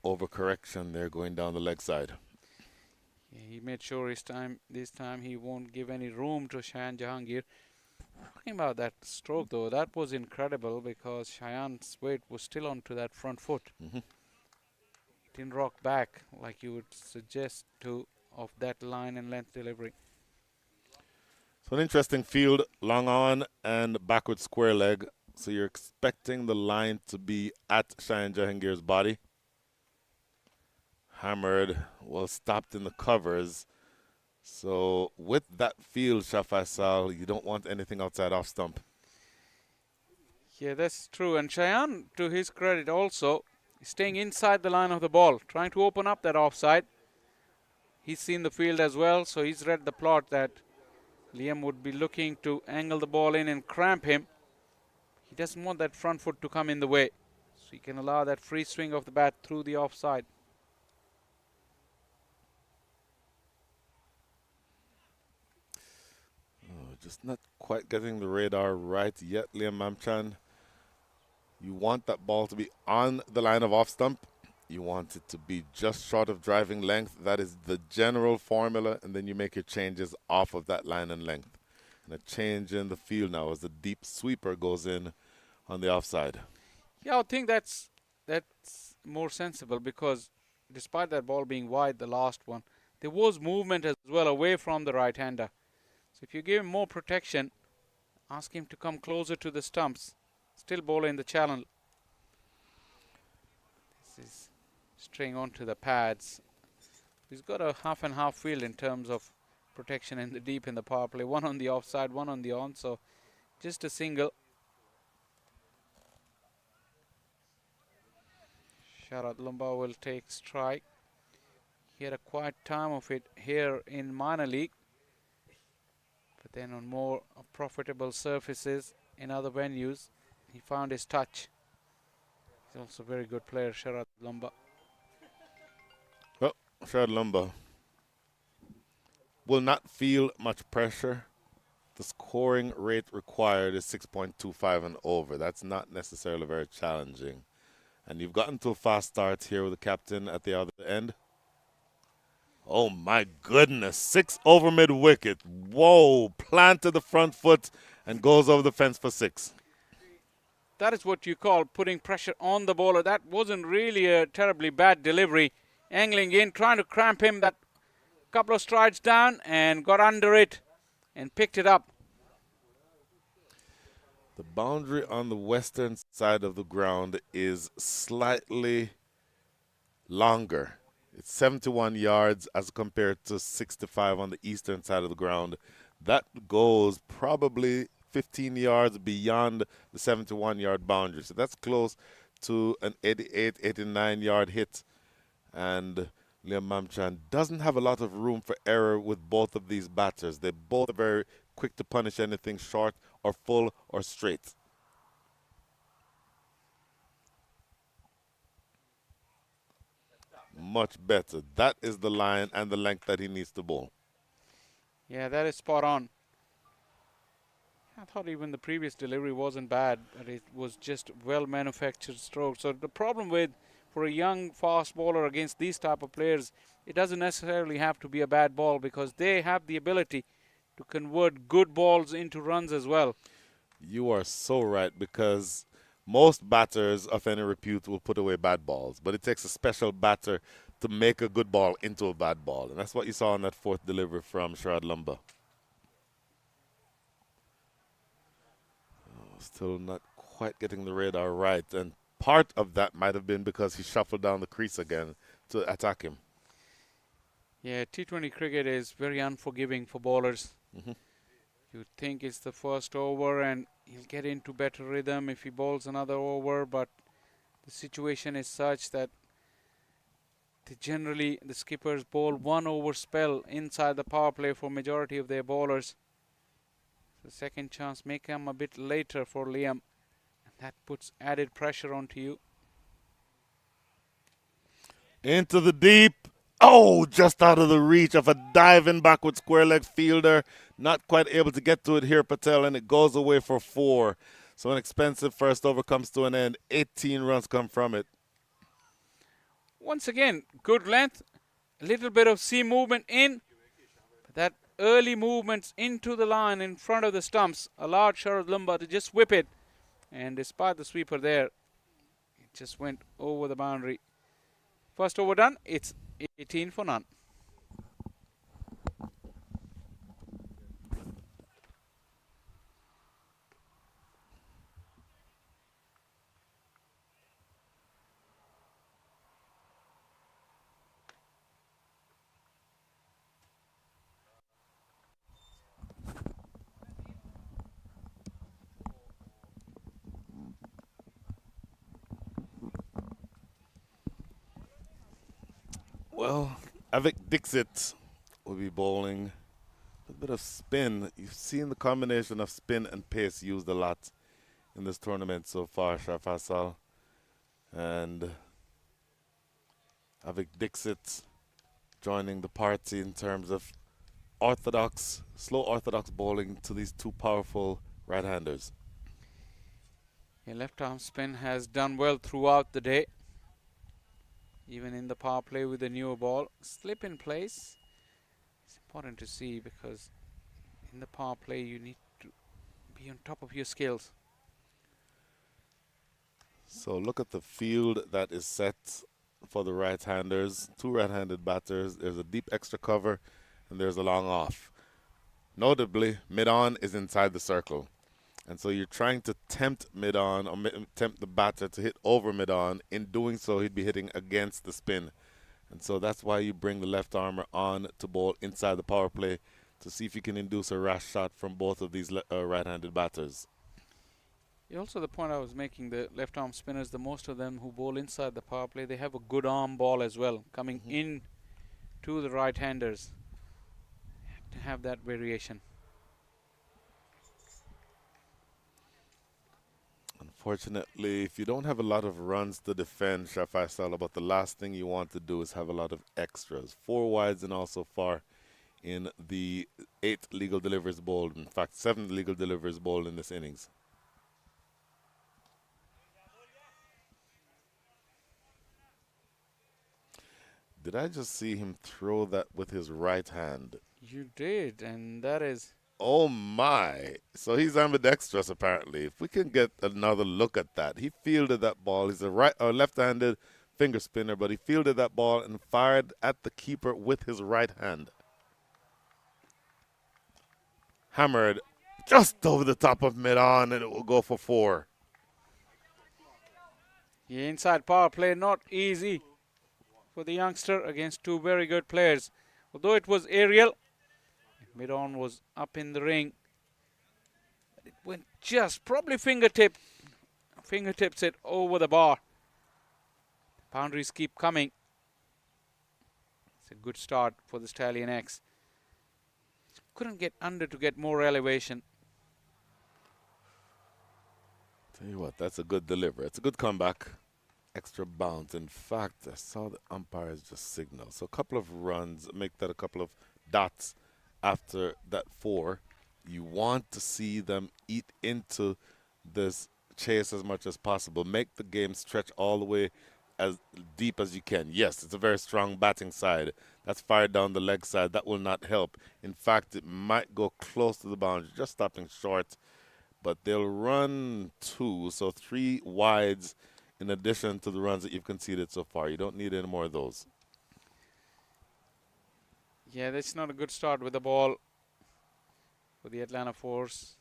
Overcorrection there going down the leg side. Yeah, he made sure this time he won't give any room to Shayan Jahangir. Talking about that stroke though, that was incredible because Shayan's weight was still onto that front foot. Mm-hmm. Didn't rock back like you would suggest to of that line and length delivery. So an interesting field, long on and backward square leg. So you're expecting the line to be at Shayan Jahangir's body. Hammered, well stopped in the covers. So with that field, Shah Faisal, you don't want anything outside off stump. Yeah, that's true. And Shayan, to his credit also, is staying inside the line of the ball, trying to open up that offside. He's seen the field as well, so he's read the plot that Liam would be looking to angle the ball in and cramp him. He doesn't want that front foot to come in the way, so he can allow that free swing of the bat through the offside. Just not quite getting the radar right yet, Liam Mamchan. You want that ball to be on the line of off stump. You want it to be just short of driving length. That is the general formula, and then you make your changes off of that line and length. And a change in the field now as the deep sweeper goes in on the offside. Yeah, I think that's more sensible because despite that ball being wide, the last one, there was movement as well away from the right-hander. So if you give him more protection, ask him to come closer to the stumps, still bowl in the channel. This is straying onto the pads. He's got a half and half field in terms of protection in the deep in the power play. One on the offside, one on the on, so just a single. Sharad Lumba will take strike. He had a quiet time of it here in minor league. But then on more profitable surfaces in other venues, he found his touch. He's also a very good player, Sharad Lumba. Well, Sharad Lumba will not feel much pressure. The scoring rate required is 6.25 and over. That's not necessarily very challenging. And you've gotten to a fast start here with the captain at the other end. Oh my goodness, 6 over mid wicket. Whoa, planted the front foot and goes over the fence for 6. That is what you call putting pressure on the bowler. That wasn't really a terribly bad delivery. Angling in, trying to cramp him that couple of strides down and got under it and picked it up. The boundary on the western side of the ground is slightly longer. It's 71 yards as compared to 65 on the eastern side of the ground. That goes probably 15 yards beyond the 71-yard boundary. So that's close to an 88, 89-yard hit. And Liam Mamchan doesn't have a lot of room for error with both of these batters. They both are very quick to punish anything short or full or straight. Much better. That is the line and the length that he needs to bowl. Yeah, that is spot on. I thought even the previous delivery wasn't bad, but it was just well-manufactured stroke. So the problem for a young fast bowler against these type of players, it doesn't necessarily have to be a bad ball because they have the ability to convert good balls into runs as well. You are so right, because most batters of any repute will put away bad balls, but it takes a special batter to make a good ball into a bad ball. And that's what you saw on that fourth delivery from Sharad Lumba. Still not quite getting the radar right, and part of that might have been because he shuffled down the crease again to attack him. Yeah, T20 cricket is very unforgiving for bowlers. You think it's the first over and he'll get into better rhythm if he bowls another over, but the situation is such that the skippers bowl 1 over spell inside the power play for majority of their bowlers. The second chance may come a bit later for Liam, and that puts added pressure onto you. Into the deep. Oh, just out of the reach of a diving backward square leg fielder. Not quite able to get to it here, Patel, and it goes away for 4. So an expensive first over comes to an end. 18 runs come from it. Once again, good length, a little bit of seam movement in. But that early movements into the line in front of the stumps allowed Sharad Lumba to just whip it. And despite the sweeper there, it just went over the boundary. First over done, it's 18 for none. Well, Avik Dixit will be bowling a bit of spin. You've seen the combination of spin and pace used a lot in this tournament so far, Shafasal. And Avik Dixit joining the party in terms of slow orthodox bowling to these two powerful right-handers. Yeah, left arm spin has done well throughout the day. Even in the power play with the newer ball. Slip in place. It's important to see because in the power play you need to be on top of your skills. So look at the field that is set for the right-handers. 2 right-handed batters. There's a deep extra cover and there's a long off. Notably, mid-on is inside the circle. And so you're trying to tempt mid-on or tempt the batter to hit over mid-on. In doing so, he'd be hitting against the spin. And so that's why you bring the left armer on to bowl inside the power play to see if you can induce a rash shot from both of these right-handed batters. Also the point I was making, the left arm spinners, the most of them who bowl inside the power play, they have a good arm ball as well, coming in to the right-handers. To have that variation. Unfortunately, if you don't have a lot of runs to defend, Shafai Salah, but the last thing you want to do is have a lot of extras. 4 wides and also far in the 8 legal deliveries bowled. In fact, 7 legal deliveries bowled in this innings. Did I just see him throw that with his right hand? You did, and that is... Oh my. So he's ambidextrous apparently. If we can get another look at that. He fielded that ball. He's a left-handed finger spinner, but he fielded that ball and fired at the keeper with his right hand. Hammered just over the top of mid-on, and it will go for 4. The inside power play not easy for the youngster against 2 very good players. Although it was aerial, mid-on was up in the ring. It went just probably fingertips it over the bar. Boundaries keep coming. It's a good start for the Stallion X. Couldn't get under to get more elevation. Tell you what, that's a good delivery. It's a good comeback. Extra bounce. In fact, I saw the umpires just signal. So a couple of runs, make that a couple of dots after that 4. You want to see them eat into this chase as much as possible. Make the game stretch all the way as deep as you can. Yes, it's a very strong batting side. That's fired down the leg side. That will not help. In fact, it might go close to the boundary, just stopping short. But they'll run 2, so 3 wides in addition to the runs that you've conceded so far. You don't need any more of those. Yeah, that's not a good start with the ball for the Atlanta Force.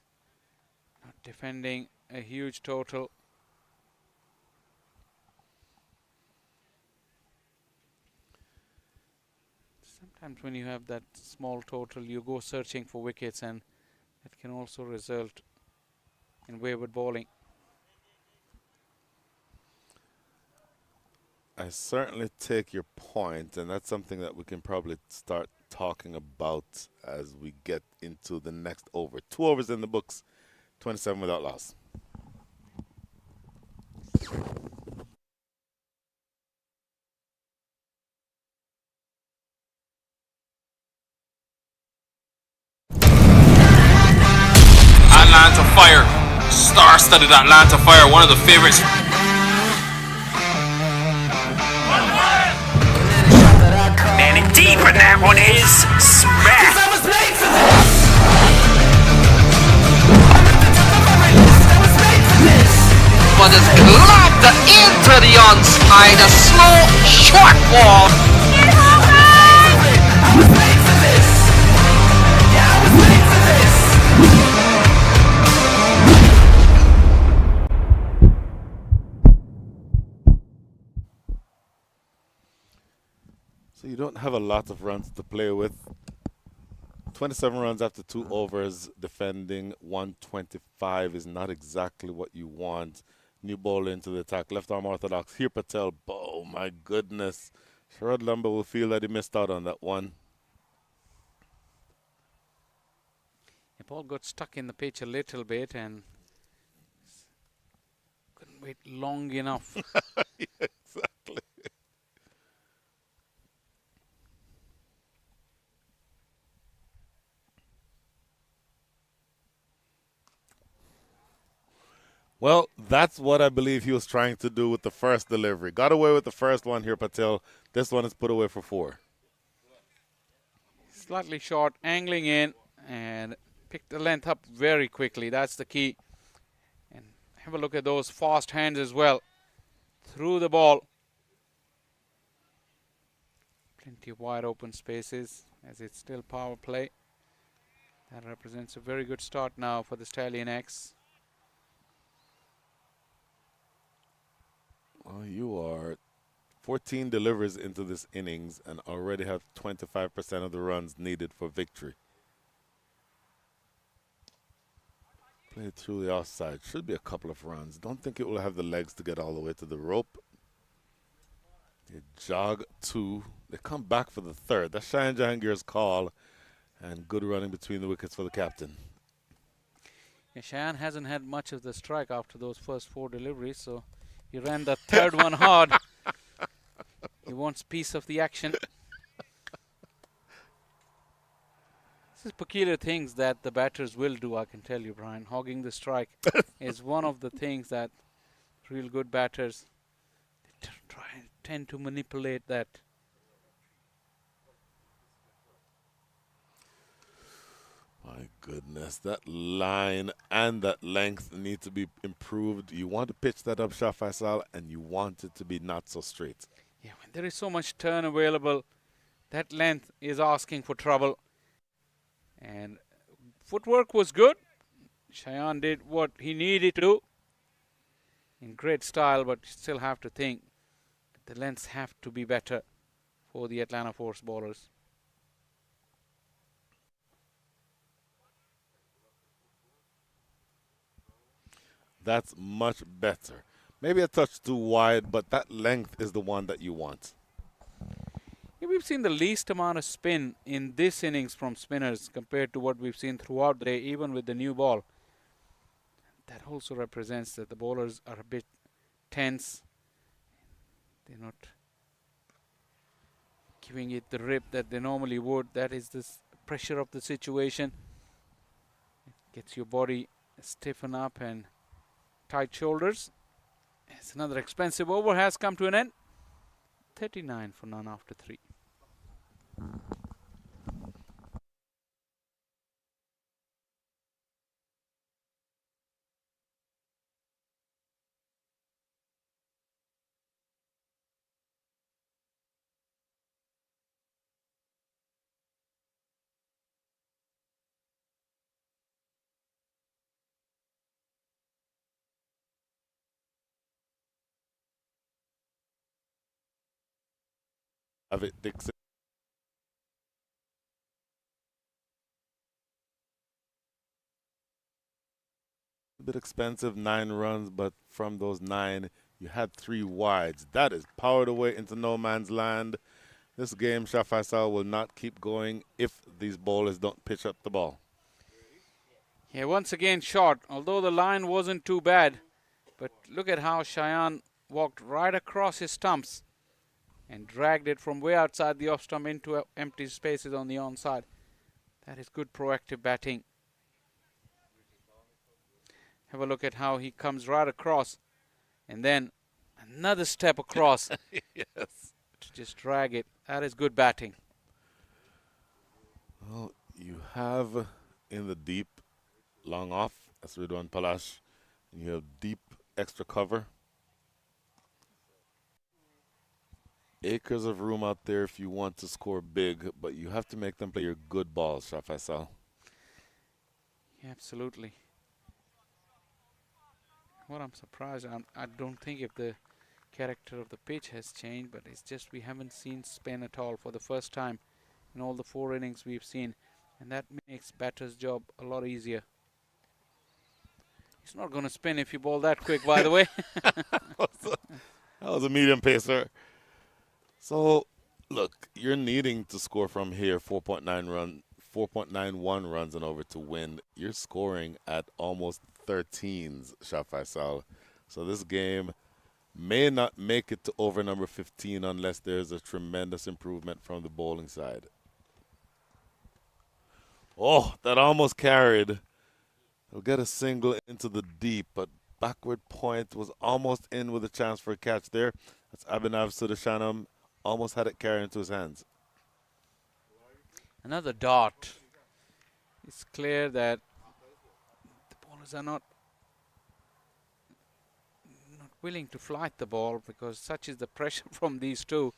Not defending a huge total. Sometimes when you have that small total, you go searching for wickets, and it can also result in wayward bowling. I certainly take your point, and that's something that we can probably start talking about as we get into the next over. 2 overs in the books, 27 without loss. Atlanta Fire. Star-studded Atlanta Fire, one of the favorites. Man in deep, and that one is smack. But it's lobbed into the onside, a slow, short ball. So you don't have a lot of runs to play with. 27 runs after 2 overs, defending 125 is not exactly what you want. New ball into the attack, left arm orthodox. Here Patel, oh my goodness. Sharad Lumber will feel that he missed out on that one. The ball got stuck in the pitch a little bit and couldn't wait long enough. Yeah, exactly. Well, that's what I believe he was trying to do with the first delivery. Got away with the first one here, Patel. This one is put away for 4. Slightly short, angling in, and picked the length up very quickly. That's the key. And have a look at those fast hands as well. Through the ball. Plenty of wide open spaces as it's still power play. That represents a very good start now for the Stallion X. Well, you are 14 deliveries into this innings and already have 25% of the runs needed for victory. Play it through the offside. Should be a couple of runs. Don't think it will have the legs to get all the way to the rope. They jog 2. They come back for the 3rd. That's Cheyenne Jahangir's call. And good running between the wickets for the captain. Yeah, Cheyenne hasn't had much of the strike after those first 4 deliveries, so he ran the 3rd one hard. He wants piece of the action. This is peculiar things that the batters will do, I can tell you, Brian. Hogging the strike is one of the things that real good batters tend to manipulate that. My goodness, that line and that length need to be improved. You want to pitch that up, Shah Faisal, and you want it to be not so straight. Yeah, when there is so much turn available, that length is asking for trouble. And footwork was good. Cheyenne did what he needed to do in great style, but you still have to think that the lengths have to be better for the Atlanta Force bowlers. That's much better. Maybe a touch too wide, but that length is the one that you want. Yeah, we've seen the least amount of spin in this innings from spinners compared to what we've seen throughout the day, even with the new ball. That also represents that the bowlers are a bit tense. They're not giving it the rip that they normally would. That is the pressure of the situation. It gets your body stiffen up and tight shoulders. It's another expensive over has come to an end. 39 for none after 3. Have it, Dixon. A bit expensive, 9 runs, but from those 9, you had 3 wides. That is powered away into no man's land. This game, Shah Faisal, will not keep going if these bowlers don't pitch up the ball. Yeah, once again short, although the line wasn't too bad. But look at how Cheyenne walked right across his stumps and dragged it from way outside the off stump into empty spaces on the onside. That is good proactive batting. Have a look at how he comes right across and then another step across. Yes. To just drag it. That is good batting. Well, you have in the deep, long off, as Ridwan Palash, and you have deep extra cover. Acres of room out there if you want to score big, but you have to make them play your good balls, Shah Faisal. Yeah, absolutely. What I'm surprised, I don't think if the character of the pitch has changed, but it's just we haven't seen spin at all for the first time in all the 4 innings we've seen, and that makes batter's job a lot easier. He's not going to spin if you bowl that quick, by the way. That was a medium pacer. So, look, you're needing to score from here 4.91 runs and over to win. You're scoring at almost 13s, Shah Faisal. So this game may not make it to over number 15 unless there's a tremendous improvement from the bowling side. Oh, that almost carried. He'll get a single into the deep, but backward point was almost in with a chance for a catch there. That's Abhinav Sudashanam. Almost had it carried into his hands. Another dot. It's clear that the bowlers are not willing to flight the ball because such is the pressure from these two.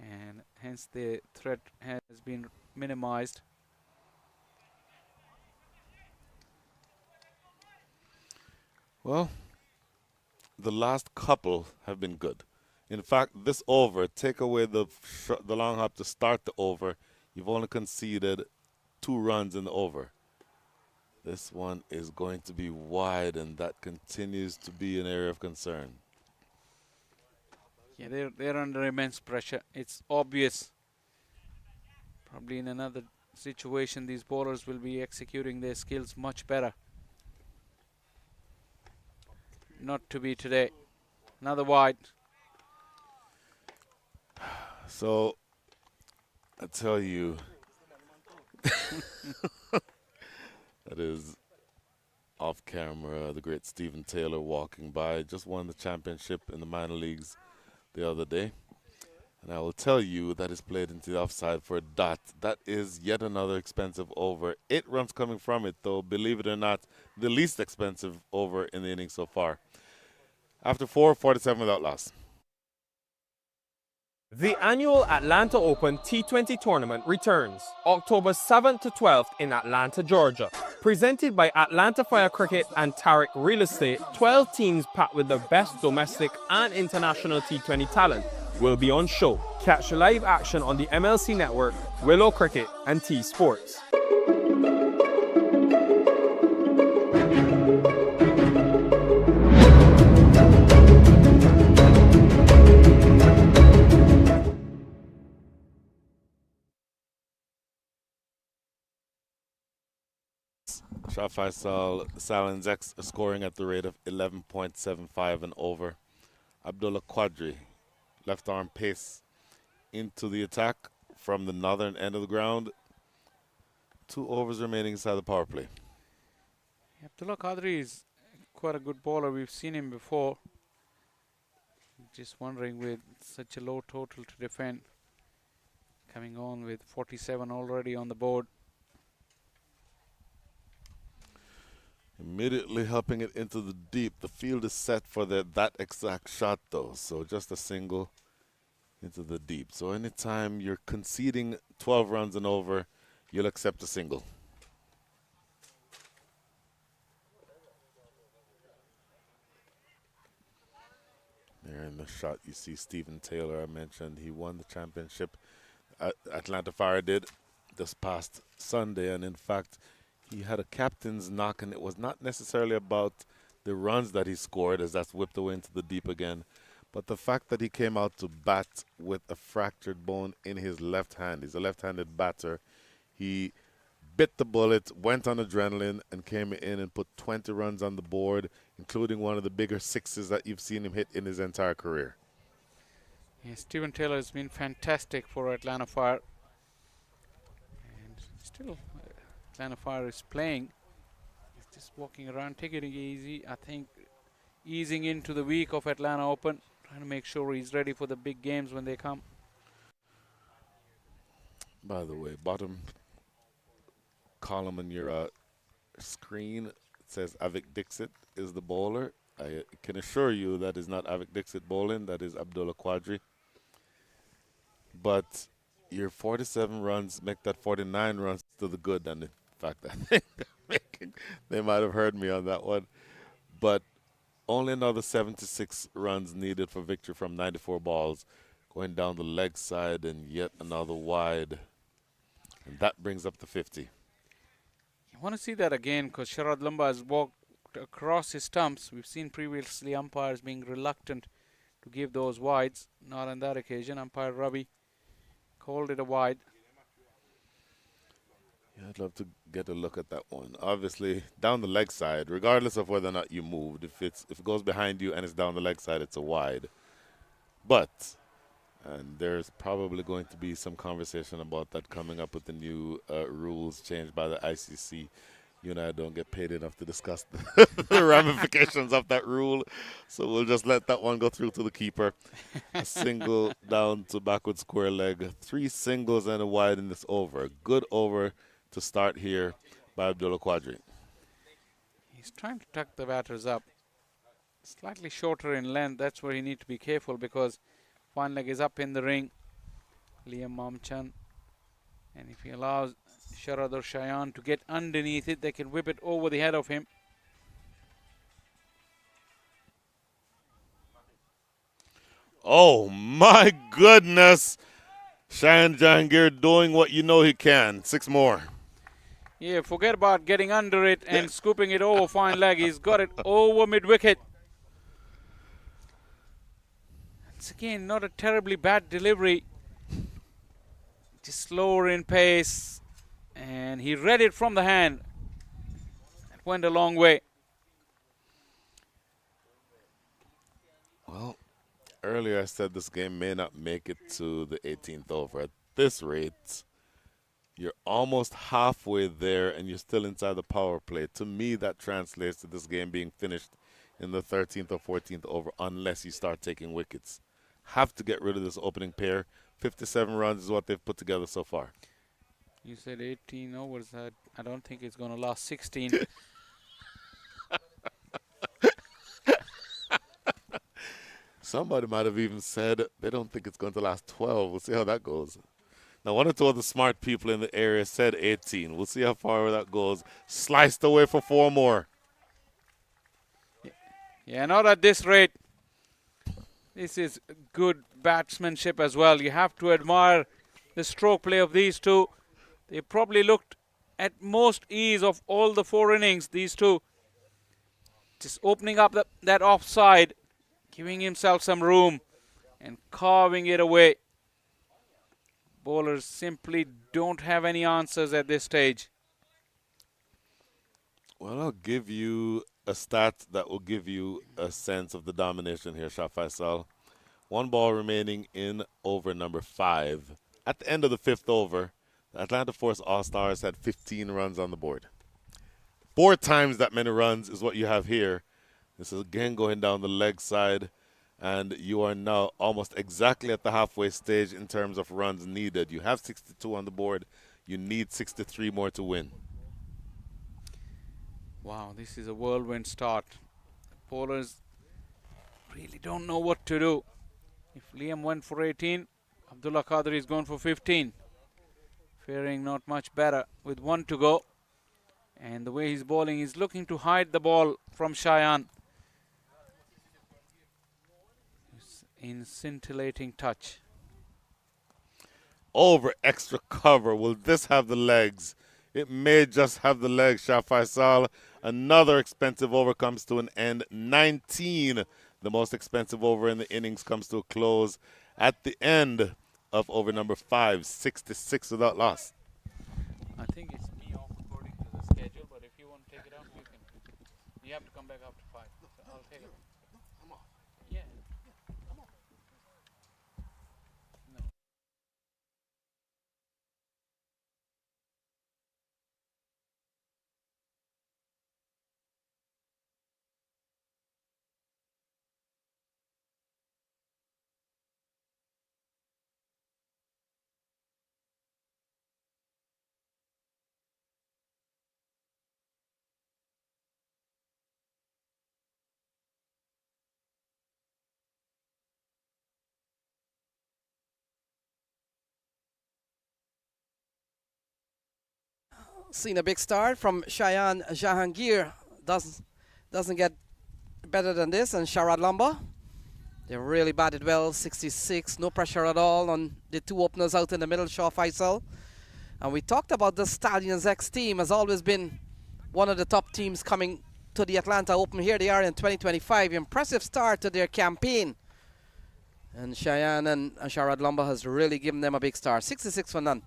And hence the threat has been minimized. Well, the last couple have been good. In fact, this over, take away the long hop to start the over, you've only conceded 2 runs in the over. This one is going to be wide, and that continues to be an area of concern. Yeah, they're under immense pressure. It's obvious. Probably in another situation, these bowlers will be executing their skills much better. Not to be today. Another wide. So, I tell you, that is off camera, the great Stephen Taylor walking by. Just won the championship in the minor leagues the other day. And I will tell you that is played into the offside for a dot. That is yet another expensive over. 8 runs coming from it, though, believe it or not, the least expensive over in the inning so far. After 4, 47 without loss. The annual Atlanta Open T20 tournament returns October 7th to 12th in Atlanta, Georgia. Presented by Atlanta Fire Cricket and Tariq Real Estate, 12 teams packed with the best domestic and international T20 talent will be on show. Catch live action on the MLC Network, Willow Cricket and T Sports. Shot Faisal, Stallions X scoring at the rate of 11.75 and over. Abdullah Quadri, left arm pace into the attack from the northern end of the ground. 2 overs remaining inside the power play. Abdullah Qadri is quite a good bowler. We've seen him before. Just wondering, with such a low total to defend, coming on with 47 already on the board. Immediately helping it into the deep. The field is set for that exact shot, though. So just a single into the deep. So anytime you're conceding 12 runs and over, you'll accept a single. There in the shot, you see Stephen Taylor. I mentioned he won the championship. Atlanta Fire did this past Sunday, and in fact, he had a captain's knock, and it was not necessarily about the runs that he scored, as that's whipped away into the deep again, but the fact that he came out to bat with a fractured bone in his left hand. He's a left-handed batter. He bit the bullet, went on adrenaline, and came in and put 20 runs on the board, including one of the bigger sixes that you've seen him hit in his entire career. Yeah, Stephen Taylor has been fantastic for Atlanta Fire. And still, Atlanta Fire is playing. He's just walking around, taking it easy. I think easing into the week of Atlanta Open, trying to make sure he's ready for the big games when they come. By the way, bottom column on your screen, it says Avik Dixit is the bowler. I can assure you that is not Avik Dixit bowling, that is Abdullah Quadri. But your 47 runs make that 49 runs to the good. And in fact, I think they might have heard me on that one. But only another 76 runs needed for victory from 94 balls. Going down the leg side and yet another wide. And that brings up to 50. I want to see that again because Sharad Lamba has walked across his stumps. We've seen previously umpires being reluctant to give those wides. Not on that occasion. Umpire Ravi called it a wide. Yeah, I'd love to get a look at that one. Obviously, down the leg side, regardless of whether or not you moved, if it goes behind you and it's down the leg side, it's a wide. But, and there's probably going to be some conversation about that coming up with the new rules changed by the ICC. You and I don't get paid enough to discuss the ramifications of that rule, so we'll just let that one go through to the keeper. A single down to backward square leg. 3 singles and a wide in this over. Good over to start here by Abdullah Quadri. He's trying to tuck the batters up. Slightly shorter in length. That's where you need to be careful because one leg is up in the ring. Liam Mamchan. And if he allows Sharad or Shayan to get underneath it, they can whip it over the head of him. Oh my goodness. Shayan Jahangir doing what you know he can. 6 more. Yeah, forget about getting under it and scooping it over fine leg. He's got it over mid-wicket. Once again, not a terribly bad delivery. Just slower in pace. And he read it from the hand. It went a long way. Well, earlier I said this game may not make it to the 18th over. At this rate, you're almost halfway there and you're still inside the power play. To me, that translates to this game being finished in the 13th or 14th over unless you start taking wickets. Have to get rid of this opening pair. 57 runs is what they've put together so far. You said 18 overs. I don't think it's going to last 16. Somebody might have even said they don't think it's going to last 12. We'll see how that goes. Now, one or two other smart people in the area said 18. We'll see how far that goes. Sliced away for 4 more. Yeah, not at this rate. This is good batsmanship as well. You have to admire the stroke play of these two. They probably looked at most ease of all the 4 innings, these two. Just opening up that offside, giving himself some room and carving it away. Bowlers simply don't have any answers at this stage. Well, I'll give you a stat that will give you a sense of the domination here, Shah Faisal. One ball remaining in over number 5. At the end of the 5th over, the Atlanta Force All-Stars had 15 runs on the board. 4 times that many runs is what you have here. This is again going down the leg side, and you are now almost exactly at the halfway stage in terms of runs needed. You have 62 on the board. You need 63 more to win. Wow, this is a whirlwind start. The bowlers really don't know what to do. If Liam went for 18, Abdullah Qadri is going for 15. Faring not much better with 1 to go. And the way he's bowling, he's looking to hide the ball from Cheyenne. In scintillating touch. Over extra cover. Will this have the legs? It may just have the legs, Shah Faisal. Another expensive over comes to an end. 19, the most expensive over in the innings, comes to a close at the end of over number 5, 66 without loss. I think it's me off according to the schedule, but if you want to take it off, you can. You have to come back after 5. So I'll take it. Yeah. Seen a big start from Cheyenne Jahangir. Doesn't get better than this. And Sharad Lamba, they really batted well. 66, no pressure at all on the 2 openers out in the middle, Shah Faisal. And we talked about the Stallions X team has always been one of the top teams coming to the Atlanta Open. Here they are in 2025. Impressive start to their campaign. And Cheyenne and Sharad Lamba has really given them a big start. 66 for none.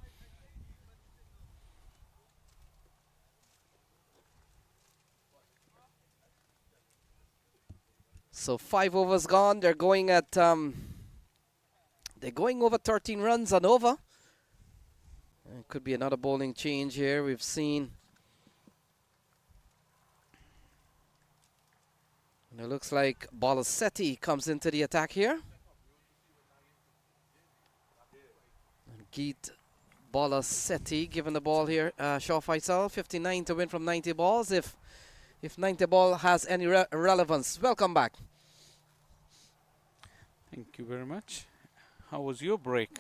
So 5 overs gone. They're going at they're going over 13 runs and over. It could be another bowling change here. We've seen. And it looks like Balasetti comes into the attack here. And Geet Balasetti given the ball here. Shah Faisal, 59 to win from 90 balls. If 90 ball has any relevance. Welcome back. Thank you very much. How was your break?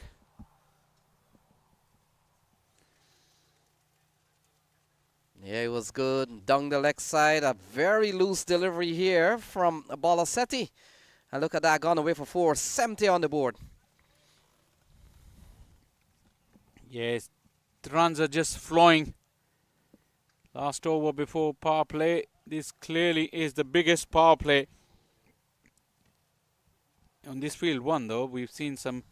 Yeah, it was good. Down the leg side, a very loose delivery here from Balasetti. And look at that, gone away for 4, 70 on the board. Yes, the runs are just flowing. Last over before power play. This clearly is the biggest power play on this field 1, though. We've seen some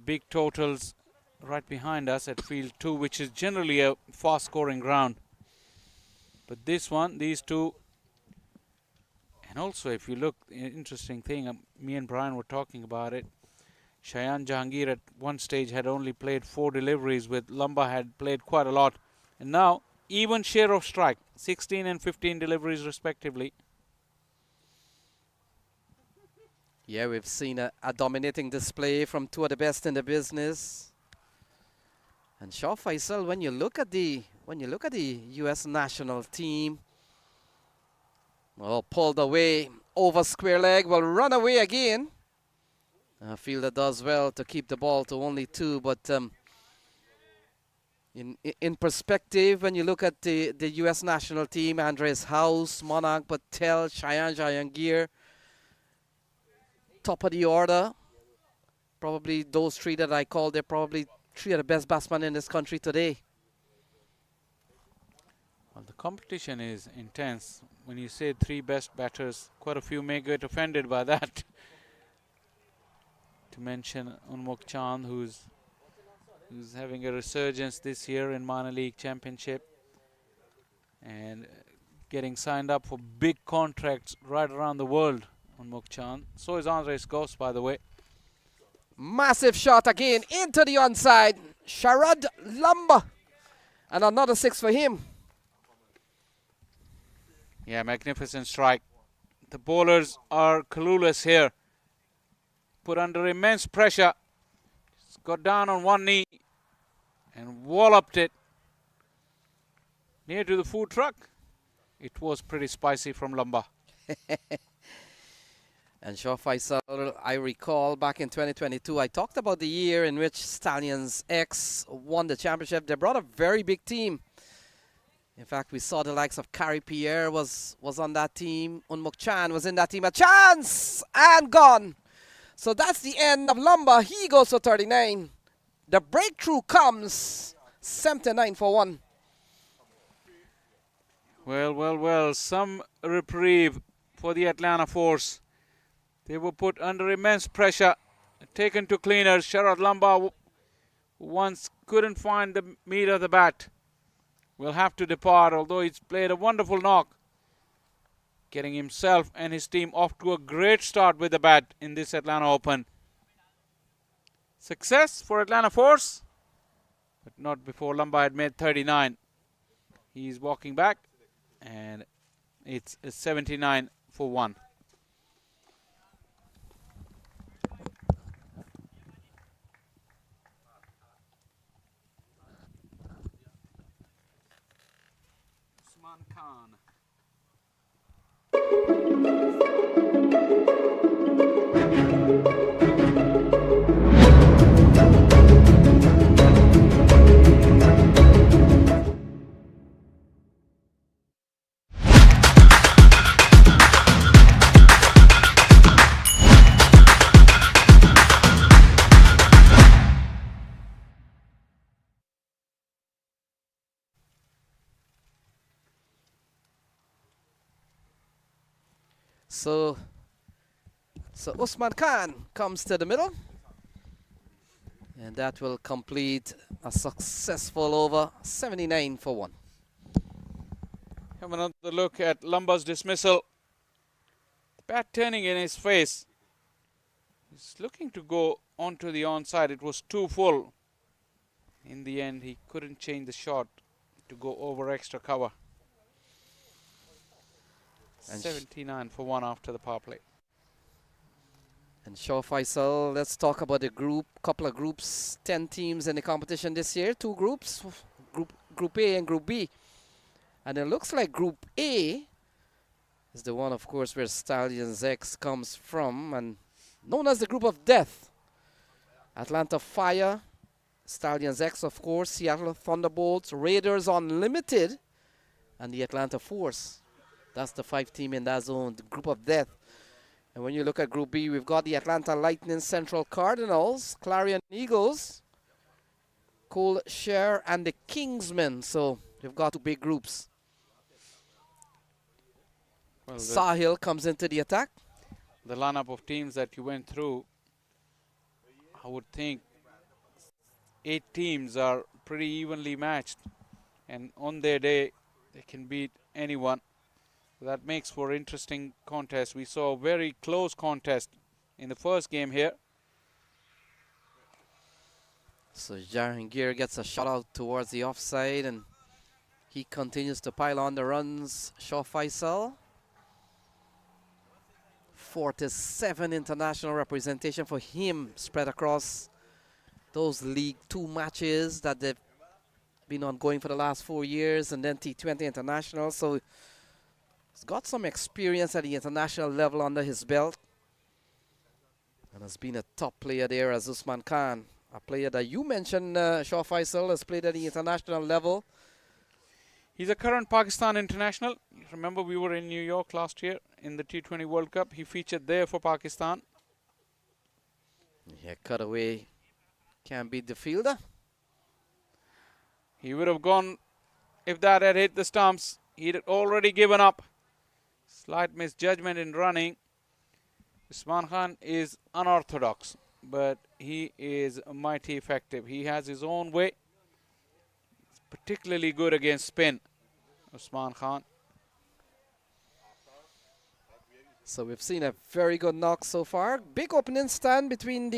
big totals right behind us at field 2, which is generally a fast scoring ground. But this one, these two, and also if you look, interesting thing, me and Brian were talking about it. Cheyenne Jahangir at one stage had only played 4 deliveries, with Lamba had played quite a lot. And now, even share of strike, 16 and 15 deliveries respectively. Yeah, we've seen a dominating display from 2 of the best in the business. And Shah Faisal, when you look at the U.S. national team, well, pulled away over square leg, will run away again. A fielder does well to keep the ball to only 2, but in perspective, when you look at the U.S. national team, Andres House, Monarch Patel, Cheyenne Jahangir, top of the order. Probably those 3 that I called, they're probably 3 of the best batsmen in this country today. Well, the competition is intense. When you say 3 best batters, quite a few may get offended by that. To mention Unmuk Chand, who's having a resurgence this year in minor league championship, and getting signed up for big contracts right around the world on Mukchan. So is Andres Ghost, by the way. Massive shot again into the onside. Sharad Lumba. And another 6 for him. Yeah, magnificent strike. The bowlers are clueless here. Put under immense pressure. He's got down on one knee and walloped it near to the food truck. It was pretty spicy from Lumba. And Shaw Faisal, I recall back in 2022, I talked about the year in which Stallions X won the championship. They brought a very big team. In fact, we saw the likes of Carrie Pierre was on that team. Unmuk Chan was in that team. A chance! And gone. So that's the end of Lumba. He goes for 39. The breakthrough comes 79 for 1. Well, some reprieve for the Atlanta Force. They were put under immense pressure, taken to cleaners. Sharad Lumba once couldn't find the meat of the bat. Will have to depart, although he's played a wonderful knock, getting himself and his team off to a great start with the bat in this Atlanta Open. Success for Atlanta Force, but not before Lumba had made 39. He's walking back, and it's 79 for 1. Usman Khan. So Usman Khan comes to the middle. And that will complete a successful over, 79 for 1. Have another look at Lumba's dismissal. The bat turning in his face. He's looking to go onto the onside. It was too full. In the end, he couldn't change the shot to go over extra cover. And 79 for 1 after the power play. And Shaw Faisal, let's talk about the group. Couple of groups, 10 teams in the competition this year. 2 groups, Group A and Group B. And it looks like Group A is the one, of course, where Stallions X comes from, and known as the Group of Death. Atlanta Fire, Stallions X, of course, Seattle Thunderbolts, Raiders Unlimited, and the Atlanta Force. That's the 5 team in that zone, the Group of Death. And when you look at Group B, we've got the Atlanta Lightning, Central Cardinals, Clarion Eagles, Cole Share, and the Kingsmen. So we've got 2 big groups. Well, Sahil comes into the attack. The lineup of teams that you went through, I would think 8 teams are pretty evenly matched. And on their day, they can beat anyone. That makes for interesting contest. We saw a very close contest in the first game here. So Jahangir gets a shot out towards the offside, and he continues to pile on the runs. Shaw Faisal, 47 international representation for him spread across those League 2 matches that they've been ongoing for the last 4 years, and then T20 international. So he's got some experience at the international level under his belt, and has been a top player there as Usman Khan, a player that you mentioned, Shaw Faisal, has played at the international level. He's a current Pakistan international. Remember, we were in New York last year in the T20 World Cup. He featured there for Pakistan. Yeah, cutaway can't beat the fielder. He would have gone if that had hit the stumps. He'd already given up. Slight misjudgment in running. Usman Khan is unorthodox, but he is mighty effective. He has his own way. He's particularly good against spin, Usman Khan. So we've seen a very good knock so far. Big opening stand between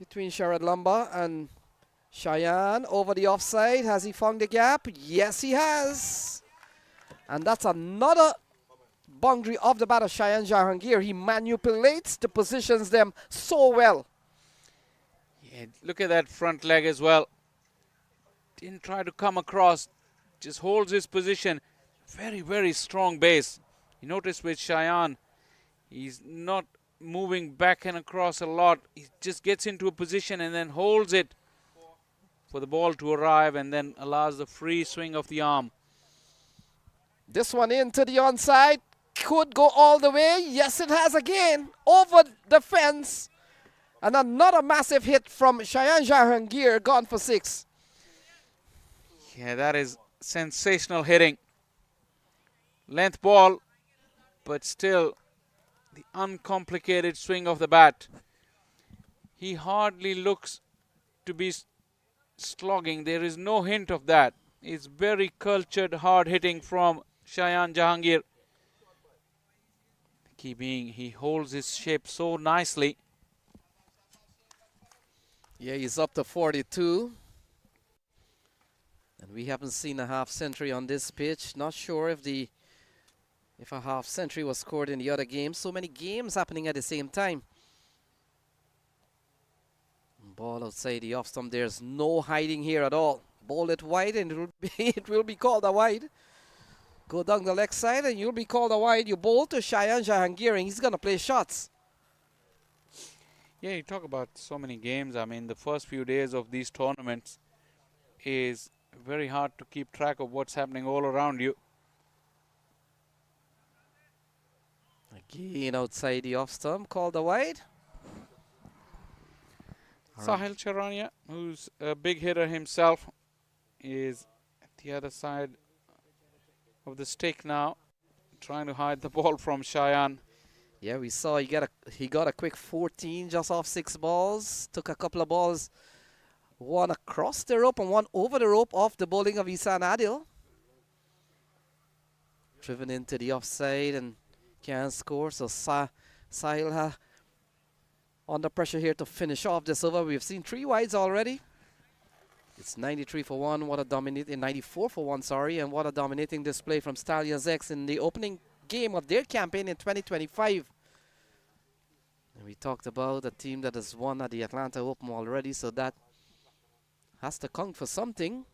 Sharad Lumba and Cheyenne over the offside. Has he found the gap? Yes, he has. And that's another boundary of the batter, Cheyenne Jahangir. He manipulates the positions them so well. Yeah, look at that front leg as well. Didn't try to come across, just holds his position. Very, very strong base. You notice with Cheyenne, he's not moving back and across a lot. He just gets into a position and then holds it for the ball to arrive and then allows the free swing of the arm. This one into the onside. Could go all the way. Yes, it has again. Over the fence. And another massive hit from Cheyenne Jahangir, gone for 6. Yeah, that is sensational hitting. Length ball, but still the uncomplicated swing of the bat. He hardly looks to be slogging. There is no hint of that. It's very cultured, hard hitting from Cheyenne Jahangir. The key being he holds his shape so nicely. Yeah, he's up to 42. And we haven't seen a half century on this pitch. Not sure if a half century was scored in the other game. So many games happening at the same time. Ball outside the off stump. There's no hiding here at all. Ball it wide and it will be called a wide. Go down the left side and you'll be called a wide. You bowl to Cheyenne Jahangir and he's going to play shots. Yeah, you talk about so many games. I mean, the first few days of these tournaments is very hard to keep track of what's happening all around you. Again outside the off stump, called a wide. Sahil Charania, who's a big hitter himself, is at the other side of the stick now, trying to hide the ball from Cheyenne. Yeah, we saw he got a quick 14 just off 6 balls. Took a couple of balls, one across the rope and one over the rope off the bowling of Isan Adil. Driven into the offside and can't score. So Sahil under pressure here to finish off this over. We've seen 3 wides already. It's 93 for 1. What a dominating 94 for 1, sorry, and what a dominating display from Stallions X in the opening game of their campaign in 2025. And we talked about a team that has won at the Atlanta Open already, so that has to count for something.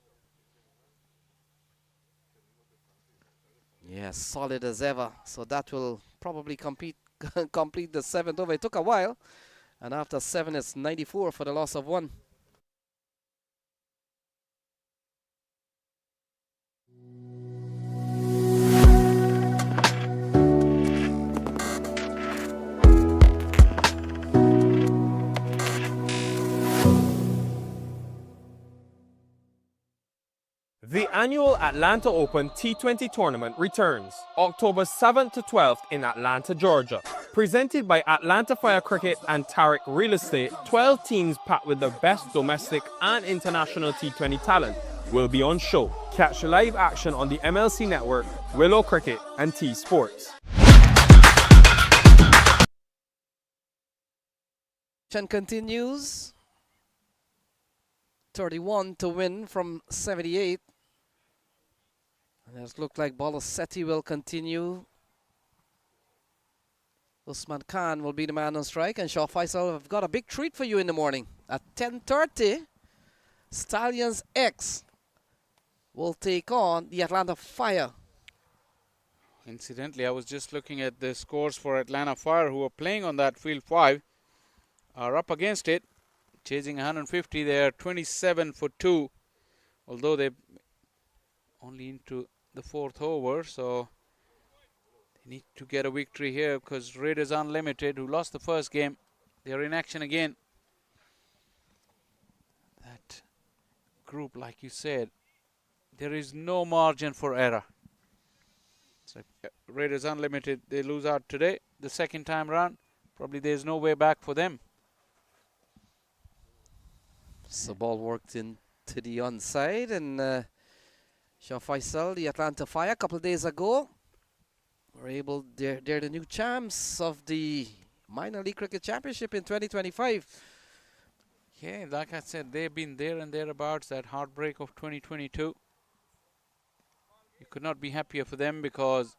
Yeah, solid as ever. So that will probably complete the 7th over. It took a while. And after 7, it's 94 for the loss of 1. The annual Atlanta Open T20 tournament returns October 7th to 12th in Atlanta, Georgia. Presented by Atlanta Fire Cricket and Tariq Real Estate, 12 teams packed with the best domestic and international T20 talent will be on show. Catch live action on the MLC Network, Willow Cricket and T Sports. Continues. 31 to win from 78. And it looks like Balasetti will continue. Usman Khan will be the man on strike, and Shah Faisal have got a big treat for you in the morning. At 10:30, Stallions X will take on the Atlanta Fire. Incidentally, I was just looking at the scores for Atlanta Fire, who are playing on that field 5, are up against it, chasing 150. They are 27 for 2, although they're only into the 4th over, so they need to get a victory here because Raiders Unlimited, who lost the first game, they're in action again. That group, like you said, there is no margin for error. So Raiders Unlimited, they lose out today, the second time round, probably there's no way back for them. So ball worked into the onside, and Shah Faisal, the Atlanta Fire, a couple of days ago, They're the new champs of the Minor League Cricket Championship in 2025. Yeah, like I said, they've been there and thereabouts. That heartbreak of 2022. You could not be happier for them, because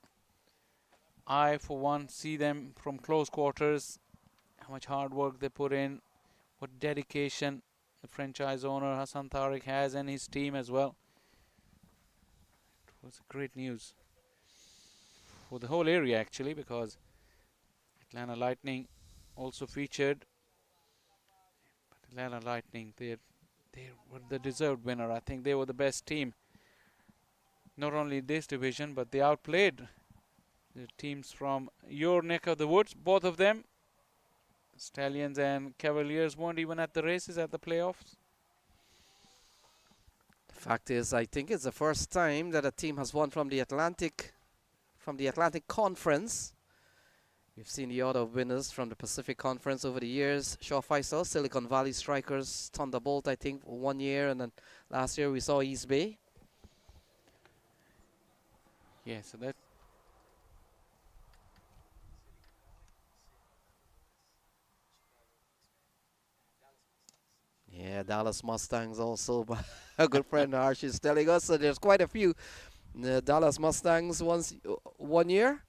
I, for one, see them from close quarters, how much hard work they put in, what dedication the franchise owner Hassan Tariq has, and his team as well. It was great news for the whole area, actually, because Atlanta Lightning also featured. But Atlanta Lightning, they were the deserved winner. I think they were the best team, not only this division, but they outplayed the teams from your neck of the woods. Both of them, Stallions and Cavaliers, weren't even at the races at the playoffs. The fact is, I think it's the first time that a team has won from the Atlantic Conference. We've seen the other winners from the Pacific Conference over the years. Shaw Faisal, Silicon Valley Strikers, Thunderbolt, I think, 1 year, and then last year we saw East Bay. Yeah, so that. Yeah, Dallas Mustangs also. A good friend Harsh is telling us, so there's quite a few Dallas Mustangs 1 year.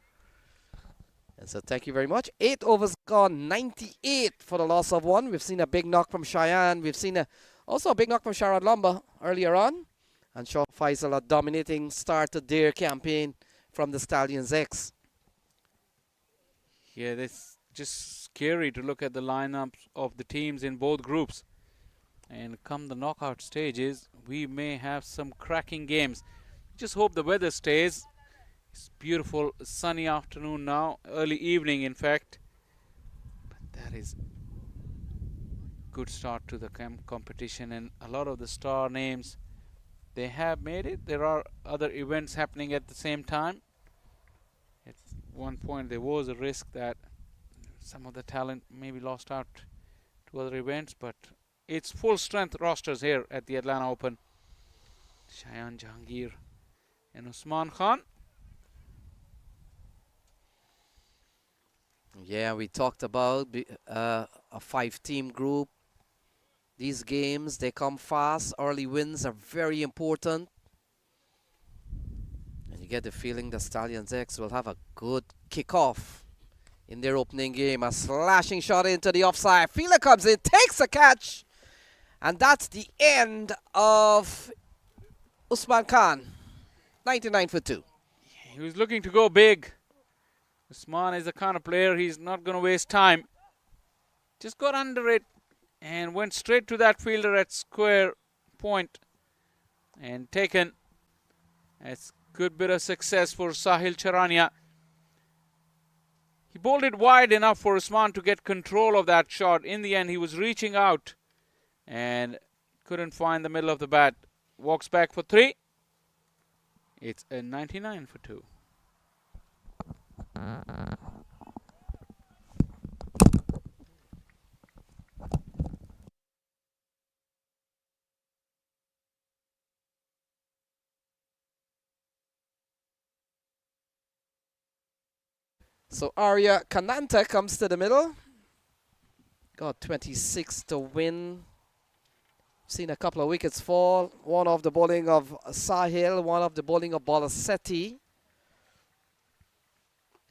And so thank you very much. 8 overs gone, 98 for the loss of 1. We've seen a big knock from Cheyenne. We've seen also a big knock from Sharon Lumber earlier on. And Shaw Faisal, a dominating start to their campaign from the Stallions X. Yeah, it's just scary to look at the lineups of the teams in both groups. And come the knockout stages, we may have some cracking games. Just hope the weather stays. It's beautiful sunny afternoon now, early evening in fact. But that is good start to the competition, and a lot of the star names, they have made it. There are other events happening at the same time. At one point there was a risk that some of the talent maybe lost out to other events, but it's full strength rosters here at the Atlanta Open. Shayan Jahangir and Usman Khan. Yeah, we talked about a 5-team group. These games, they come fast. Early wins are very important. And you get the feeling the Stallions X will have a good kickoff in their opening game. A slashing shot into the offside. Fielder comes in, takes a catch. And that's the end of Usman Khan. 99 for 2. He was looking to go big. Usman is the kind of player, he's not going to waste time. Just got under it and went straight to that fielder at square point and taken. That's good bit of success for Sahil Charania. He bowled it wide enough for Usman to get control of that shot. In the end, he was reaching out and couldn't find the middle of the bat. Walks back for 3. It's a 99 for 2. So Arya Kananta comes to the middle. Got 26 to win. Seen a couple of wickets fall. One off the bowling of Sahil, one off the bowling of Balasetti.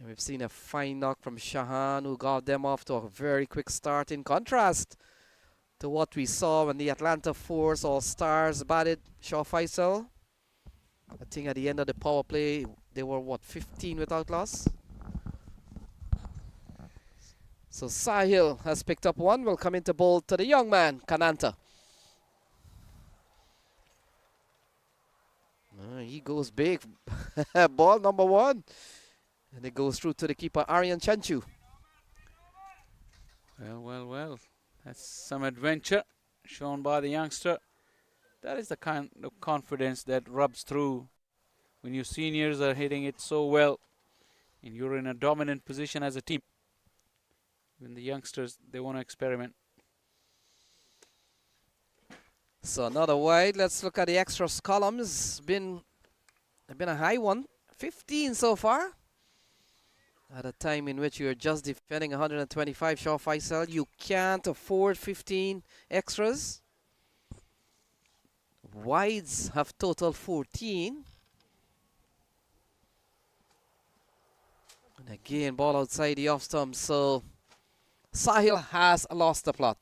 And we've seen a fine knock from Shahan, who got them off to a very quick start, in contrast to what we saw when the Atlanta Force All-Stars batted Shaw Faisal. I think at the end of the power play, they were, what, 15 without loss? So Sahil has picked up 1. Will come into bowl to the young man, Kananta. He goes big. Ball number 1. And it goes through to the keeper, Aryan Chanchu. Well. That's some adventure shown by the youngster. That is the kind of confidence that rubs through when your seniors are hitting it so well and you're in a dominant position as a team. When the youngsters, they want to experiment. So another wide. Let's look at the extras columns. Been a high one. 15 so far. At a time in which you're just defending 125 Shaw Faisal, you can't afford 15 extras. Wides have total 14. And again, ball outside the off stump, so Sahil has lost the plot.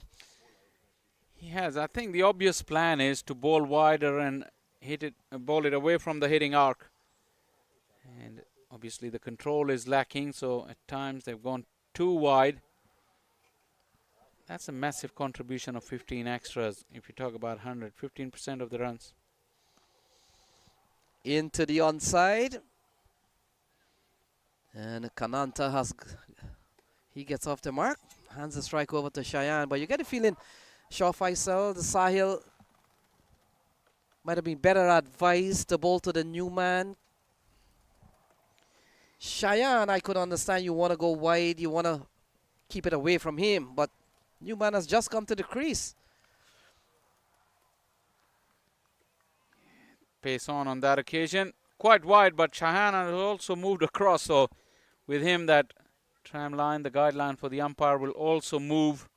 He has. I think the obvious plan is to bowl wider and hit it, bowl it away from the hitting arc. And obviously the control is lacking, so at times they've gone too wide. That's a massive contribution of 15 extras if you talk about 100, 15% of the runs. Into the onside. And Kananta he gets off the mark. Hands the strike over to Cheyenne, but you get a feeling Shaw Faisal, the Sahil, might have been better advised to bowl to the new man. Cheyenne, I could understand you want to go wide, you want to keep it away from him, but new man has just come to the crease. Pace on that occasion. Quite wide, but Cheyenne has also moved across, so with him that tram line, the guideline for the umpire will also move.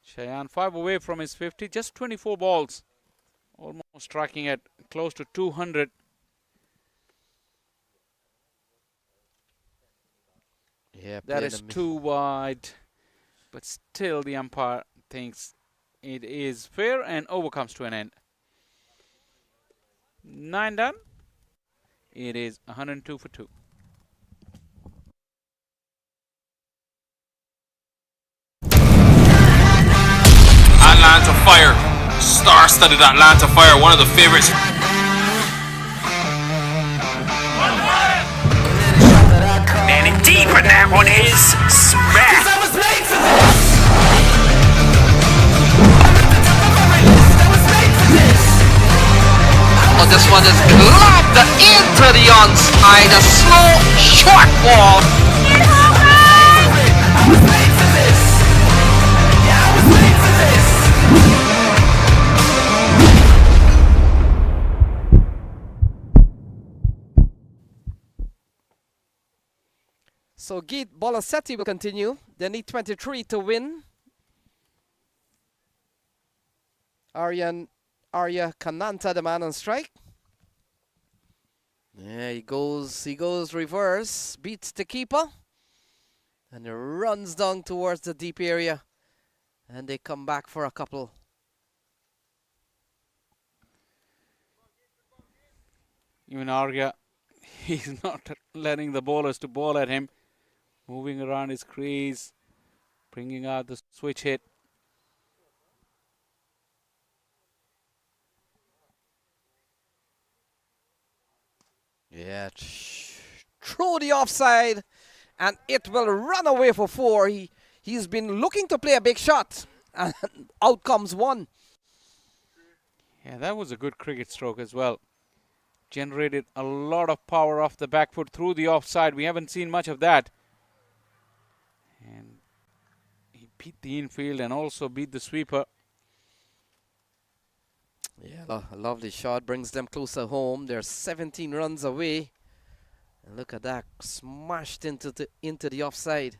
Cheyenne 5 away from his 50, just 24 balls. Almost striking at close to 200. Yeah, that is too wide, but still the umpire thinks it is fair and over comes to an end. 9 done. It is 102 for 2. Atlanta Fire, star-studded Atlanta Fire, one of the favorites. Man in deep, and that one is smack. Oh, this one is clubbed into the onside. A slow, short ball. So Geet Bolasetti will continue. They need 23 to win. Arya Kananta, the man on strike. Yeah, he goes reverse, beats the keeper, and he runs down towards the deep area, and they come back for a couple. Even Arya, he's not letting the bowlers to bowl at him. Moving around his crease, bringing out the switch hit. Yeah, through the offside, and it will run away for 4. He's been looking to play a big shot, and out comes 1. Yeah, that was a good cricket stroke as well. Generated a lot of power off the back foot through the offside. We haven't seen much of that. And he beat the infield and also beat the sweeper. Yeah, a lovely shot, brings them closer home. They're 17 runs away. And look at that, smashed into the offside.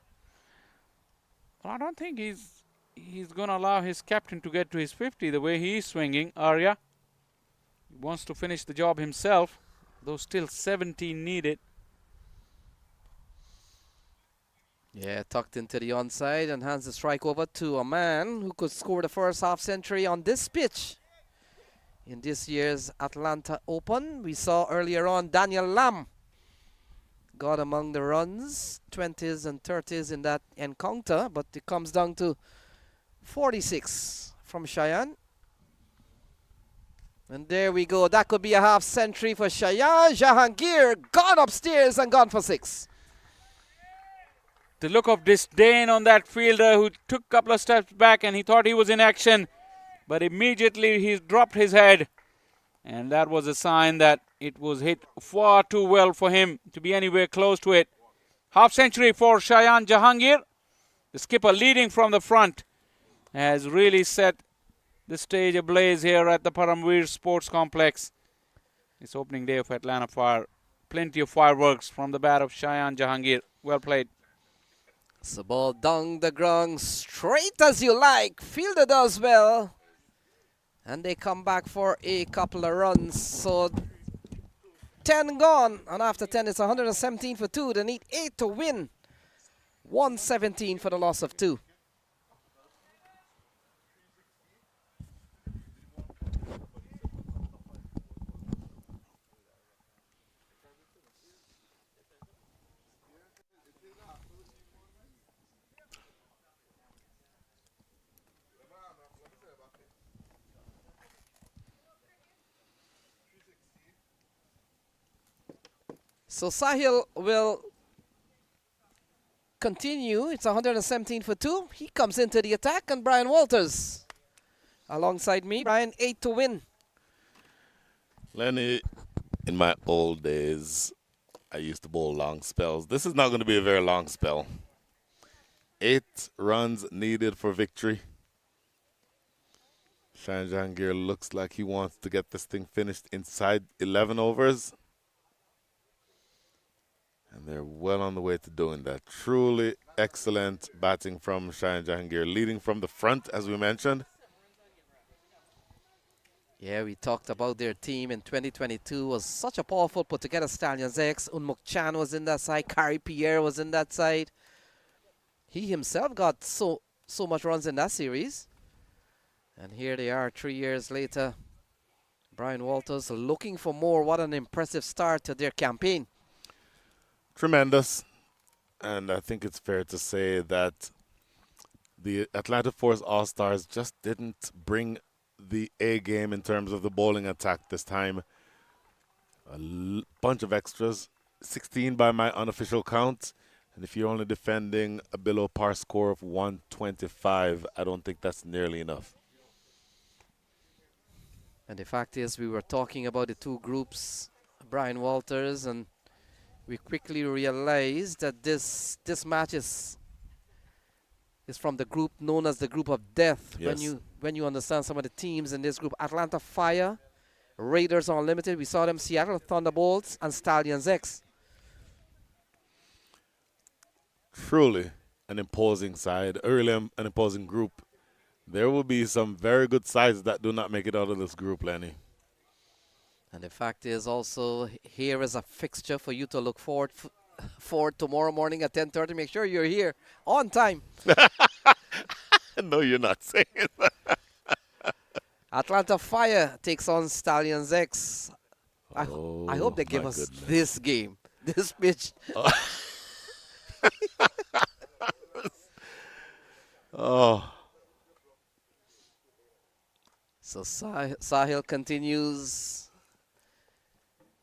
Well, I don't think he's going to allow his captain to get to his 50 the way he is swinging, Arya. He wants to finish the job himself, though still 17 needed. Yeah, tucked into the onside and hands the strike over to a man who could score the first half century on this pitch. In this year's Atlanta Open, we saw earlier on Daniel Lam got among the runs, 20s and 30s in that encounter, but it comes down to 46 from Cheyenne. And there we go. That could be a half century for Cheyenne. Jahangir gone upstairs and gone for 6. The look of disdain on that fielder who took a couple of steps back and he thought he was in action. But immediately he dropped his head. And that was a sign that it was hit far too well for him to be anywhere close to it. Half century for Cheyenne Jahangir. The skipper leading from the front has really set the stage ablaze here at the Paramveer Sports Complex. It's opening day of Atlanta Fire plenty of fireworks from the bat of Cheyenne Jahangir. Well played. So ball down the ground, straight as you like. Fielder does well. And they come back for a couple of runs. So 10 gone. And after 10, it's 117 for 2. They need 8 to win. 117 for the loss of 2. So Sahil will continue. It's 117 for 2. He comes into the attack, and Brian Walters alongside me. Brian, 8 to win. Lenny, in my old days, I used to bowl long spells. This is not going to be a very long spell. 8 runs needed for victory. Shine Jahangir looks like he wants to get this thing finished inside 11 overs. And they're well on the way to doing that. Truly excellent batting from Shine Jahangir, leading from the front, as we mentioned. Yeah, we talked about their team in 2022. Was such a powerful put together Stallions X. Unmuk Chan was in that side. Kari Pierre was in that side. He himself got so much runs in that series. And here they are 3 years later. Brian Walters looking for more. What an impressive start to their campaign. Tremendous. And I think it's fair to say that the Atlanta Force All-Stars just didn't bring the A game in terms of the bowling attack this time. A bunch of extras. 16 by my unofficial count. And if you're only defending a below par score of 125, I don't think that's nearly enough. And the fact is, we were talking about the two groups, Brian Walters, and we quickly realized that this match is from the group known as the group of death. Yes. When you understand some of the teams in this group: Atlanta Fire, Raiders Unlimited. We saw them, Seattle Thunderbolts, and Stallions X. Truly an imposing side, early an imposing group. There will be some very good sides that do not make it out of this group, Lenny. And the fact is also, here is a fixture for you to look forward for tomorrow morning at 10:30. Make sure you're here on time. No, you're not saying that. Atlanta Fire takes on Stallions X. I hope they give us this game, this pitch. Oh. So Sahil continues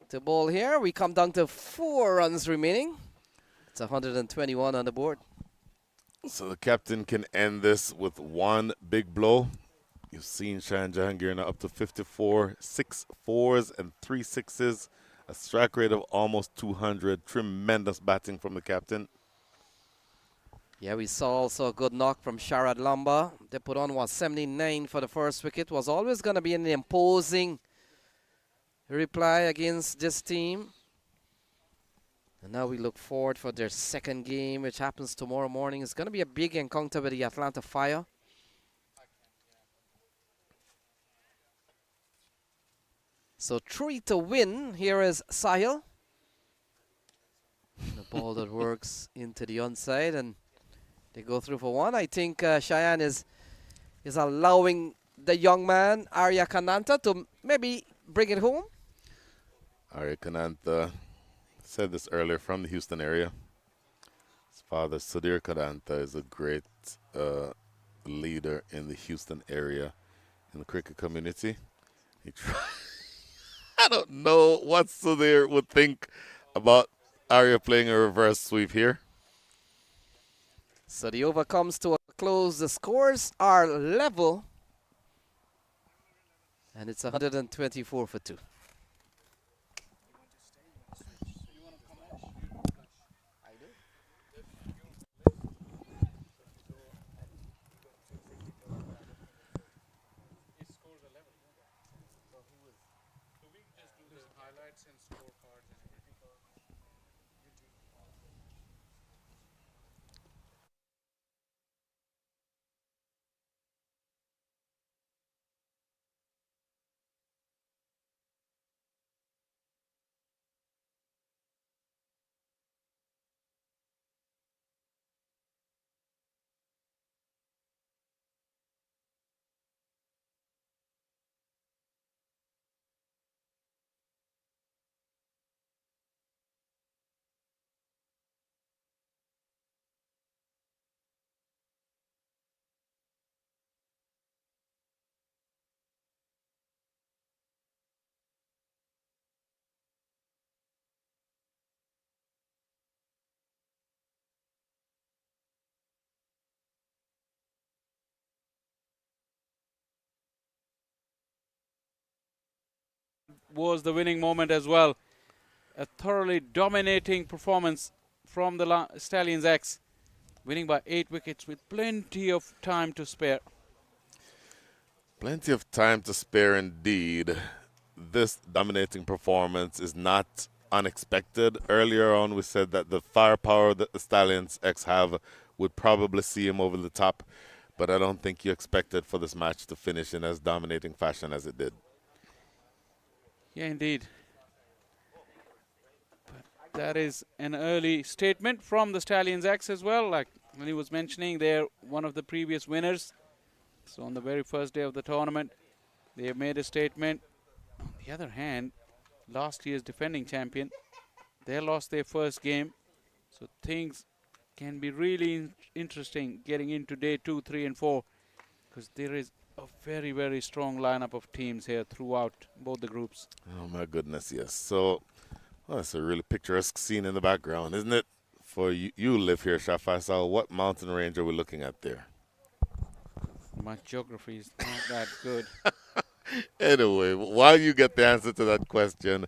to bowl here. We come down to 4 runs remaining. It's 121 on the board. So the captain can end this with one big blow. You've seen Shine Jahangir now up to 54, 6 fours and 3 sixes, a strike rate of almost 200. Tremendous batting from the captain. Yeah, we saw also a good knock from Sharad Lamba. They put on 79 for the first wicket. Was always going to be an imposing reply against this team. And now we look forward for their second game, which happens tomorrow morning. It's going to be a big encounter with the Atlanta Fire. So 3 to win. Here is Sahil. The ball that works into the onside, and they go through for 1. I think Cheyenne is allowing the young man, Arya Kananta, to maybe bring it home. Arya Kananta said this earlier, from the Houston area. His father, Sudhir Kananta, is a great leader in the Houston area in the cricket community. I don't know what Sudhir would think about Arya playing a reverse sweep here. So the over comes to a close. The scores are level. And it's 124 for 2. was the winning moment as well. A thoroughly dominating performance from the Stallions X, winning by 8 wickets with plenty of time to spare. Plenty of time to spare indeed. This dominating performance is not unexpected. Earlier on, we said that the firepower that the Stallions X have would probably see him over the top, but I don't think you expected for this match to finish in as dominating fashion as it did. Yeah, indeed. But that is an early statement from the Stallions X as well. Like when he was mentioning, they're one of the previous winners. So on the very first day of the tournament, they have made a statement. On the other hand, last year's defending champion, they lost their first game. So things can be really interesting getting into day 2, 3, and 4, because there is a very, very strong lineup of teams here throughout both the groups. Oh my goodness, yes. So, well, it's a really picturesque scene in the background, isn't it? For you live here, Shah Faisal. What mountain range are we looking at there? My geography is not that good. Anyway, while you get the answer to that question,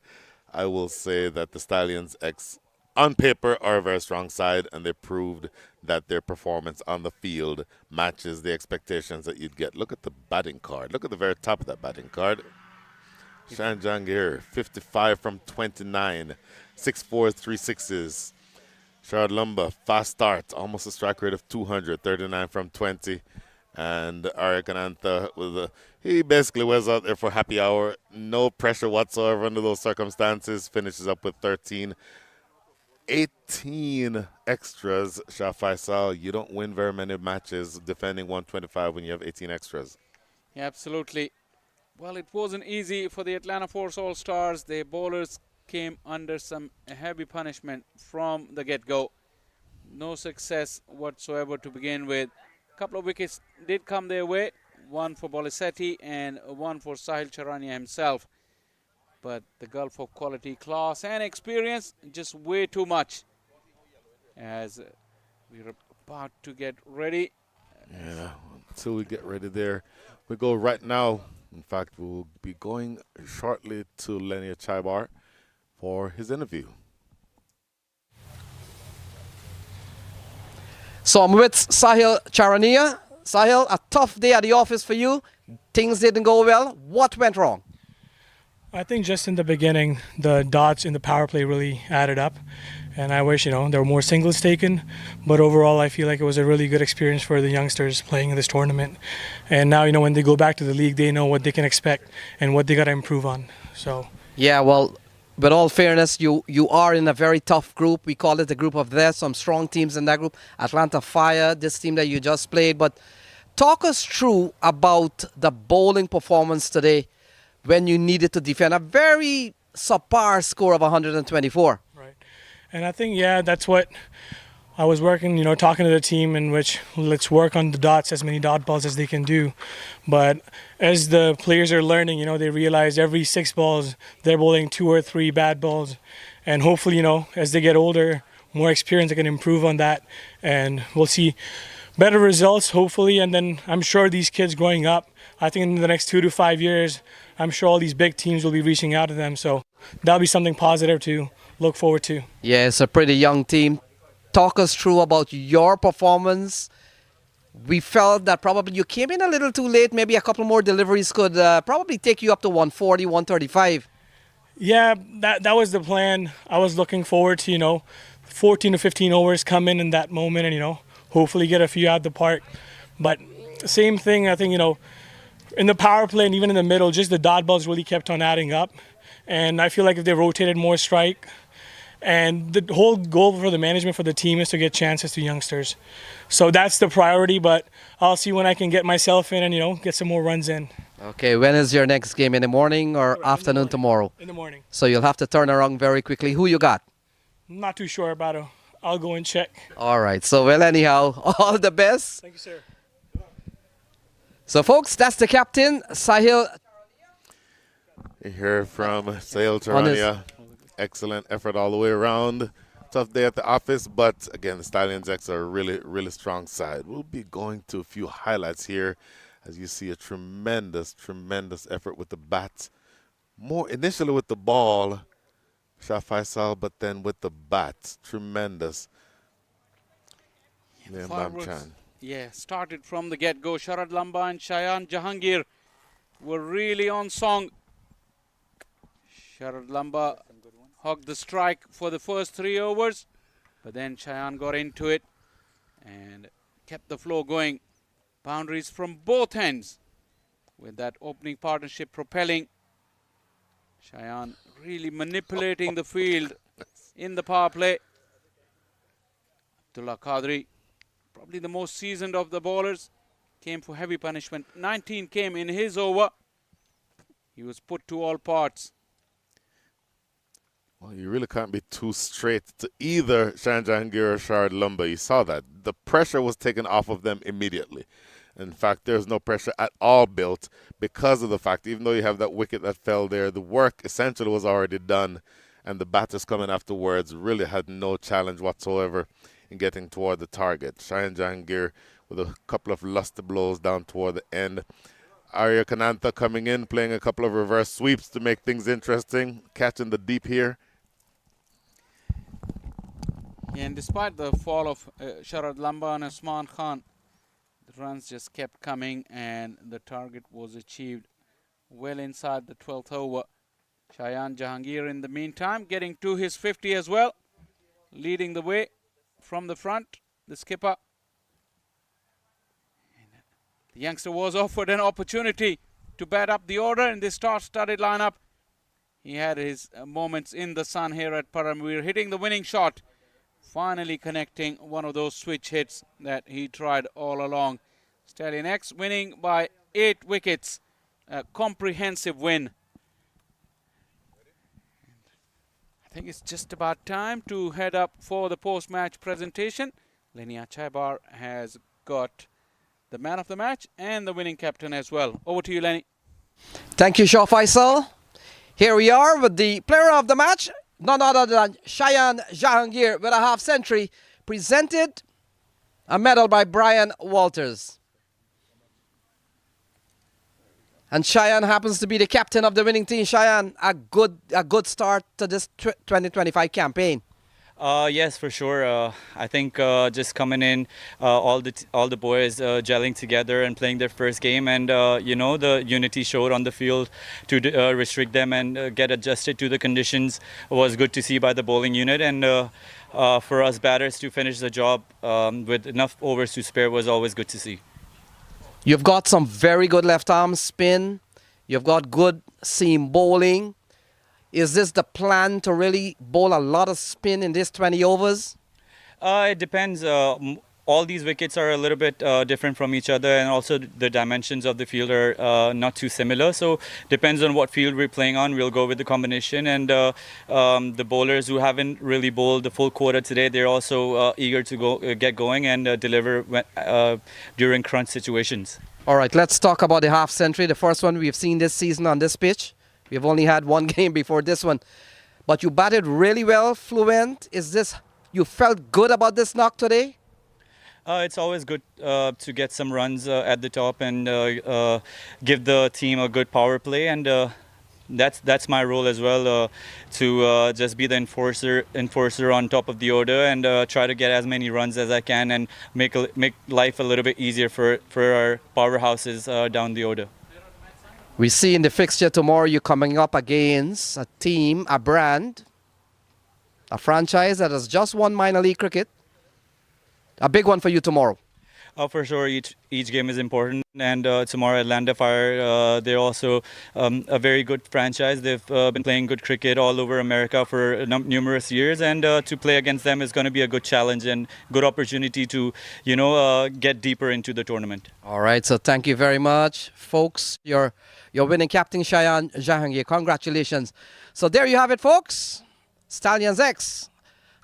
I will say that the Stallions X, on paper, are a very strong side, and they proved that their performance on the field matches the expectations that you'd get. Look at the batting card. Look at the very top of that batting card. Shan Jangir, 55 from 29, 6 4s, 3 6s. Sharad Lumba, fast start, almost a strike rate of 200, 39 from 20. And Arik Anantha, he basically was out there for happy hour. No pressure whatsoever under those circumstances. Finishes up with 13. 18 extras, Shah Faisal. You don't win very many matches defending 125 when you have 18 extras. Yeah, absolutely. Well, it wasn't easy for the Atlanta Force All-Stars. Their bowlers came under some heavy punishment from the get-go. No success whatsoever to begin with. A couple of wickets did come their way. One for Bolisetti and one for Sahil Charania himself. But the gulf of quality, class and experience, just way too much. As we're about to get ready. Yeah, until we get ready there, we go right now. In fact, we'll be going shortly to Lenny Chaibar for his interview. So I'm with Sahil Charania. Sahil, a tough day at the office for you. Things didn't go well. What went wrong? I think just in the beginning, the dots in the power play really added up. And I wish, there were more singles taken. But overall, I feel like it was a really good experience for the youngsters playing in this tournament. And now, when they go back to the league, they know what they can expect and what they got to improve on. So. Yeah, well, with all fairness, you are in a very tough group. We call it a group of death. Some strong teams in that group. Atlanta Fire, this team that you just played. But talk us through about the bowling performance today when you needed to defend a very subpar score of 124. Right. And I think, that's what I was working, talking to the team in which let's work on the dots, as many dot balls as they can do. But as the players are learning, they realize every 6 balls, they're bowling 2 or 3 bad balls. And hopefully, as they get older, more experience, they can improve on that. And we'll see better results, hopefully. And then I'm sure these kids growing up, I think in the next 2 to 5 years, I'm sure all these big teams will be reaching out to them. So that'll be something positive to look forward to. Yeah, it's a pretty young team. Talk us through about your performance. We felt that probably you came in a little too late. Maybe a couple more deliveries could probably take you up to 140, 135. Yeah, that was the plan. I was looking forward to, 14 to 15 overs come in that moment and, hopefully get a few out the park. But same thing, I think, in the power play and even in the middle, just the dot balls really kept on adding up. And I feel like if they rotated more strike, and the whole goal for the management for the team is to get chances to youngsters. So that's the priority, but I'll see when I can get myself in and, get some more runs in. Okay, when is your next game? In the morning or afternoon tomorrow? In the morning. So you'll have to turn around very quickly. Who you got? I'm not too sure about it. I'll go and check. All right, so well anyhow, all the best. Thank you, sir. So folks, that's the captain, Sahil. You hear from Sahil Charania. Excellent effort all the way around. Tough day at the office, but again, the Stallions X are a really, really strong side. We'll be going to a few highlights here as you see a tremendous, tremendous effort with the bats more initially with the ball, Shah Faisal, but then with the bat. Tremendous. The Liam fireworks, Bamchan. yeah, started from the get-go. Sharad Lamba and Shayan Jahangir were really on song. Sharad Lamba hogged the strike for the first 3 overs, but then Shayan got into it and kept the flow going. Boundaries from both ends with that opening partnership propelling. Shayan really manipulating the field in the power play. Abdullah Qadri, probably the most seasoned of the bowlers, came for heavy punishment. 19 came in his over. He was put to all parts. Well, you really can't be too straight to either Shayan Jahangir or Sharad Lamba. You saw that. The pressure was taken off of them immediately. In fact, there's no pressure at all built because of the fact, even though you have that wicket that fell there, the work essentially was already done, and the batters coming afterwards really had no challenge whatsoever in getting toward the target. Shayan Jahangir with a couple of lusty blows down toward the end. Arya Kanantha coming in, playing a couple of reverse sweeps to make things interesting, catching the deep here. And despite the fall of Sharad Lamba and Usman Khan, the runs just kept coming and the target was achieved well inside the 12th over. Shayan Jahangir in the meantime getting to his 50 as well, leading the way from the front, the skipper. And the youngster was offered an opportunity to bat up the order in this star-studded lineup. He had his moments in the sun here at Paramveer, hitting the winning shot, finally connecting one of those switch hits that he tried all along. Stallion X winning by 8 wickets. A comprehensive win. I think it's just about time to head up for the post-match presentation. Lenia Chaibar has got the man of the match and the winning captain as well. Over to you, Lenny. Thank you, Shah Faisal. Here we are with the player of the match, none other than Shayan Jahangir with a half century, presented a medal by Brian Walters. And Shayan happens to be the captain of the winning team. Shayan, a good start to this 2025 campaign. Yes, for sure. I think just coming in, all the boys gelling together and playing their first game, and you know, the unity showed on the field to restrict them and get adjusted to the conditions was good to see by the bowling unit, and for us batters to finish the job with enough overs to spare was always good to see. You've got some very good left arm spin. You've got good seam bowling. Is this the plan to really bowl a lot of spin in this 20 overs? It depends. All these wickets are a little bit different from each other, and also the dimensions of the field are not too similar. So depends on what field we're playing on. We'll go with the combination. And the bowlers who haven't really bowled the full quarter today, they're also eager to get going and deliver during crunch situations. All right, let's talk about the half century. The first one we've seen this season on this pitch. We've only had one game before this one. But you batted really well, fluent. You felt good about this knock today? It's always good to get some runs at the top and give the team a good power play, and that's my role as well, to just be the enforcer on top of the order and try to get as many runs as I can and make life a little bit easier for our powerhouses down the order. We see in the fixture tomorrow you're coming up against a team, a brand, a franchise that has just won minor league cricket. A big one for you tomorrow. For sure, each game is important, and tomorrow Atlanta Fire, they're also a very good franchise. They've been playing good cricket all over America for numerous years, and to play against them is going to be a good challenge and good opportunity to, you know, get deeper into the tournament. All right, so thank you very much, folks. Your winning captain, Shayan Jahangir. Congratulations. So there you have it, folks. Stallions X,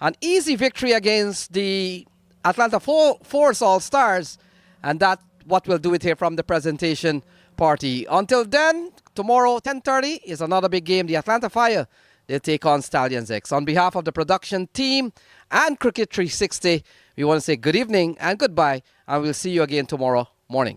an easy victory against the Atlanta Force All-Stars, and that's what we'll do it here from the presentation party. Until then, tomorrow 10:30 is another big game. The Atlanta Fire, they'll take on Stallions X. On behalf of the production team and Cricket 360, we want to say good evening and goodbye, and we'll see you again tomorrow morning.